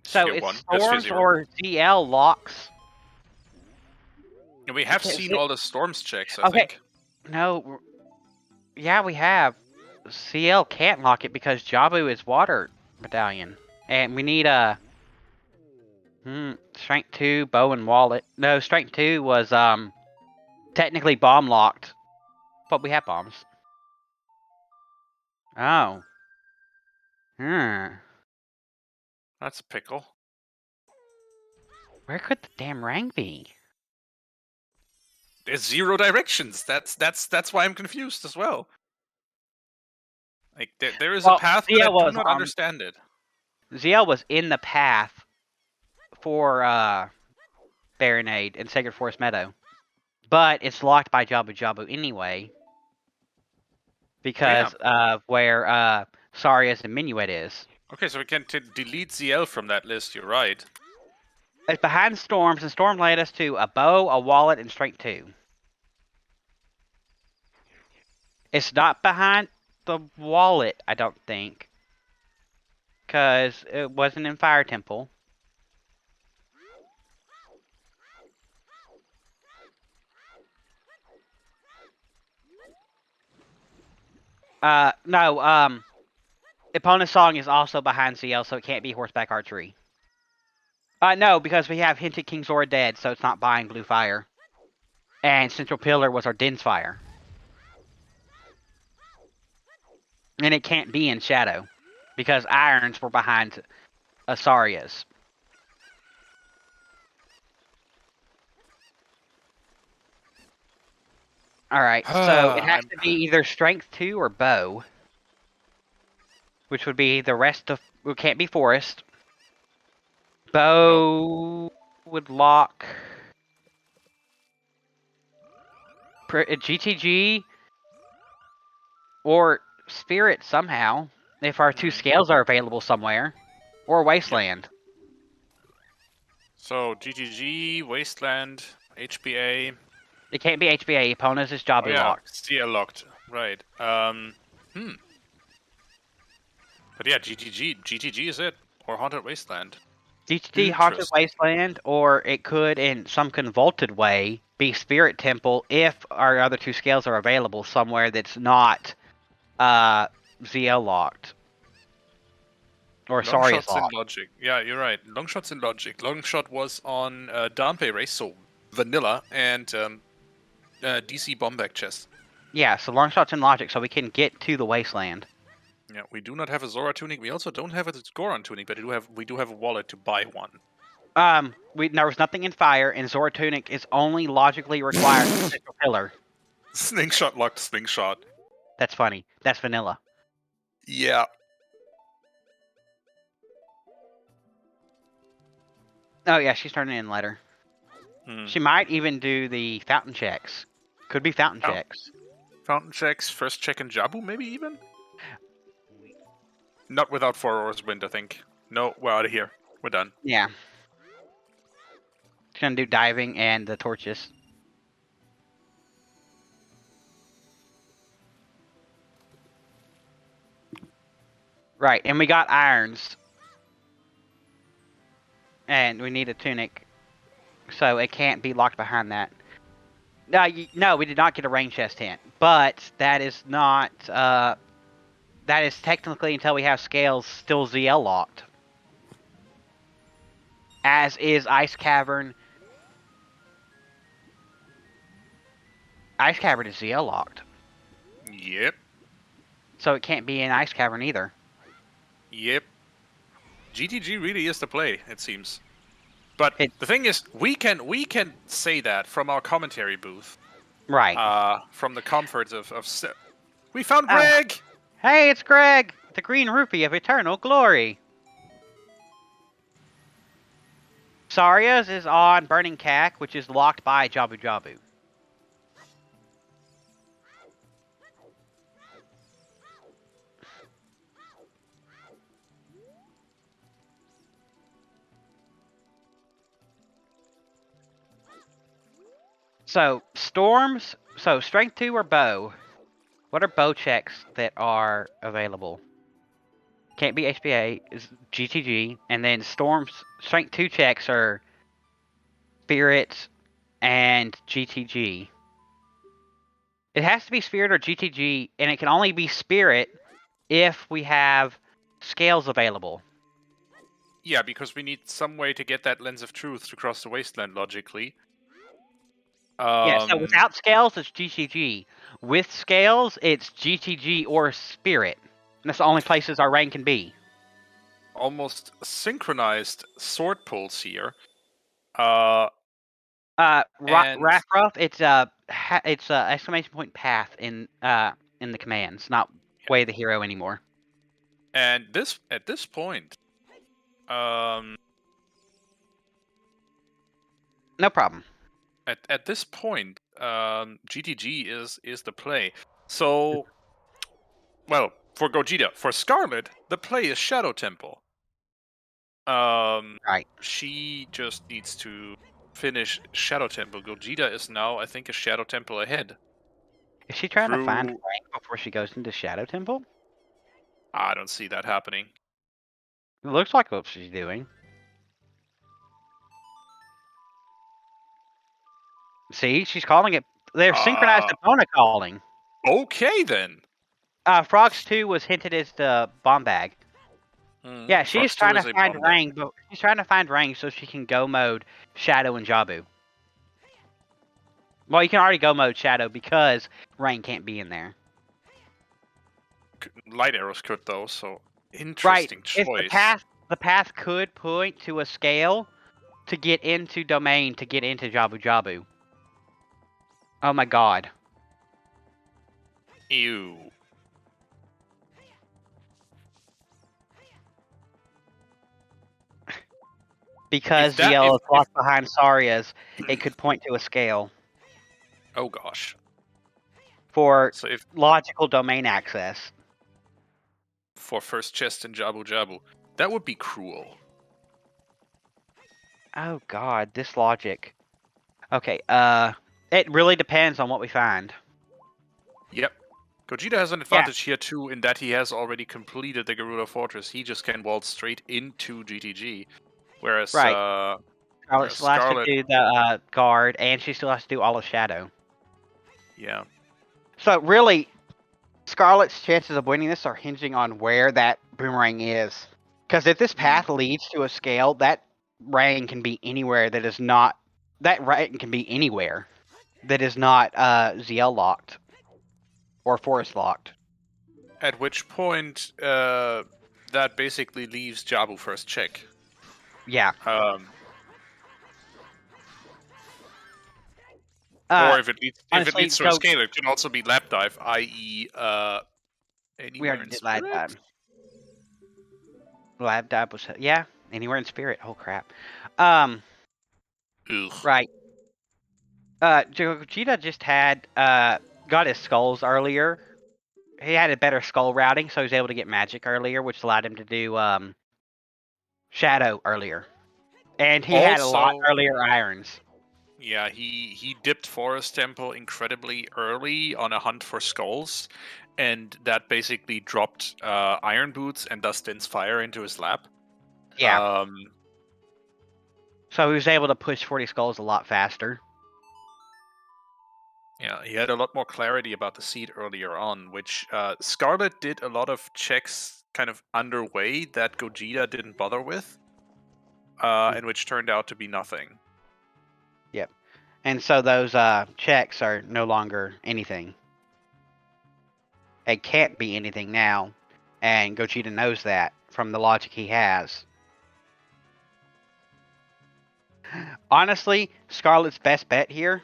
Sphere it's 1. That's Sphere Storms 0. or ZL locks. And we have Okay, seen all the Storms checks, I okay. think. No. Yeah, we have. CL can't lock it because Jabu is Water Medallion. And we need Strength 2, bow and wallet. No, Strength 2 was technically bomb locked. But we have bombs. Oh. Hmm. That's a pickle. Where could the damn rang be? There's 0 directions. That's why I'm confused as well. Like there is a Well, path, but I do not understand it. ZL was in the path for Baronade and Sacred Forest Meadow. But it's locked by Jabu Jabu anyway. Because of where Saria's and Minuet is. Okay, so we can delete ZL from that list, you're right. It's behind Storms, and Storm led us to a bow, a wallet, and Strength 2. It's not behind the wallet, I don't think. Because it wasn't in Fire Temple. No, Epona's Song is also behind ZL, so it can't be Horseback Archery. No, because we have Hinted King Zora dead, so it's not buying Blue Fire. And Central Pillar was our Din's Fire. And it can't be in Shadow, because Irons were behind Asaria's. Alright, so it has to be either Strength 2 or Bow. Which would be the rest of... It can't be Forest. Bow would lock... GTG or Spirit somehow, if our 2 scales are available somewhere. Or Wasteland. So, GTG, Wasteland, HBA... It can't be HBA. Epona's is Jabu locked. CL locked. Right. But yeah, GTG is it. Or Haunted Wasteland. GTG, Haunted Wasteland, or it could, in some convoluted way, be Spirit Temple if our other 2 scales are available somewhere that's not ZL locked. Or sorry, it's locked. In Logic. Yeah, you're right. Long shots in Logic. Long shot was on Danpe race, so vanilla, and DC Bomback chest. Yeah, so long shots in Logic, so we can get to the Wasteland. Yeah, we do not have a Zora tuning. We also don't have a Goron tuning, but we do have a wallet to buy one. There was nothing in Fire, and Zora tunic is only logically required for Central Pillar. Slingshot locked Slingshot. That's funny. That's vanilla. Yeah. Oh yeah, she's turning in later. She might even do the fountain checks. Could be fountain checks. Fountain checks, first check in Jabu, maybe even? Not without 4 hours wind, I think. No, we're out of here. We're done. Yeah. She's gonna do diving and the torches. Right, and we got irons. And we need a tunic. So it can't be locked behind that. No, we did not get a rain chest hint. But that is not... that is technically, until we have scales, still ZL locked. As is Ice Cavern. Ice Cavern is ZL locked. Yep. So it can't be in Ice Cavern either. Yep. GTG really is the play, it seems. But the thing is, we can say that from our commentary booth. Right. From the comforts of we found Greg! Hey, it's Greg! The green rupee of eternal glory! Saria's is on Burning Cack, which is locked by Jabu Jabu. So, Storms, so Strength 2 or Bow. What are bow checks that are available? Can't be HBA, is GTG, and then Storm's Strength 2 checks are Spirit and GTG. It has to be Spirit or GTG, and it can only be Spirit if we have scales available. Yeah, because we need some way to get that Lens of Truth to cross the Wasteland, logically. Yeah, so without scales, it's GTG. With scales, it's GTG or Spirit. And that's the only places our rank can be. almost synchronized sword pulls here. And Raffruff, it's exclamation point path in the commands, not way the hero anymore. and this at this point, No problem. at this point, GTG is the play. So, well, for Gogeta, for Scarlet, the play is Shadow Temple. Right. She just needs to finish Shadow Temple. Gogeta is now, I think, a Shadow Temple ahead. Is she trying to find Through, Frank before she goes into Shadow Temple? I don't see that happening. It looks like what she's doing. See, she's calling it. They're synchronized opponent calling. Okay then. Frogs 2 was hinted as the bomb bag. Yeah, she's Frogs 2 trying to is a find bomb Rang, but she's trying to find Rang so she can go mode Shadow and Jabu. Well, you can already go mode Shadow because Rang can't be in there. Light arrows could though, so Right. interesting If choice. the path could point to a scale to get into domain to get into Jabu Jabu. Oh my god. Ew. Because that- ZL is if- locked behind Saria's, it could point to a scale Oh gosh. for So if logical domain access. for first chest in Jabu Jabu, that would be cruel. Oh god, this logic. Okay, it really depends on what we find. Yep. Gogeta has an advantage here too, in that he has already completed the Garuda Fortress. He just can waltz straight into GTG, whereas Right. Scarlet still has to do the guard, and she still has to do all of Shadow. Yeah. So really, Scarlet's chances of winning this are hinging on where that boomerang is. Because if this path leads to a scale, that rang can be anywhere that is not. That rang can be anywhere that is not ZL locked or forest locked. At which point, that basically leaves Jabu first check. Yeah. Or if it leads honestly, to a scale, it can also be lap dive, i.e., anywhere in did spirit. Lab dive was anywhere in spirit. Oh crap. Ugh. Right. Gogeta just had got his skulls earlier. He had a better skull routing, so he was able to get magic earlier, which allowed him to do shadow earlier. And he had a lot earlier irons. Yeah, he dipped Forest Temple incredibly early on a hunt for skulls, and that basically dropped Iron Boots and Dustin's Fire into his lap. Yeah. So he was able to push 40 skulls a lot faster. Yeah, he had a lot more clarity about the seed earlier on, which Scarlet did a lot of checks kind of underway that Gogeta didn't bother with, and which turned out to be nothing. Yep. And so those checks are no longer anything. It can't be anything now, and Gogeta knows that from the logic he has. Honestly, Scarlet's best bet here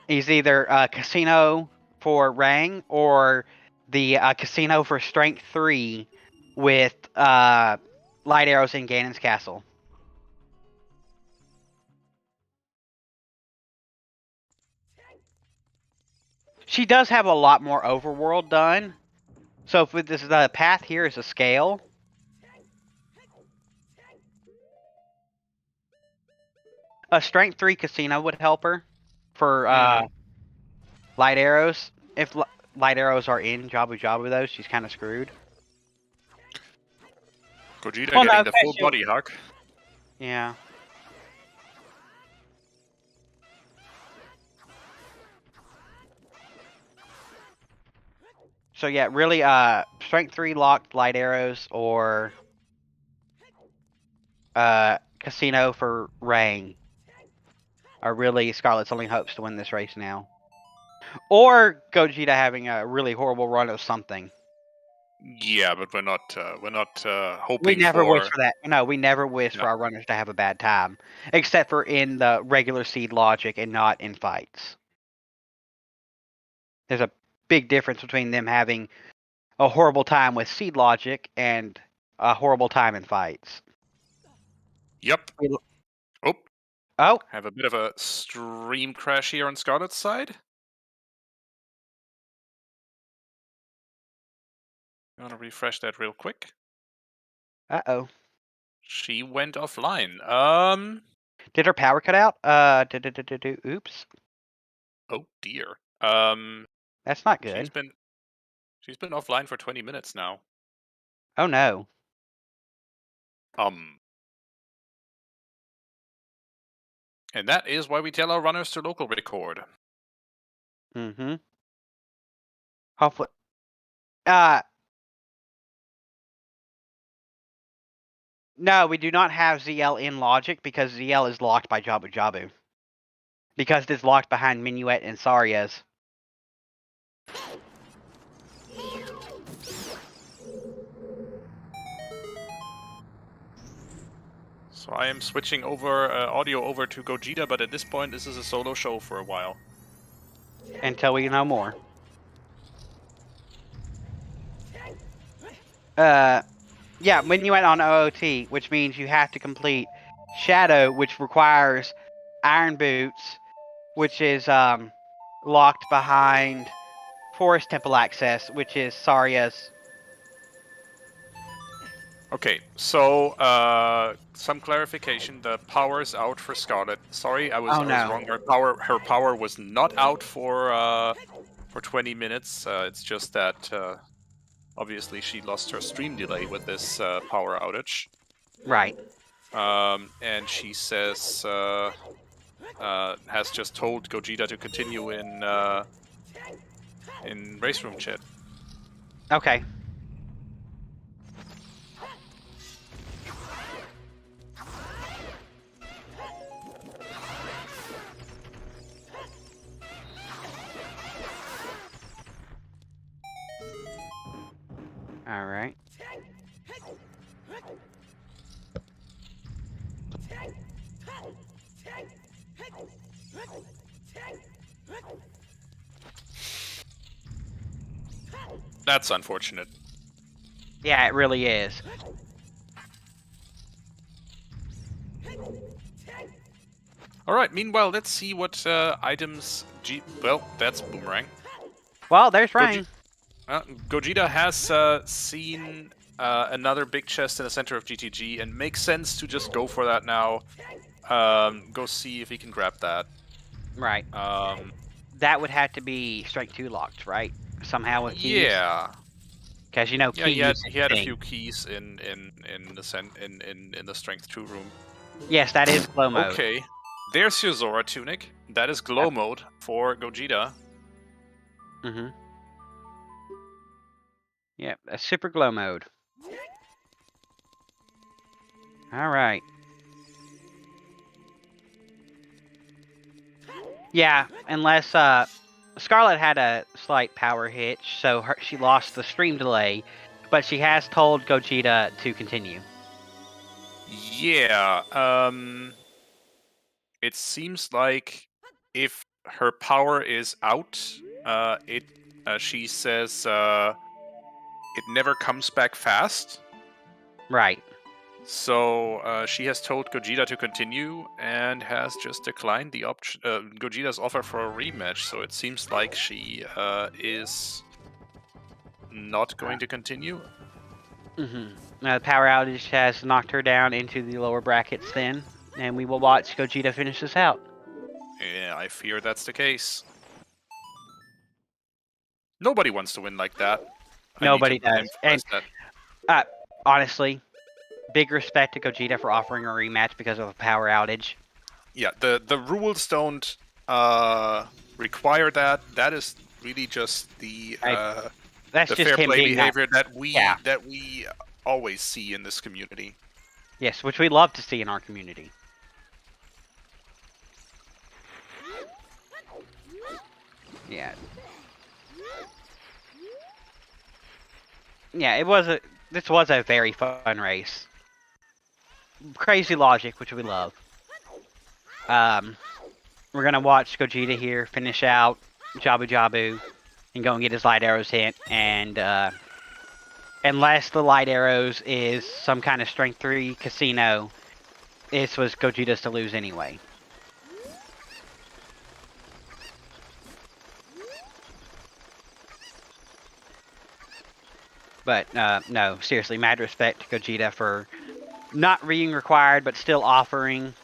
is either Casino for Rang or the Casino for Strength 3 with Light Arrows in Ganon's Castle. She does have a lot more overworld done. So if this the path here is a scale, a Strength 3 Casino would help her for Light Arrows. If Light Arrows are in Jabu Jabu, though, she's kind of screwed. Gogeta getting the full body hug. Yeah. So yeah, really, Strength 3 locked Light Arrows or Casino for Rang are really Scarlet's only hopes to win this race now. Or Gogeta having a really horrible run of something. Yeah, but we're not We hoping never wish for. for that. No, we never wish No. for our runners to have a bad time, except for in the regular seed logic and not in fights. There's a big difference between them having a horrible time with seed logic and a horrible time in fights. Yep. We l- Oh, Oh, have a bit of a stream crash here on Scarlet's side. I'm gonna refresh that real quick. uh-oh. She went offline. Did her power cut out? Oops. Oh dear. That's not She's good. been she's been offline for 20 minutes now. Oh no. Um, and that is why we tell our runners to local record. Mm-hmm. Hopefully. Uh, no, we do not have ZL in logic because ZL is locked by Jabu Jabu. Because it is locked behind Minuet and Sarias. So I am switching over audio over to Gogeta, but at this point, this is a solo show for a while. Until we know more. Yeah, Minuet on OOT, which means you have to complete Shadow, which requires Iron Boots, which is locked behind Forest Temple access, which is Saria's. Okay, so some clarification. The power is out for Scarlet. Sorry, Oh I was no. wrong. Her power was not out for 20 minutes. It's just that obviously she lost her stream delay with this power outage. Right. And she says has just told Gogeta to continue in race room chat. Okay. All right. That's unfortunate. Yeah, it really is. All right. Meanwhile, let's see what items. Well, that's Boomerang. Well, there's Rain. Gogeta has seen another big chest in the center of GTG, and makes sense to just go for that now. Go see if he can grab that. Right. That would have to be Strike 2 locked, right? Somehow with keys. Yeah. Because Yeah, keys. he had a few keys in the strength 2 room. Yes, that is glow mode. Okay. There's your Zora tunic. That is glow mode for Gogeta. Mm-hmm. Yep, a super glow mode. All right. Yeah, unless Scarlet had a slight power hitch, so she lost the stream delay, but she has told Gogeta to continue. Yeah. It seems like if her power is out, she says it never comes back fast. Right. So she has told Gogeta to continue and has just declined the option, Gogeta's offer for a rematch. So it seems like she is not going to continue. Mm-hmm. The power outage has knocked her down into the lower brackets then, and we will watch Gogeta finish this out. Yeah, I fear that's the case. Nobody wants to win like that. Nobody does. And that. honestly, big respect to Gogeta for offering a rematch because of a power outage. Yeah, the rules don't require that. That is really just the that's just fair him play being behavior that that we always see in this community. Yes, which we love to see in our community. Yeah. Yeah, this was a very fun race. Crazy logic, which we love. We're gonna watch Gogeta here finish out Jabu Jabu and go and get his light arrows hit, and unless the light arrows is some kind of strength 3 casino, this was Gogeta's to lose anyway. But no, seriously, mad respect to Gogeta for not being required, but still offering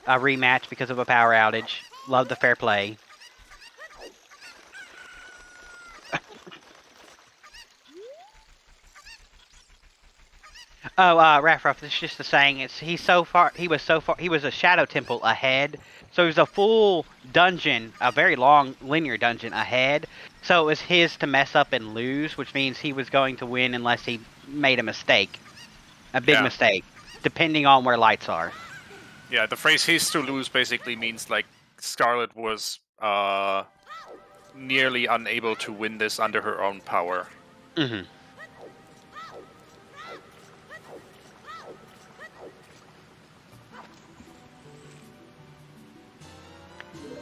a rematch because of a power outage. Love the fair play. Oh, Raffruff, this is just the saying. He was a Shadow Temple ahead. So he was a full dungeon, a very long linear dungeon ahead. So it was his to mess up and lose, which means he was going to win unless he made a mistake. A big mistake, depending on where lights are. Yeah, the phrase his to lose basically means like Scarlet was nearly unable to win this under her own power. Mm-hmm.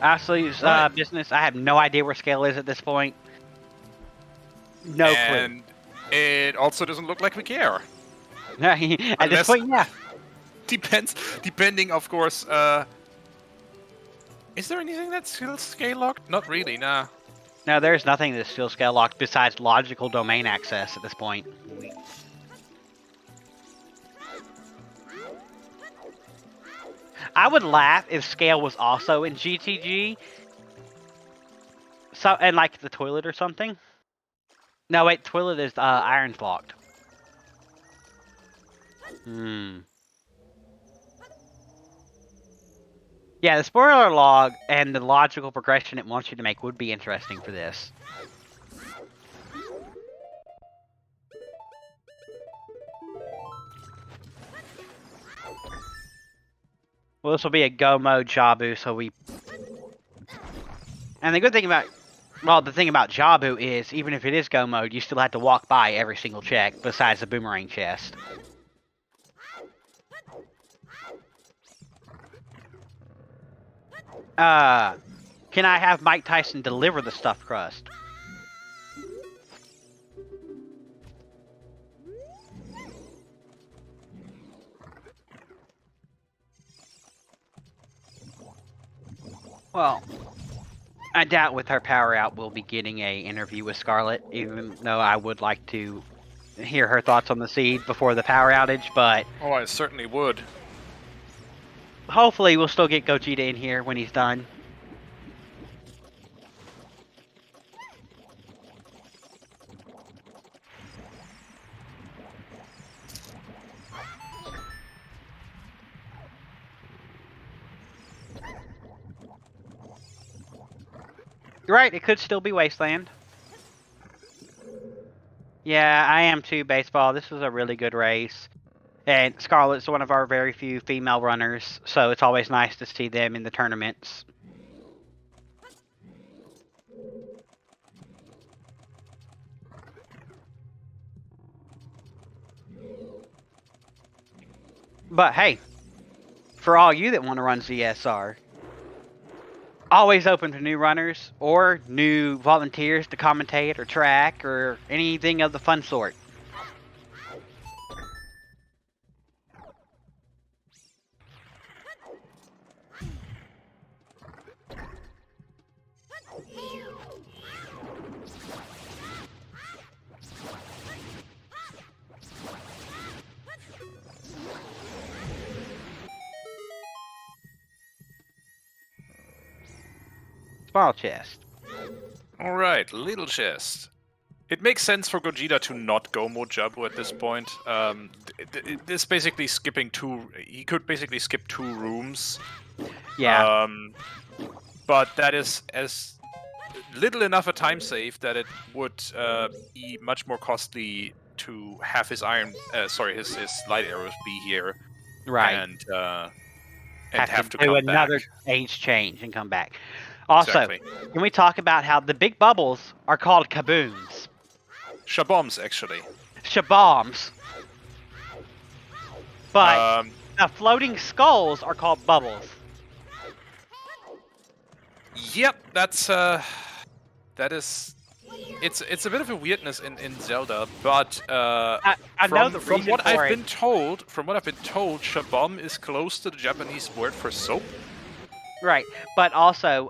Ashley's business, I have no idea where Scale is at this point. No clue. And it also doesn't look like we care. At this point, yeah. Depending, of course. Is there anything that's still scale locked? Not really, nah. No, there's nothing that's still scale locked besides logical domain access at this point. I would laugh if Scale was also in GTG. So, and like the toilet or something. No, wait, toilet is iron's locked. Yeah, the spoiler log and the logical progression it wants you to make would be interesting for this. Well, this will be a go mode Jabu, so we... And the good thing about... Well, the thing about Jabu is, even if it is go mode, you still have to walk by every single check, besides the boomerang chest. Can I have Mike Tyson deliver the stuffed crust? Well, I doubt with her power out we'll be getting a interview with Scarlet, even though I would like to hear her thoughts on the seed before the power outage, but... Oh, I certainly would. Hopefully we'll still get Gogeta in here when he's done. You're right, it could still be Wasteland. Yeah, I am too, Baseball. This was a really good race. And Scarlet's one of our very few female runners, so it's always nice to see them in the tournaments. But hey, for all you that want to run ZSR, always open to new runners or new volunteers to commentate or track or anything of the fun sort. Small chest. Alright, little chest. It makes sense for Gogeta to not go Mojabu at this point. This basically skipping two... He could basically skip 2 rooms. Yeah. But that is as little enough a time save that it would be much more costly to have his his light arrows be here. Right. And have to do come another back. age change and come back. Also, Exactly. can we talk about how the big bubbles are called kabooms? Shaboms, actually. Shabombs. But the floating skulls are called bubbles. Yep, that's that is. It's a bit of a weirdness in Zelda, but I know the from reason what for I've it. been told, Shabam is close to the Japanese word for soap. Right, but also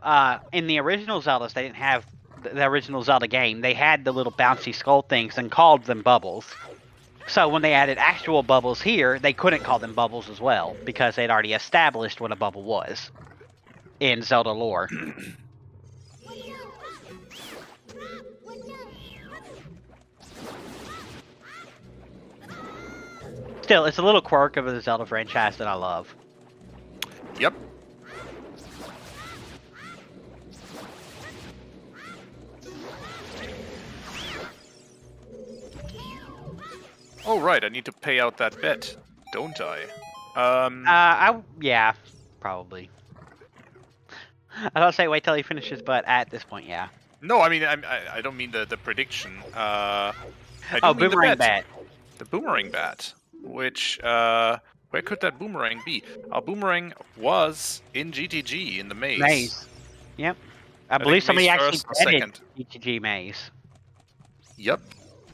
in the original Zeldas, they didn't have the original Zelda game. They had the little bouncy skull things and called them bubbles. So when they added actual bubbles here, they couldn't call them bubbles as well because they'd already established what a bubble was in Zelda lore. Still, it's a little quirk of the Zelda franchise that I love. Yep. Oh right, I need to pay out that bet, don't I? Yeah, probably. I don't say wait till he finishes, but at this point, yeah. No, I mean I don't mean the prediction. I do mean the boomerang bet. bat. The boomerang bat. Which where could that boomerang be? Our boomerang was in GTG in the maze. Yep. I think believe somebody maze actually first or added second. GTG maze. Yep.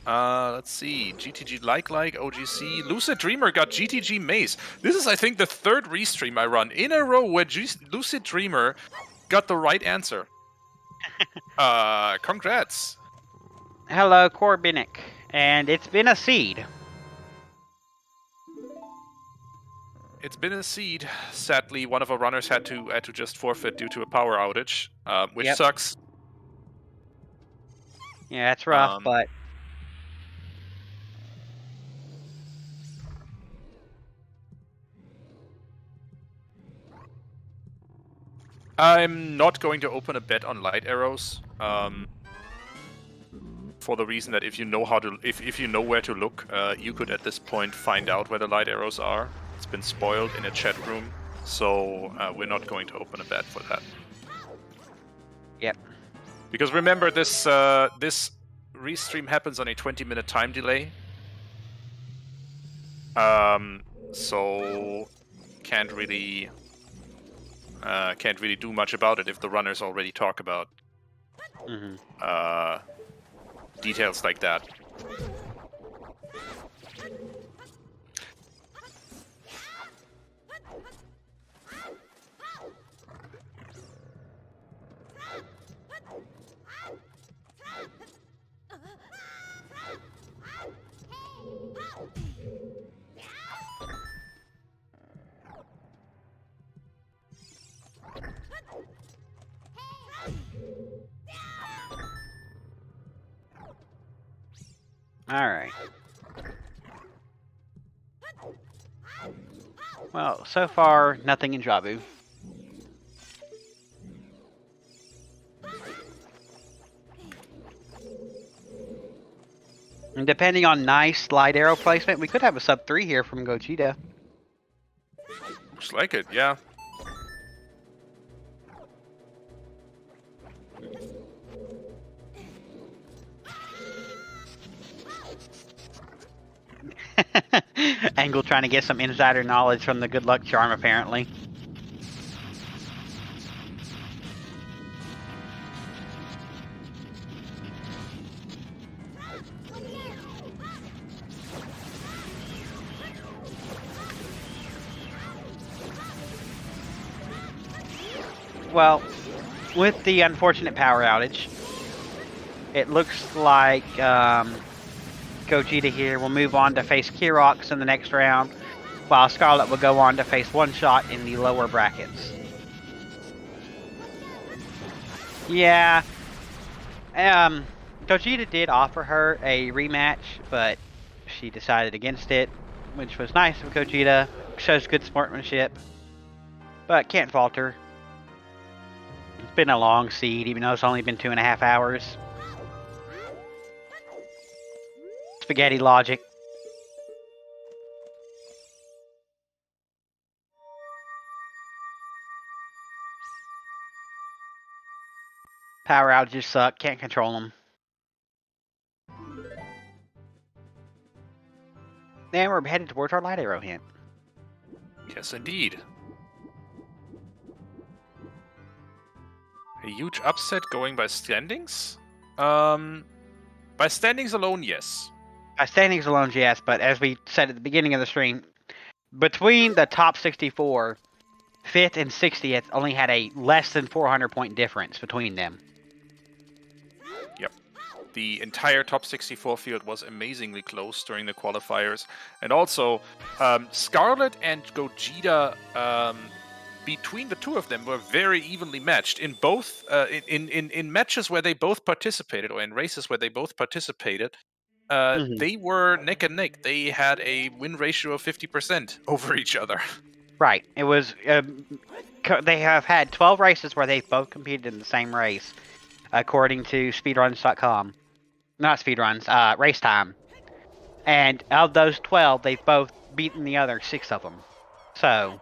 Let's see. GTG like OGC. Lucid Dreamer got GTG Maze. This is, I think, the third restream I run in a row where Lucid Dreamer got the right answer. Congrats. Hello, Corbinic. And it's been a seed. It's been a seed. Sadly, one of our runners had to just forfeit due to a power outage, which sucks. Yeah, that's rough, but I'm not going to open a bet on light arrows. For the reason that if you know if you know where to look, you could at this point find out where the light arrows are. It's been spoiled in a chat room, so we're not going to open a bet for that. Yep. Because remember, this this restream happens on a 20-minute time delay. So can't really do much about it if the runners already talk about details like that. Alright. Well, so far, nothing in Jabu. And depending on nice light arrow placement, we could have a sub 3 here from Gogeta. Looks like it, yeah. Angle trying to get some insider knowledge from the good luck charm, apparently. Well, with the unfortunate power outage, it looks like Gogeta here will move on to face Kirox in the next round, while Scarlet will go on to face One Shot in the lower brackets. Yeah, Gogeta did offer her a rematch, but she decided against it, which was nice of Gogeta. Shows good sportsmanship, but can't falter. It's been a long seed, even though it's only been 2.5 hours. Spaghetti logic. Power outages suck, can't control them. And we're headed towards our light arrow hint. Yes, indeed. A huge upset going by standings? By standings alone, yes. By standings alone, yes, but as we said at the beginning of the stream, between the top 64, 5th and 60th only had a less than 400 point difference between them. Yep. The entire top 64 field was amazingly close during the qualifiers. And also, Scarlet and Gogeta, between the two of them, were very evenly matched in both in matches where they both participated, or in races where they both participated. They were neck and neck. They had a win ratio of 50% over each other. Right. It was. They have had 12 races where they've both competed in the same race, according to speedruns.com. Not speedruns, race time. And of those 12, they've both beaten the other 6 of them. So.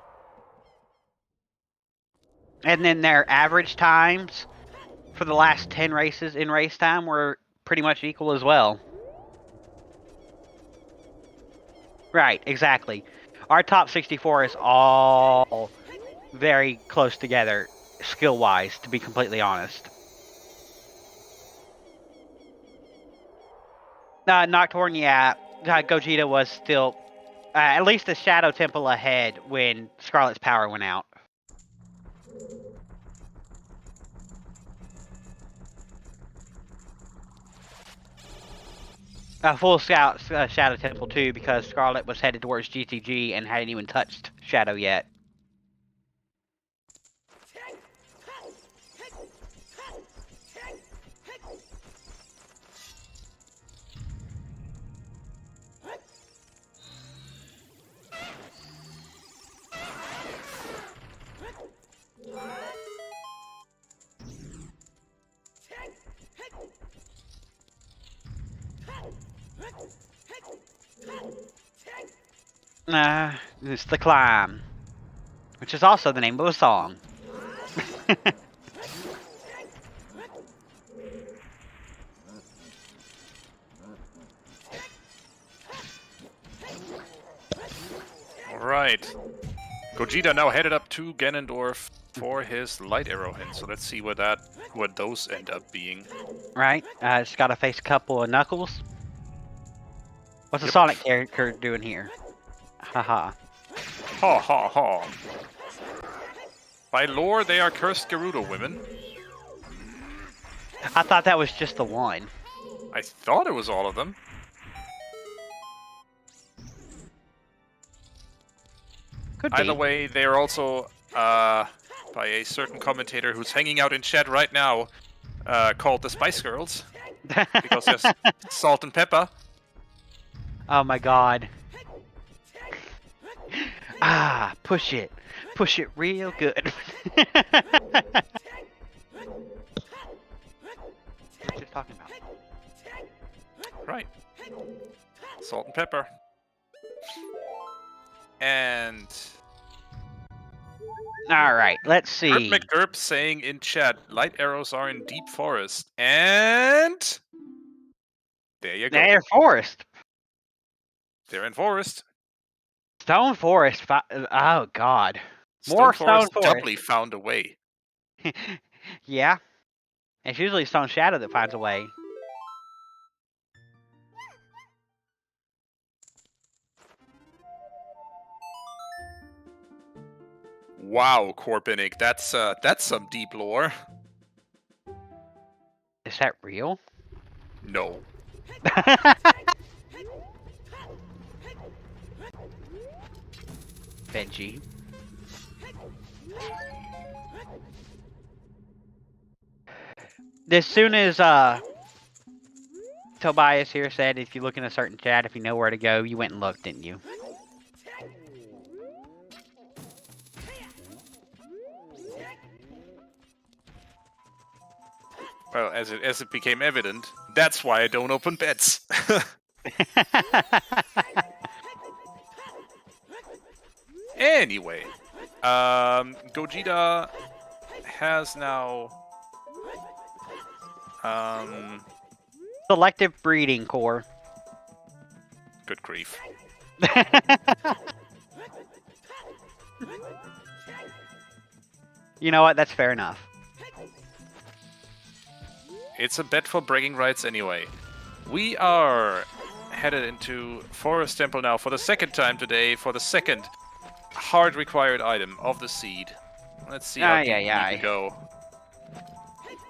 And then their average times for the last 10 races in race time were pretty much equal as well. Right, exactly. Our top 64 is all very close together, skill-wise, to be completely honest. Nocturne, yeah, Gogeta was still at least a Shadow Temple ahead when Scarlet's power went out. A full Shadow Temple too, because Scarlet was headed towards GTG and hadn't even touched Shadow yet. It's The Climb, which is also the name of a song. Alright. Gogeta now headed up to Ganondorf for his light arrow hint, so let's see what those end up being. Right, it's got to face a couple of Knuckles. What's the Sonic character doing here? Haha. Ha ha ha. By lore, they are cursed Gerudo women. I thought that was just the one. I thought it was all of them. Could be. Either way, they are also, by a certain commentator who's hanging out in chat right now, called the Spice Girls. Because there's salt and pepper. Oh my god. Push it. Push it real good. What are you talking about? Right. Salt and pepper. And... Alright, let's see. McGurp saying in chat, light arrows are in deep forest. And... there you go. They're forest. They're in forest. Stone Forest. Oh god. More Stone Forest. Doubly found a way. Yeah. It's usually Stone Shadow that finds a way. Wow, Corpinic, that's some deep lore. Is that real? No. Benji. As soon as Tobias here said if you look in a certain chat, if you know where to go, you went and looked, didn't you? Well, as it became evident, that's why I don't open bets. Anyway, Gogeta has now Selective breeding core. good grief. You know what? That's fair enough. It's a bet for bragging rights anyway. We are headed into Forest Temple now for the second time today, for the second hard required item of the seed. Let's see how deep we need to go.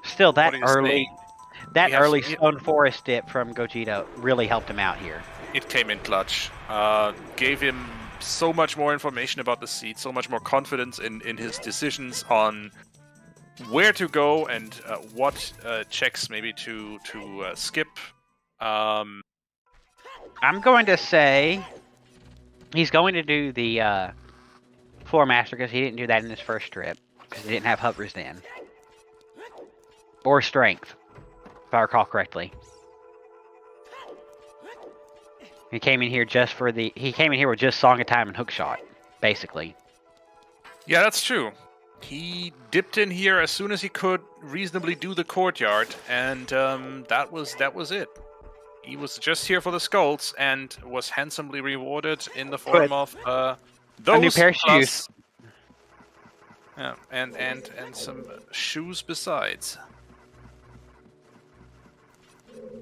Still, What do you say? that early Stone Forest dip from Gogeta really helped him out here. It came in clutch. Gave him so much more information about the seed, so much more confidence in his decisions on where to go and what checks maybe to skip. I'm going to say he's going to do the Floor Master because he didn't do that in his first trip because he didn't have hovers then. Or Strength, if I recall correctly. He came in here just for the... He came in here with just Song of Time and Hookshot, basically. Yeah, that's true. He dipped in here as soon as he could reasonably do the courtyard, and that was it. He was just here for the skulls and was handsomely rewarded in the form of those a new pair of shoes. Yeah, and some shoes besides.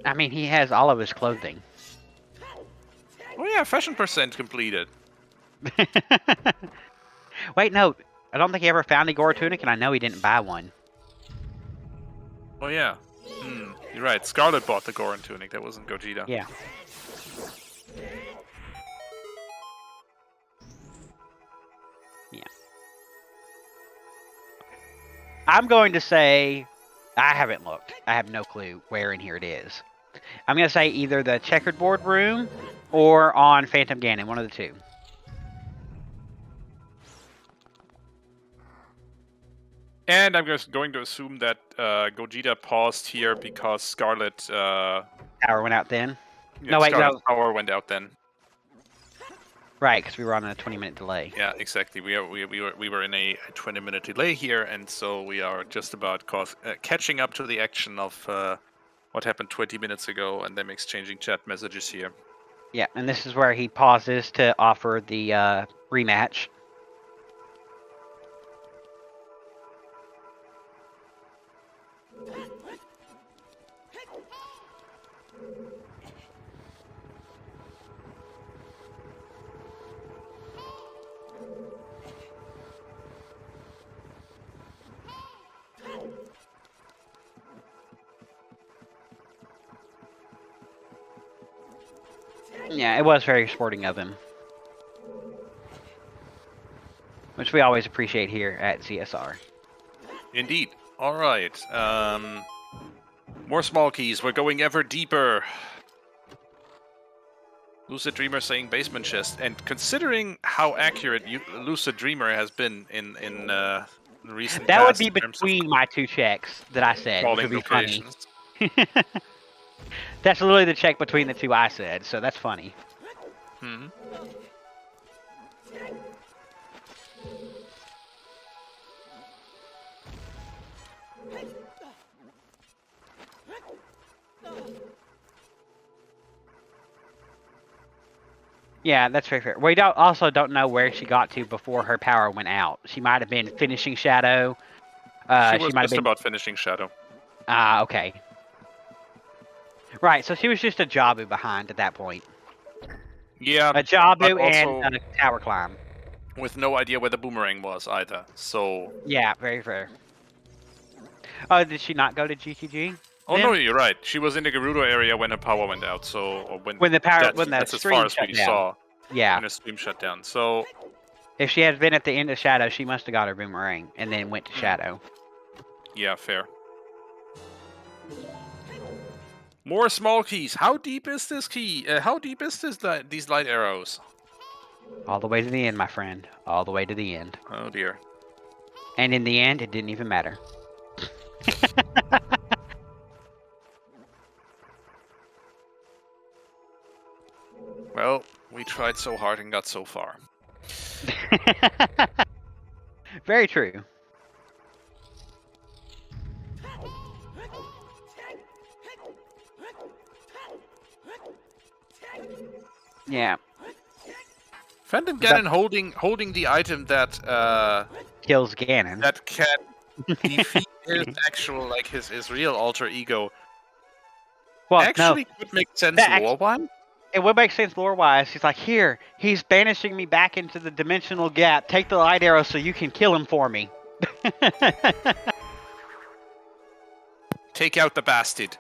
I mean, he has all of his clothing. Oh yeah, fashion percent completed. Wait, no. I don't think he ever found a Goro tunic, and I know he didn't buy one. Oh yeah. You're right. Scarlet bought the Goron tunic. That wasn't Gogeta. Yeah. Yeah. I'm going to say... I haven't looked. I have no clue where in here it is. I'm going to say either the checkerboard room or on Phantom Ganon, one of the two. And I'm just going to assume that Gogeta paused here because Scarlet... Power went out then? Yeah, no, wait, Scarlet's no. power went out then. Right, because we were on a 20-minute delay. Yeah, exactly. We were in a 20-minute delay here, and so we are just about catching up to the action of what happened 20 minutes ago, and them exchanging chat messages here. Yeah, and this is where he pauses to offer the rematch. Yeah, it was very sporting of him. Which we always appreciate here at CSR. Indeed. Alright. More small keys. We're going ever deeper. Lucid Dreamer saying basement chest. And considering how accurate Lucid Dreamer has been in recent that would past be between my two checks that I said, which would be funny. That's literally the check between the two I said, so that's funny. Mm-hmm. Yeah, that's very fair. We also don't know where she got to before her power went out. She might have been finishing Shadow. She was might have just been about finishing Shadow. Ah, okay. Right, so she was just a Jabu behind at that point. Yeah, a Jabu and a tower climb. With no idea where the boomerang was either, so... Yeah, very fair. Oh, did she not go to GTG? Oh, no, you're right. She was in the Gerudo area when her power went out, so... Or when the power... that's as far as we saw. Yeah. When the stream shut down, so... If she had been at the end of Shadow, she must have got her boomerang, and then went to Shadow. Yeah, fair. More small keys. How deep is this key? How deep is these light arrows? All the way to the end, my friend. All the way to the end. Oh dear. And in the end, it didn't even matter. Well, we tried so hard and got so far. Very true. Yeah. Phantom Ganon holding the item that kills Ganon. that can defeat his actual, like his real alter ego. Well, Actually, could make sense lore-wise. It would make sense lore-wise. He's like, here, he's banishing me back into the dimensional gap. Take the light arrow so you can kill him for me. Take out the bastard.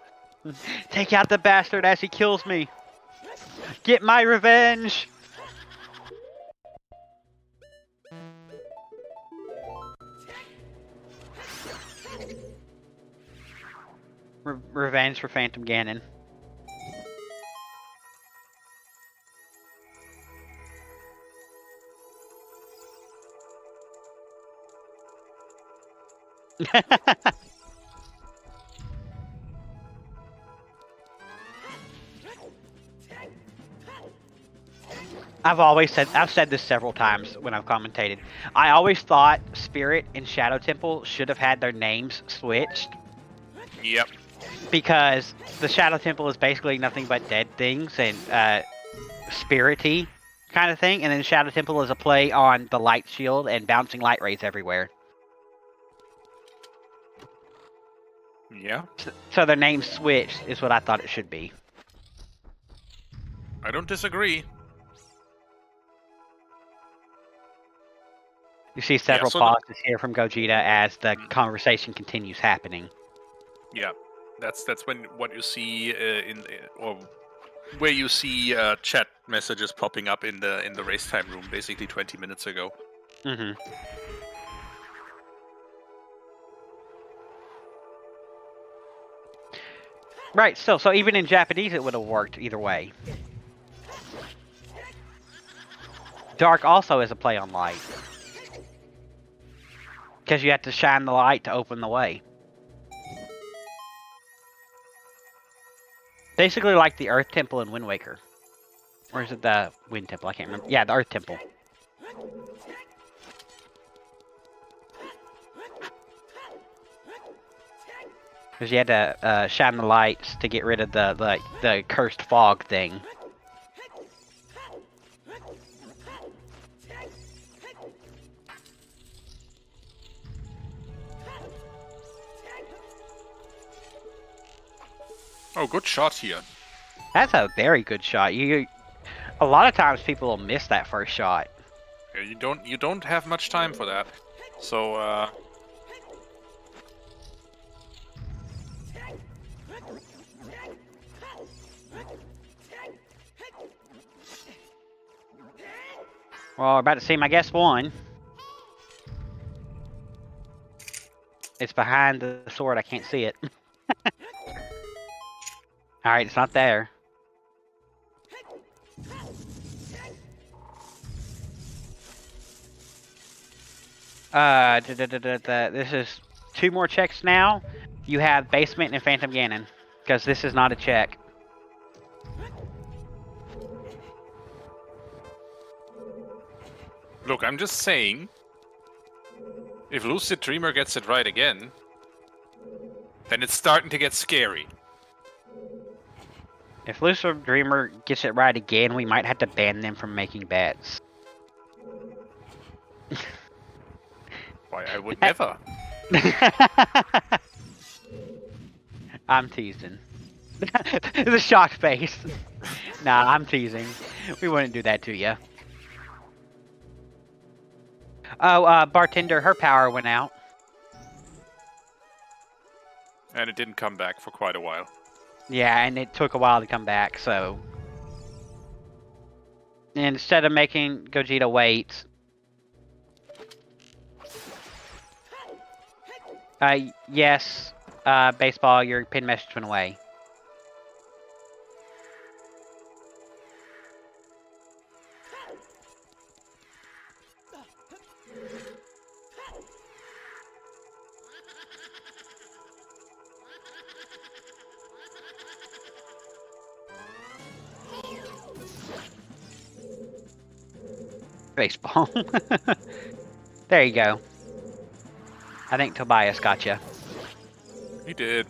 Take out the bastard as he kills me. Get my revenge. Revenge for Phantom Ganon. I've said this several times when I've commentated. I always thought Spirit and Shadow Temple should have had their names switched. Yep. Because the Shadow Temple is basically nothing but dead things and spirity kind of thing, and then Shadow Temple is a play on the light shield and bouncing light rays everywhere. Yeah. So their name switched is what I thought it should be. I don't disagree. You see several pauses here from Gogeta as the conversation continues happening. Yeah, that's when what you see or where you see chat messages popping up in the race time room, basically 20 minutes ago. Mm-hmm. Right, so even in Japanese it would have worked either way. Dark also is a play on light. Because you have to shine the light to open the way. Basically like the Earth Temple in Wind Waker. Or is it the Wind Temple? I can't remember. Yeah, the Earth Temple. Because you had to shine the lights to get rid of the cursed fog thing. Oh, good shot here. That's a very good shot. A lot of times people will miss that first shot. Yeah, you don't have much time for that. So Well, we're about to see my guess one. It's behind the sword. I can't see it. Alright, it's not there. This is 2 more checks now. You have Basement and Phantom Ganon. Because this is not a check. look, I'm just saying, if Lucid Dreamer gets it right again, then it's starting to get scary. If Lucid Dreamer gets it right again, we might have to ban them from making bets. Why, I would never. I'm teasing. The shocked face. Nah, I'm teasing. We wouldn't do that to you. Oh, bartender, her power went out. And it didn't come back for quite a while. Yeah, and it took a while to come back, so... And instead of making Gogeta wait... yes, baseball, your pin message went away. Baseball. There you go. I think Tobias got you. He did.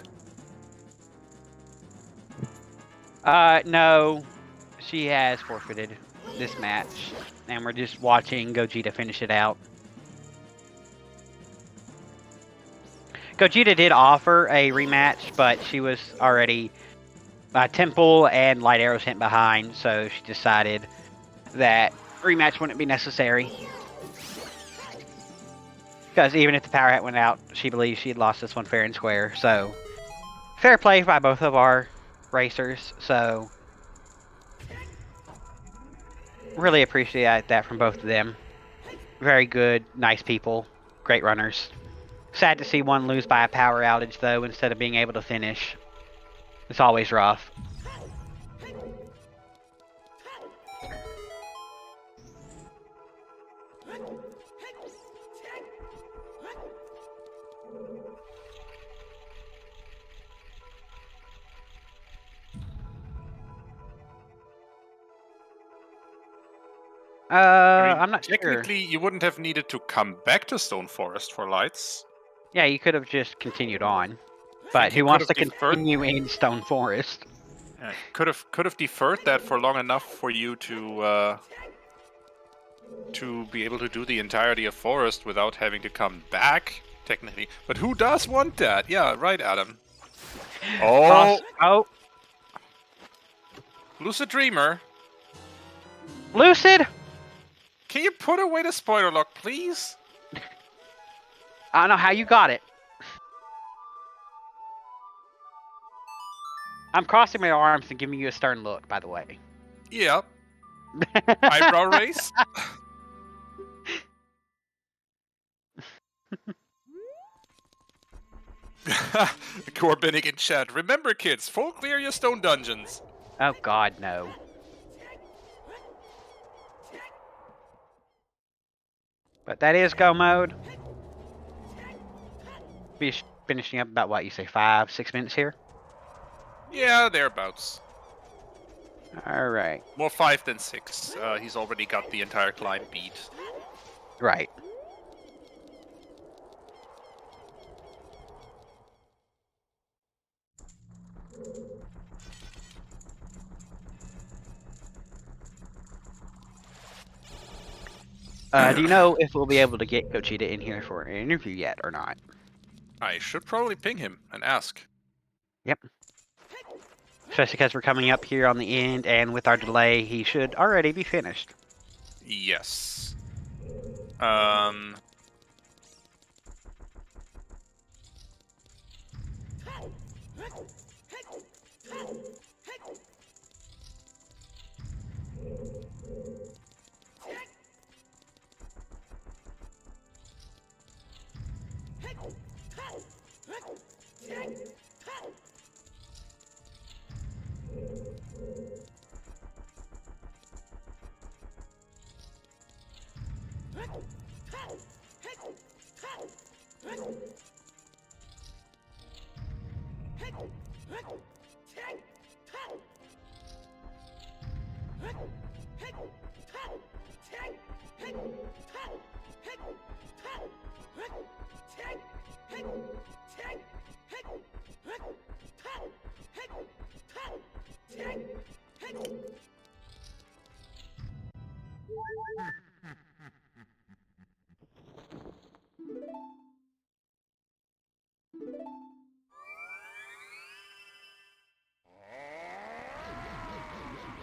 No. She has forfeited. this match, and we're just watching Gogeta finish it out. Gogeta did offer a rematch, but she was already Temple and Light Arrows hit behind, so she decided that rematch wouldn't be necessary. Because even if the Power Hat went out, she believes she had lost this one fair and square. So, fair play by both of our racers. So, really appreciate that from both of them. Very good, nice people, great runners. Sad to see one lose by a power outage, though, instead of being able to finish. It's always rough. I'm not sure. Technically, you wouldn't have needed to come back to Stone Forest for lights. Yeah, you could have just continued on. But who wants to continue in Stone Forest? Yeah, could have deferred that for long enough for you to be able to do the entirety of Forest without having to come back, technically. But who does want that? Yeah, right, Adam. Oh! Lucid Dreamer. Lucid? Can you put away the spoiler lock, please? I don't know how you got it. I'm crossing my arms and giving you a stern look, by the way. Yep. Eyebrow raise? Corbinic in chat. Remember, kids, full clear your stone dungeons. Oh god, no. But that is go mode. Be finishing up about what you say, 5-6 minutes here? Yeah, thereabouts. Alright. More 5 than 6. He's already got the entire climb beat. Right. Do you know if we'll be able to get Gogeta in here for an interview yet or not? I should probably ping him and ask. Yep. Especially because we're coming up here on the end, and with our delay, he should already be finished. Yes.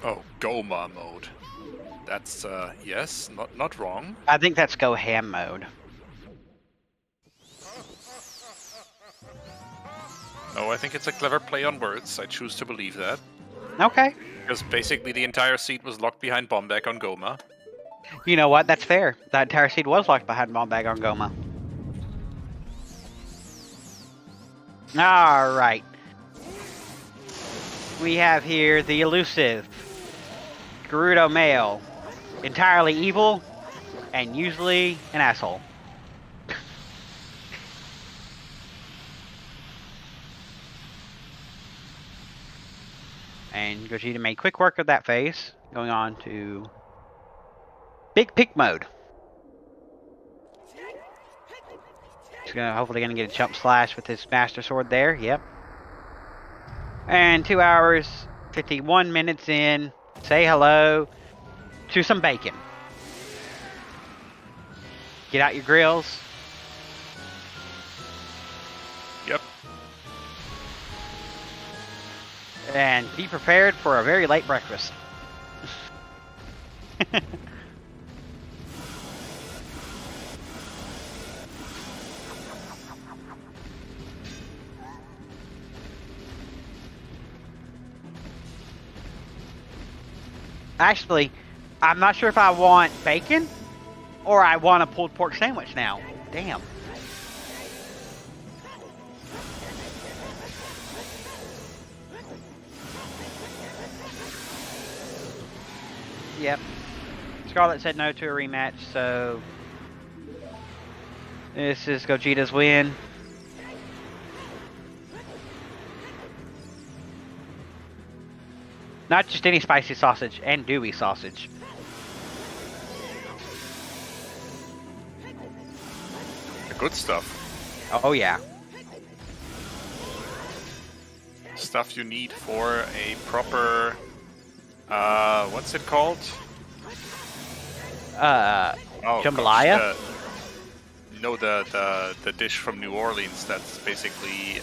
Oh, Goma mode. That's, yes, not wrong. I think that's go ham mode. No, I think it's a clever play on words. I choose to believe that. Okay. Because basically the entire seat was locked behind Bombag on Goma. You know what? That's fair. The entire seed was locked behind Bombag on Goma. Alright. We have here the elusive Gerudo male. Entirely evil and usually an asshole. And Gogeta made quick work of that phase, going on to Big Pick mode. He's hopefully gonna get a jump slash with his Master Sword there, yep. And 2 hours, 51 minutes in, say hello to some bacon. Get out your grills. Yep. And be prepared for a very late breakfast. Actually, I'm not sure if I want bacon or I want a pulled pork sandwich now. Damn. Yep. Scarlet said no to a rematch, so this is Gogeta's win. Not just any spicy sausage, and dewy sausage. The good stuff. Oh yeah. Stuff you need for a proper... what's it called? Jambalaya? No, the dish from New Orleans that's basically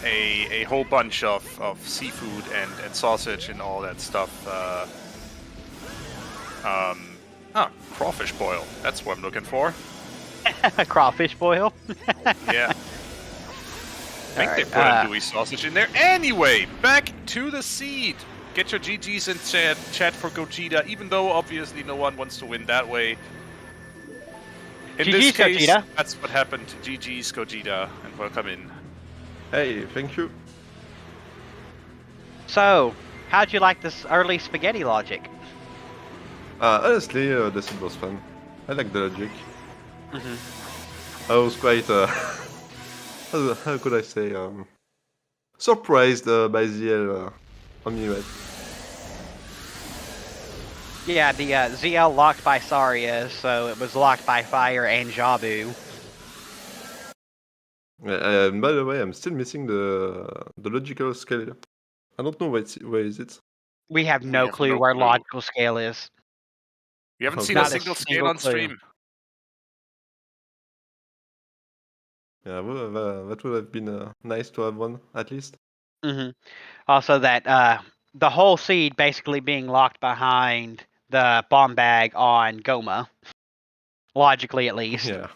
a whole bunch of seafood and sausage and all that stuff. Crawfish boil. That's what I'm looking for. Crawfish boil? Yeah. I think they put andouille sausage in there. Anyway, back to the seed. Get your GGs in chat for Gogeta, even though obviously no one wants to win that way. In this GG's, case, Gogeta. that's what happened. GG's Gogeta, and welcome in. Hey, thank you. So, how'd you like this early spaghetti logic? Honestly, the scene was fun. I like the logic. I was quite, how could I say, surprised by ZL on Minuet. Yeah, the ZL locked by Saria, so it was locked by Fire and Jabu. And by the way, I'm still missing the logical scale. I don't know where is it. We have no have clue no where clue. logical scale is. We haven't Okay. seen Not a a single scale single on clue. stream. Yeah, that would have been nice to have one, at least. Also, that the whole seed basically being locked behind the bomb bag on Goma. Logically, at least. Yeah.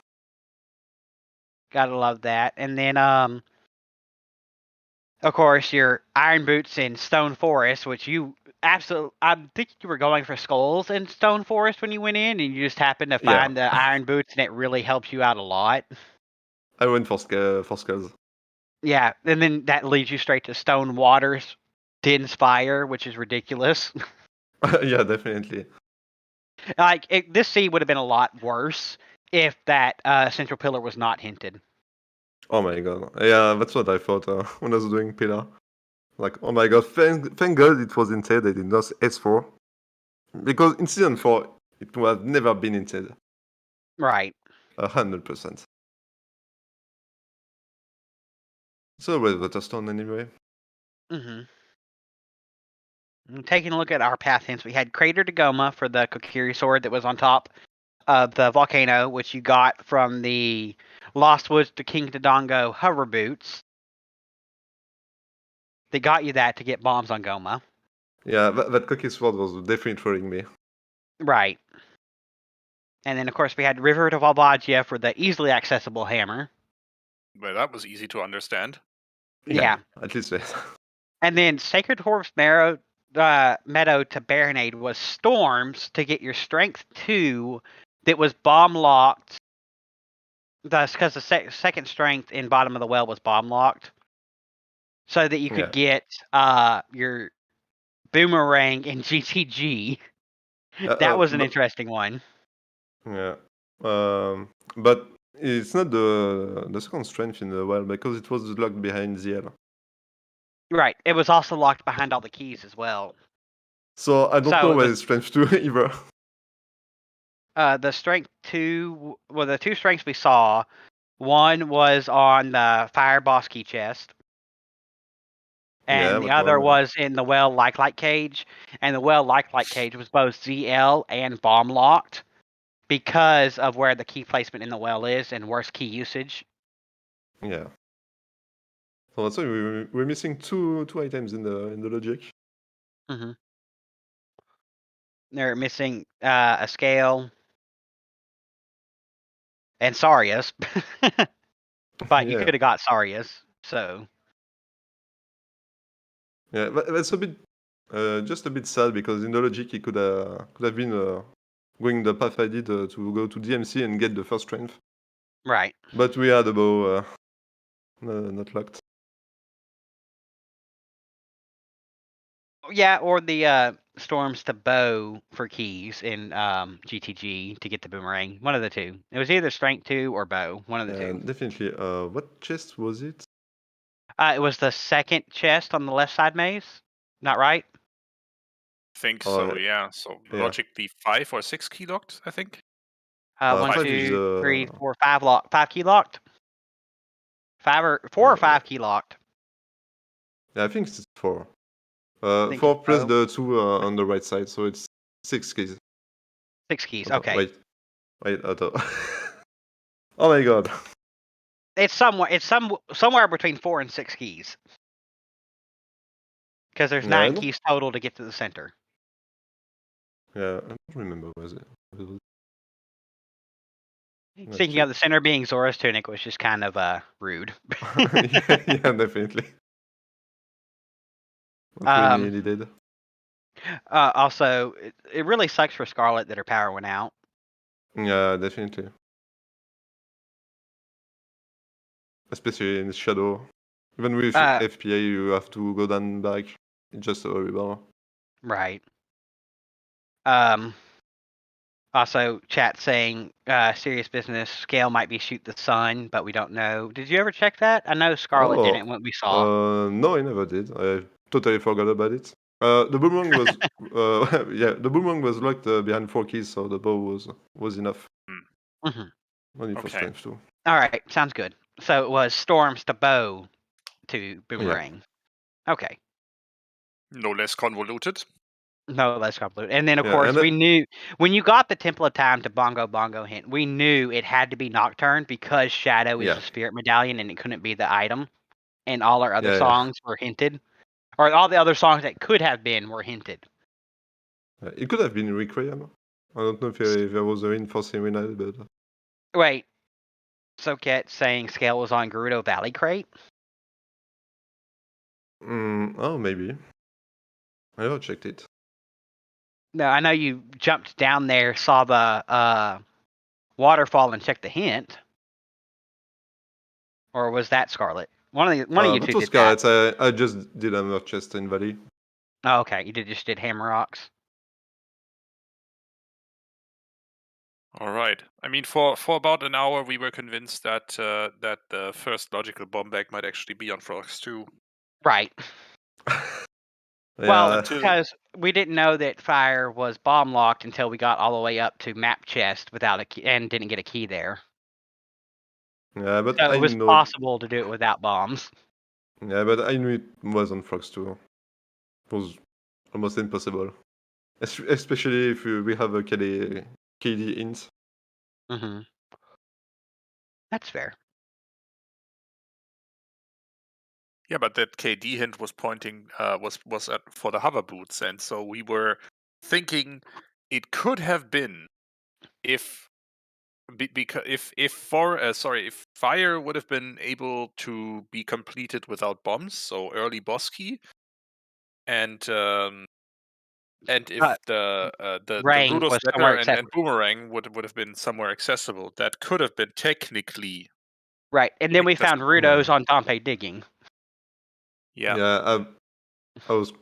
Gotta love that. And then, of course, your Iron Boots in Stone Forest, which you absolutely... I think you were going for skulls in Stone Forest when you went in, and you just happened to find the Iron Boots, and it really helps you out a lot. I went for skulls. Yeah, and then that leads you straight to Stone Waters, Din's Fire, which is ridiculous. Yeah, definitely. Like, this seed would have been a lot worse if that central pillar was not hinted. Oh my god. Yeah, that's what I thought when I was doing Pillar. Like, oh my god, thank god it was inside, they did not S4. Because in Season 4, it would have never been inside. Right. 100%. So, with Waterstone anyway. Taking a look at our path hints, we had Crater to Goma for the Kokiri sword that was on top of the volcano, which you got from the Lost Woods to King Dodongo hover boots. They got you that to get bombs on Goma. Yeah, that cookie sword was definitely throwing me. Right. And then, of course, we had River to Valvagia for the easily accessible hammer. Well, that was easy to understand. Yeah. At least that. And then Sacred Horse Meadow to Baronade was Storms to get your Strength 2 that was bomb locked. That's because the second Strength in Bottom of the Well was bomb locked. So that you could get your Boomerang in GTG. That was an interesting one. Yeah. But it's not the second strength in the well because it was locked behind ZL. Right. It was also locked behind all the keys as well. So I don't know where it's strength 2 either. The strength 2, well, the two strengths we saw, one was on the Fire Boss key chest. and Yeah, the but other one. was in the well like cage, and the well like cage was both ZL and bomb locked because of where the key placement in the well is and worse key usage. Yeah. So that's why we're missing two items in the logic. Mm-hmm. They're missing a scale and Sarius, but you Yeah. could have got Sarius. So Yeah, but that's a bit, just a bit sad because in the logic it could have been going the path I did to go to DMC and get the first strength. right. But we had a bow not locked. Yeah, or the storms to bow for keys in GTG to get the boomerang. One of the two. It was either strength 2 or bow. One of the two. Definitely. What chest was it? It was the second chest on the left side maze. Not right? Think Oh, so, yeah. So yeah. logically 5 or 6 key locked, I think. 1, 5 is 2, 3, 4, 5 locked. 5 key locked. 4 or 5 key locked. Yeah, I think it's 4. Think 4 plus so. the 2 on the right side, so it's 6 keys. 6 keys. Attends, Okay. wait, attends. Oh my god. It's somewhere between 4 and 6 keys. Because there's Yeah, 9 keys total to get to the center. Yeah, I don't remember was it. Speaking of the center being Zora's tunic, which is kind of rude. yeah, definitely. What we nearly did. Also, it really sucks for Scarlet that her power went out. Yeah, definitely. Especially in Shadow. Even with FPA, you have to go down back. It's just horrible. Right. Also, chat saying serious business scale might be shoot the sun, but we don't know. Did you ever check that? I know Scarlet didn't when we saw. No, I never did. I totally forgot about it. The boomerang was yeah, the boomerang was locked behind 4 keys, so the bow was enough. Mm-hmm. Only for strength too. All right, sounds good. So it was storms to bow to boomerang. Yeah. Okay. No less convoluted. No less convoluted. And then, of course, we knew when you got the Temple of Time to Bongo hint, we knew it had to be Nocturne because Shadow is the Spirit Medallion and it couldn't be the item. And all our other songs were hinted. Or all the other songs that could have been were hinted. It could have been Requiem. I don't know if there was a hint for Serenade, but... Wait. Soket saying Scale was on Gerudo Valley Crate? Oh, maybe. I never checked it. No, I know you jumped down there, saw the waterfall, and checked the hint. Or was that Scarlet? One of you two did Scarlet. that. I just did a chest in Valley. Oh, okay. You just did Hammer Rocks. All right. I mean, for about an hour, we were convinced that that the first logical bomb bag might actually be on Frogs 2. Right. Yeah. Well, because we didn't know that fire was bomb locked until we got all the way up to map chest without a key and didn't get a key there. Yeah, but so it was possible to do it without bombs. Yeah, but I knew it was on Frogs 2. It was almost impossible. Especially if we have a KD hint. Mm-hmm. That's fair. Yeah, but that KD hint was pointing was for the hover boots, and so we were thinking it could have been if if fire would have been able to be completed without bombs, so early boss key, and if the Rudo Scepter and Boomerang would have been somewhere accessible, that could have been technically right. And then we found Rudo's on Dompe digging. Yeah, I was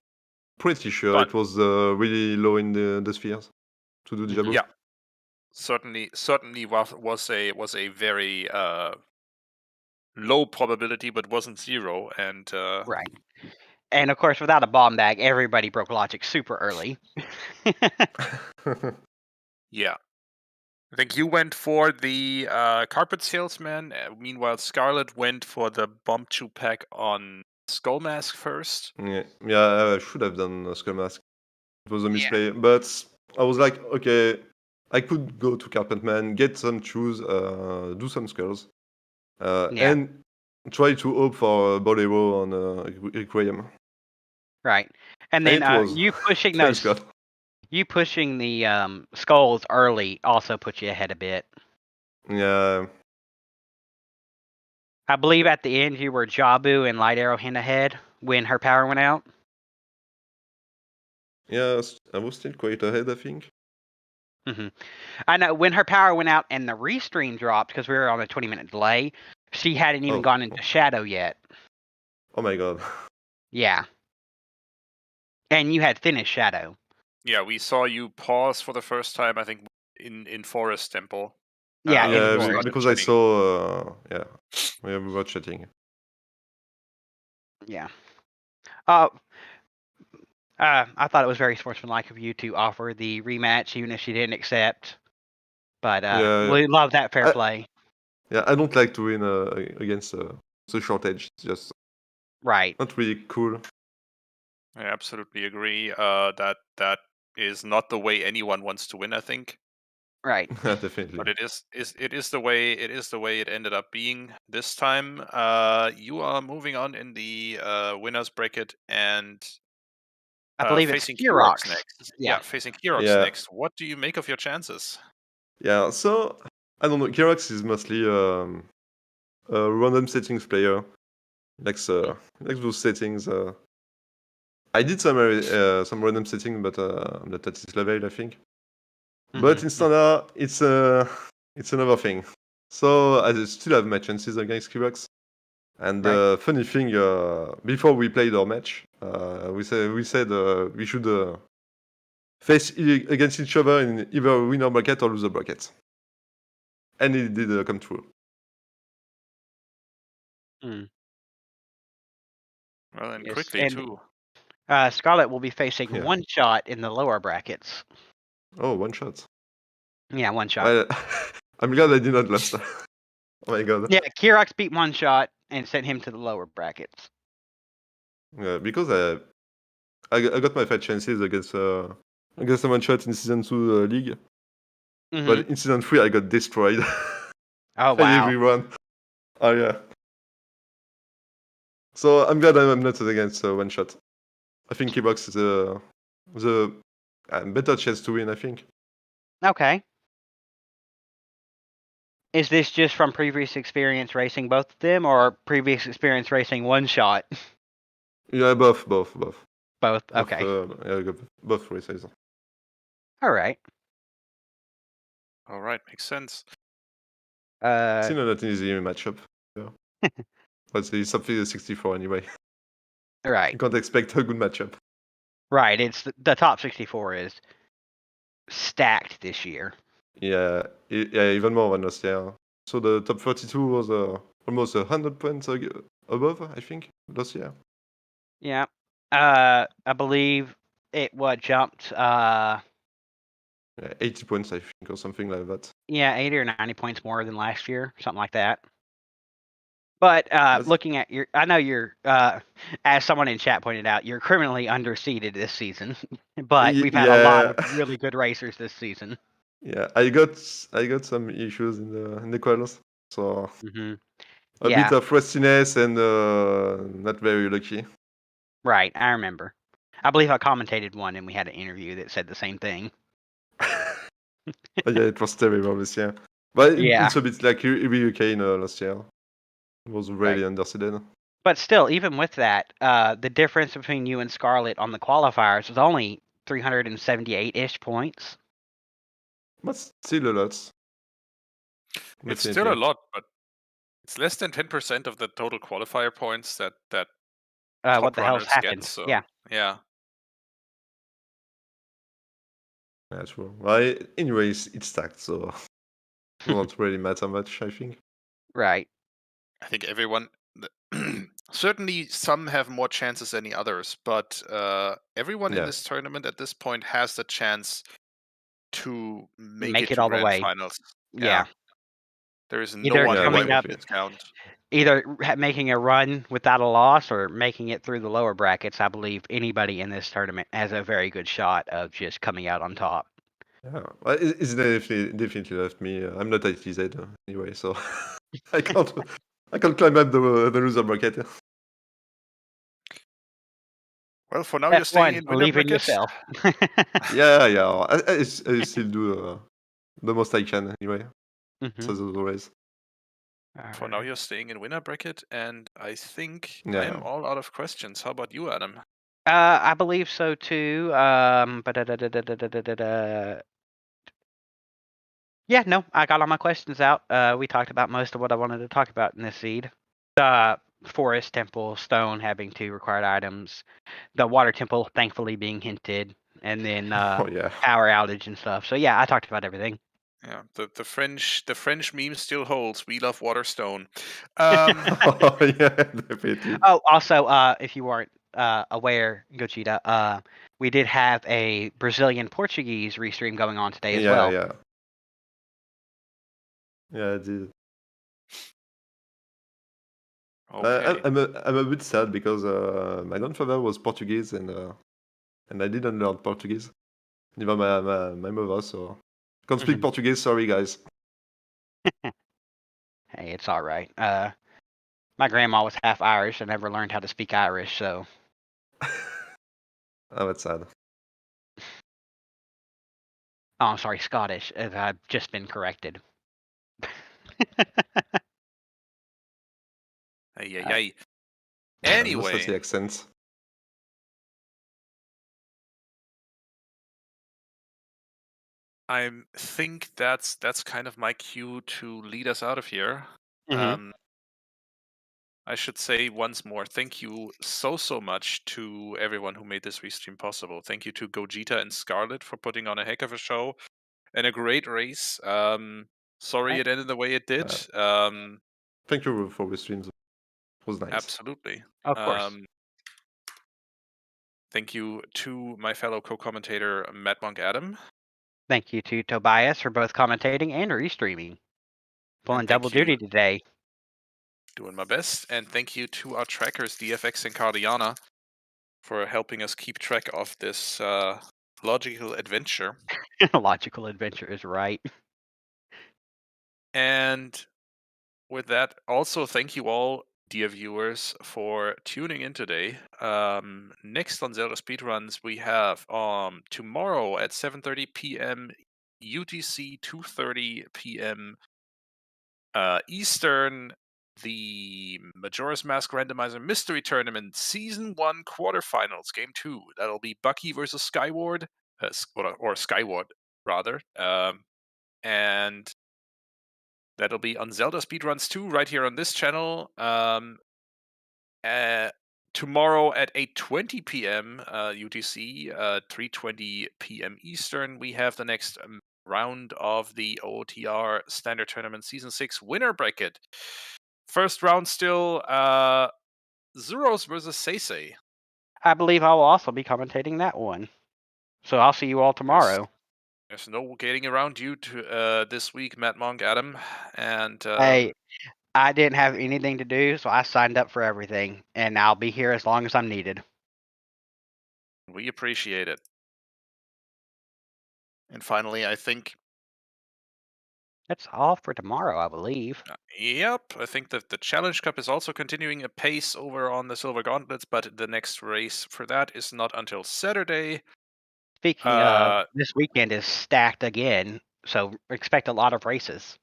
pretty sure it was really low in the spheres to do the job. Yeah, certainly was a very low probability, but wasn't zero. And right. And of course, without a bomb bag, everybody broke logic super early. Yeah. I think you went for the carpet salesman. Meanwhile, Scarlet went for the bomb 2 pack on Skull Mask first. Yeah, I should have done Skull Mask. It was a Yeah. misplay, but I was like, okay, I could go to Carpetman, get some shoes, do some skulls, Yeah. and try to hope for Bolero on Requiem. Right. And And then it was. you pushing Thanks those, God. you pushing the skulls early also put you ahead a bit. Yeah, I believe at the end you were Jabu and Light Arrow Hen ahead when her power went out. yeah, I was still quite ahead, I think. I know when her power went out and the restream dropped because we were on a 20-minute delay. She hadn't even Oh. gone into shadow yet. Oh my God. Yeah. And you had finished shadow. Yeah, we saw you pause for the first time, I think, in Forest Temple. Yeah, when in we Yeah, Forest. started because I chatting. saw. Yeah, we were chatting. Yeah. I thought it was very sportsmanlike of you to offer the rematch, even if she didn't accept. But Yeah, we love that fair I- play. Yeah, I don't like to win against the shortage. It's just Right. not really cool. I absolutely agree. That is not the way anyone wants to win, I think. Right. Yeah, definitely. But it is the way it ended up being this time. You are moving on in the winners bracket and I believe it's facing Kirox Kirox. next. Yeah. Facing Kirox Yeah. next. What do you make of your chances? Yeah, so I don't know. Kirox is mostly a random settings player. Likes those settings. I did some random setting, but I'm not at his level, I think. But in standard, it's another thing. So I still have my chances against Kirox. And the funny thing, before we played our match, we said we should face against each other in either winner bracket or loser bracket, and it did come true. Mm. Well, and Yes. quickly And too. Scarlet will be facing Yeah. one shot in the lower brackets. Oh, one shot. Yeah, one shot. Well, I'm glad I did not lose. Oh my God. Yeah, Kirox beat one shot and sent him to the lower brackets. Yeah, because I got my 5 chances against a one shot in season 2 league, but in season 3 I got destroyed. Oh, by wow. everyone. Oh yeah. So I'm glad I'm not against one shot. I think Keybox is the better chance to win, I think. Okay. Is this just from previous experience racing both of them, or previous experience racing one shot? Yeah, both. Both. Okay. Yeah, I got both races. All right. All right, makes sense. Still not an easy matchup. Yeah. But it's something 64 anyway. Right. You can't expect a good matchup. Right. It's the top 64 is stacked this year. Yeah, even more than last year. So the top 32 was almost 100 points above, I think, last year. Yeah. I believe it jumped. Yeah, 80 points, I think, or something like that. Yeah, 80 or 90 points more than last year, something like that. But looking at I know you're, as someone in chat pointed out, you're criminally underseeded this season. But we've had a lot of really good racers this season. Yeah, I got some issues in the quals, so a bit of rustiness and not very lucky. Right, I remember. I believe I commentated one, and we had an interview that said the same thing. Yeah, it was terrible this year. But Yeah. it's a bit like UK last year. It was really underseeded. But still, even with that, the difference between you and Scarlet on the qualifiers was only 378-ish points. But still a lot. It's still a lot, but it's less than 10% of the total qualifier points that top what the hell's runners happened? get. So Yeah. yeah. Yeah, true. Well, anyways, it's stacked, so it won't really matter much, I think. Right. I think everyone, certainly some have more chances than the others, but everyone in this tournament at this point has the chance to make it it to all the grand way. finals. Yeah. There is no Either one who coming can up, discount. either making a run without a loss or making it through the lower brackets. I believe anybody in this tournament has a very good shot of just coming out on top. Yeah, well, it's definitely left me. I'm not ITZ anyway, so I can't I can't climb up the loser bracket. Well, for now, you're staying F1, in winner believe in bracket. yourself. Yeah, yeah. I still do the most I can anyway. So Mhm. as always. For now, you're staying in winner bracket, and I think I Yeah. am all out of questions. How about you, Adam? I believe so too. Yeah, no, I got all my questions out. We talked about most of what I wanted to talk about in this seed. The forest temple, stone having 2 required items, the water temple thankfully being hinted, and then Oh yeah. power outage and stuff. So yeah, I talked about everything. Yeah, the French meme still holds. We love Waterstone. Oh yeah, definitely. Oh, also, if you weren't aware, Gogeta, we did have a Brazilian Portuguese restream going on today as Yeah, well. yeah. Yeah, I did. Okay. I'm a bit sad because my grandfather was Portuguese and I didn't learn Portuguese. Neither my mother, so can't speak Mhm. Portuguese. Sorry, guys. Hey, it's all right. My grandma was half Irish and never learned how to speak Irish, so Oh, that's sad. oh, I'm sorry, Scottish. I've just been corrected. Ay, ay, Uh, ay. Most of Anyway, the accents. I think that's kind of my cue to lead us out of here. mhm. I should say once more, thank you so much to everyone who made this restream possible. Thank you to Gogeta and Scarlet for putting on a heck of a show and a great race. Sorry it ended the way it did. Thank you for the streams. It was nice. Absolutely. Of course. Um, Thank you to my fellow co-commentator, Matt Monk Adam. Thank you to Tobias for both commentating and restreaming. Pulling And double thank you, duty today. doing my best. And thank you to our trackers, DFX and Cardiana, for helping us keep track of this logical adventure. Logical adventure is right. And with that, also thank you all, dear viewers, for tuning in today. Next on Zelda Speedruns, we have tomorrow at 7:30 p.m. UTC, 2:30 p.m. Eastern, the Majora's Mask Randomizer Mystery Tournament Season 1 Quarterfinals, Game 2. That'll be Bucky versus Skyward, or Skyward, rather. And that'll be on Zelda Speedruns 2 right here on this channel. Tomorrow at 8:20 p.m. UTC, 3:20 p.m. Eastern, we have the next round of the OoTR Standard Tournament Season 6 winner bracket. First round still Zeros versus Seisei. I believe I will also be commentating that one. So I'll see you all tomorrow. There's no getting around you to this week, Matt Monk, Adam, and Hey, I didn't have anything to do, so I signed up for everything, and I'll be here as long as I'm needed. we appreciate it. And finally, I think That's all for tomorrow, I believe. Yep, I think that the Challenge Cup is also continuing apace over on the Silver Gauntlets, but the next race for that is not until Saturday. Speaking of, this weekend is stacked again, so expect a lot of races.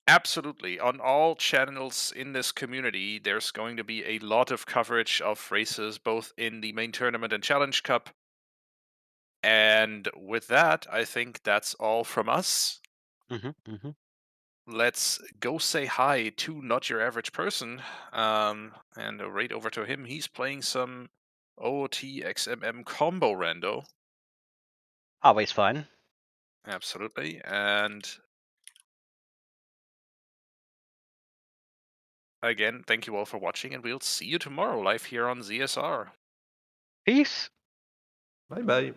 Absolutely. On all channels in this community, there's going to be a lot of coverage of races, both in the main tournament and Challenge Cup. And with that, I think that's all from us. Let's go say hi to Not Your Average Person, and right over to him. He's playing some OOTXMM combo rando. Always fun. Absolutely. And again, thank you all for watching, and we'll see you tomorrow live here on ZSR. Peace. Bye bye.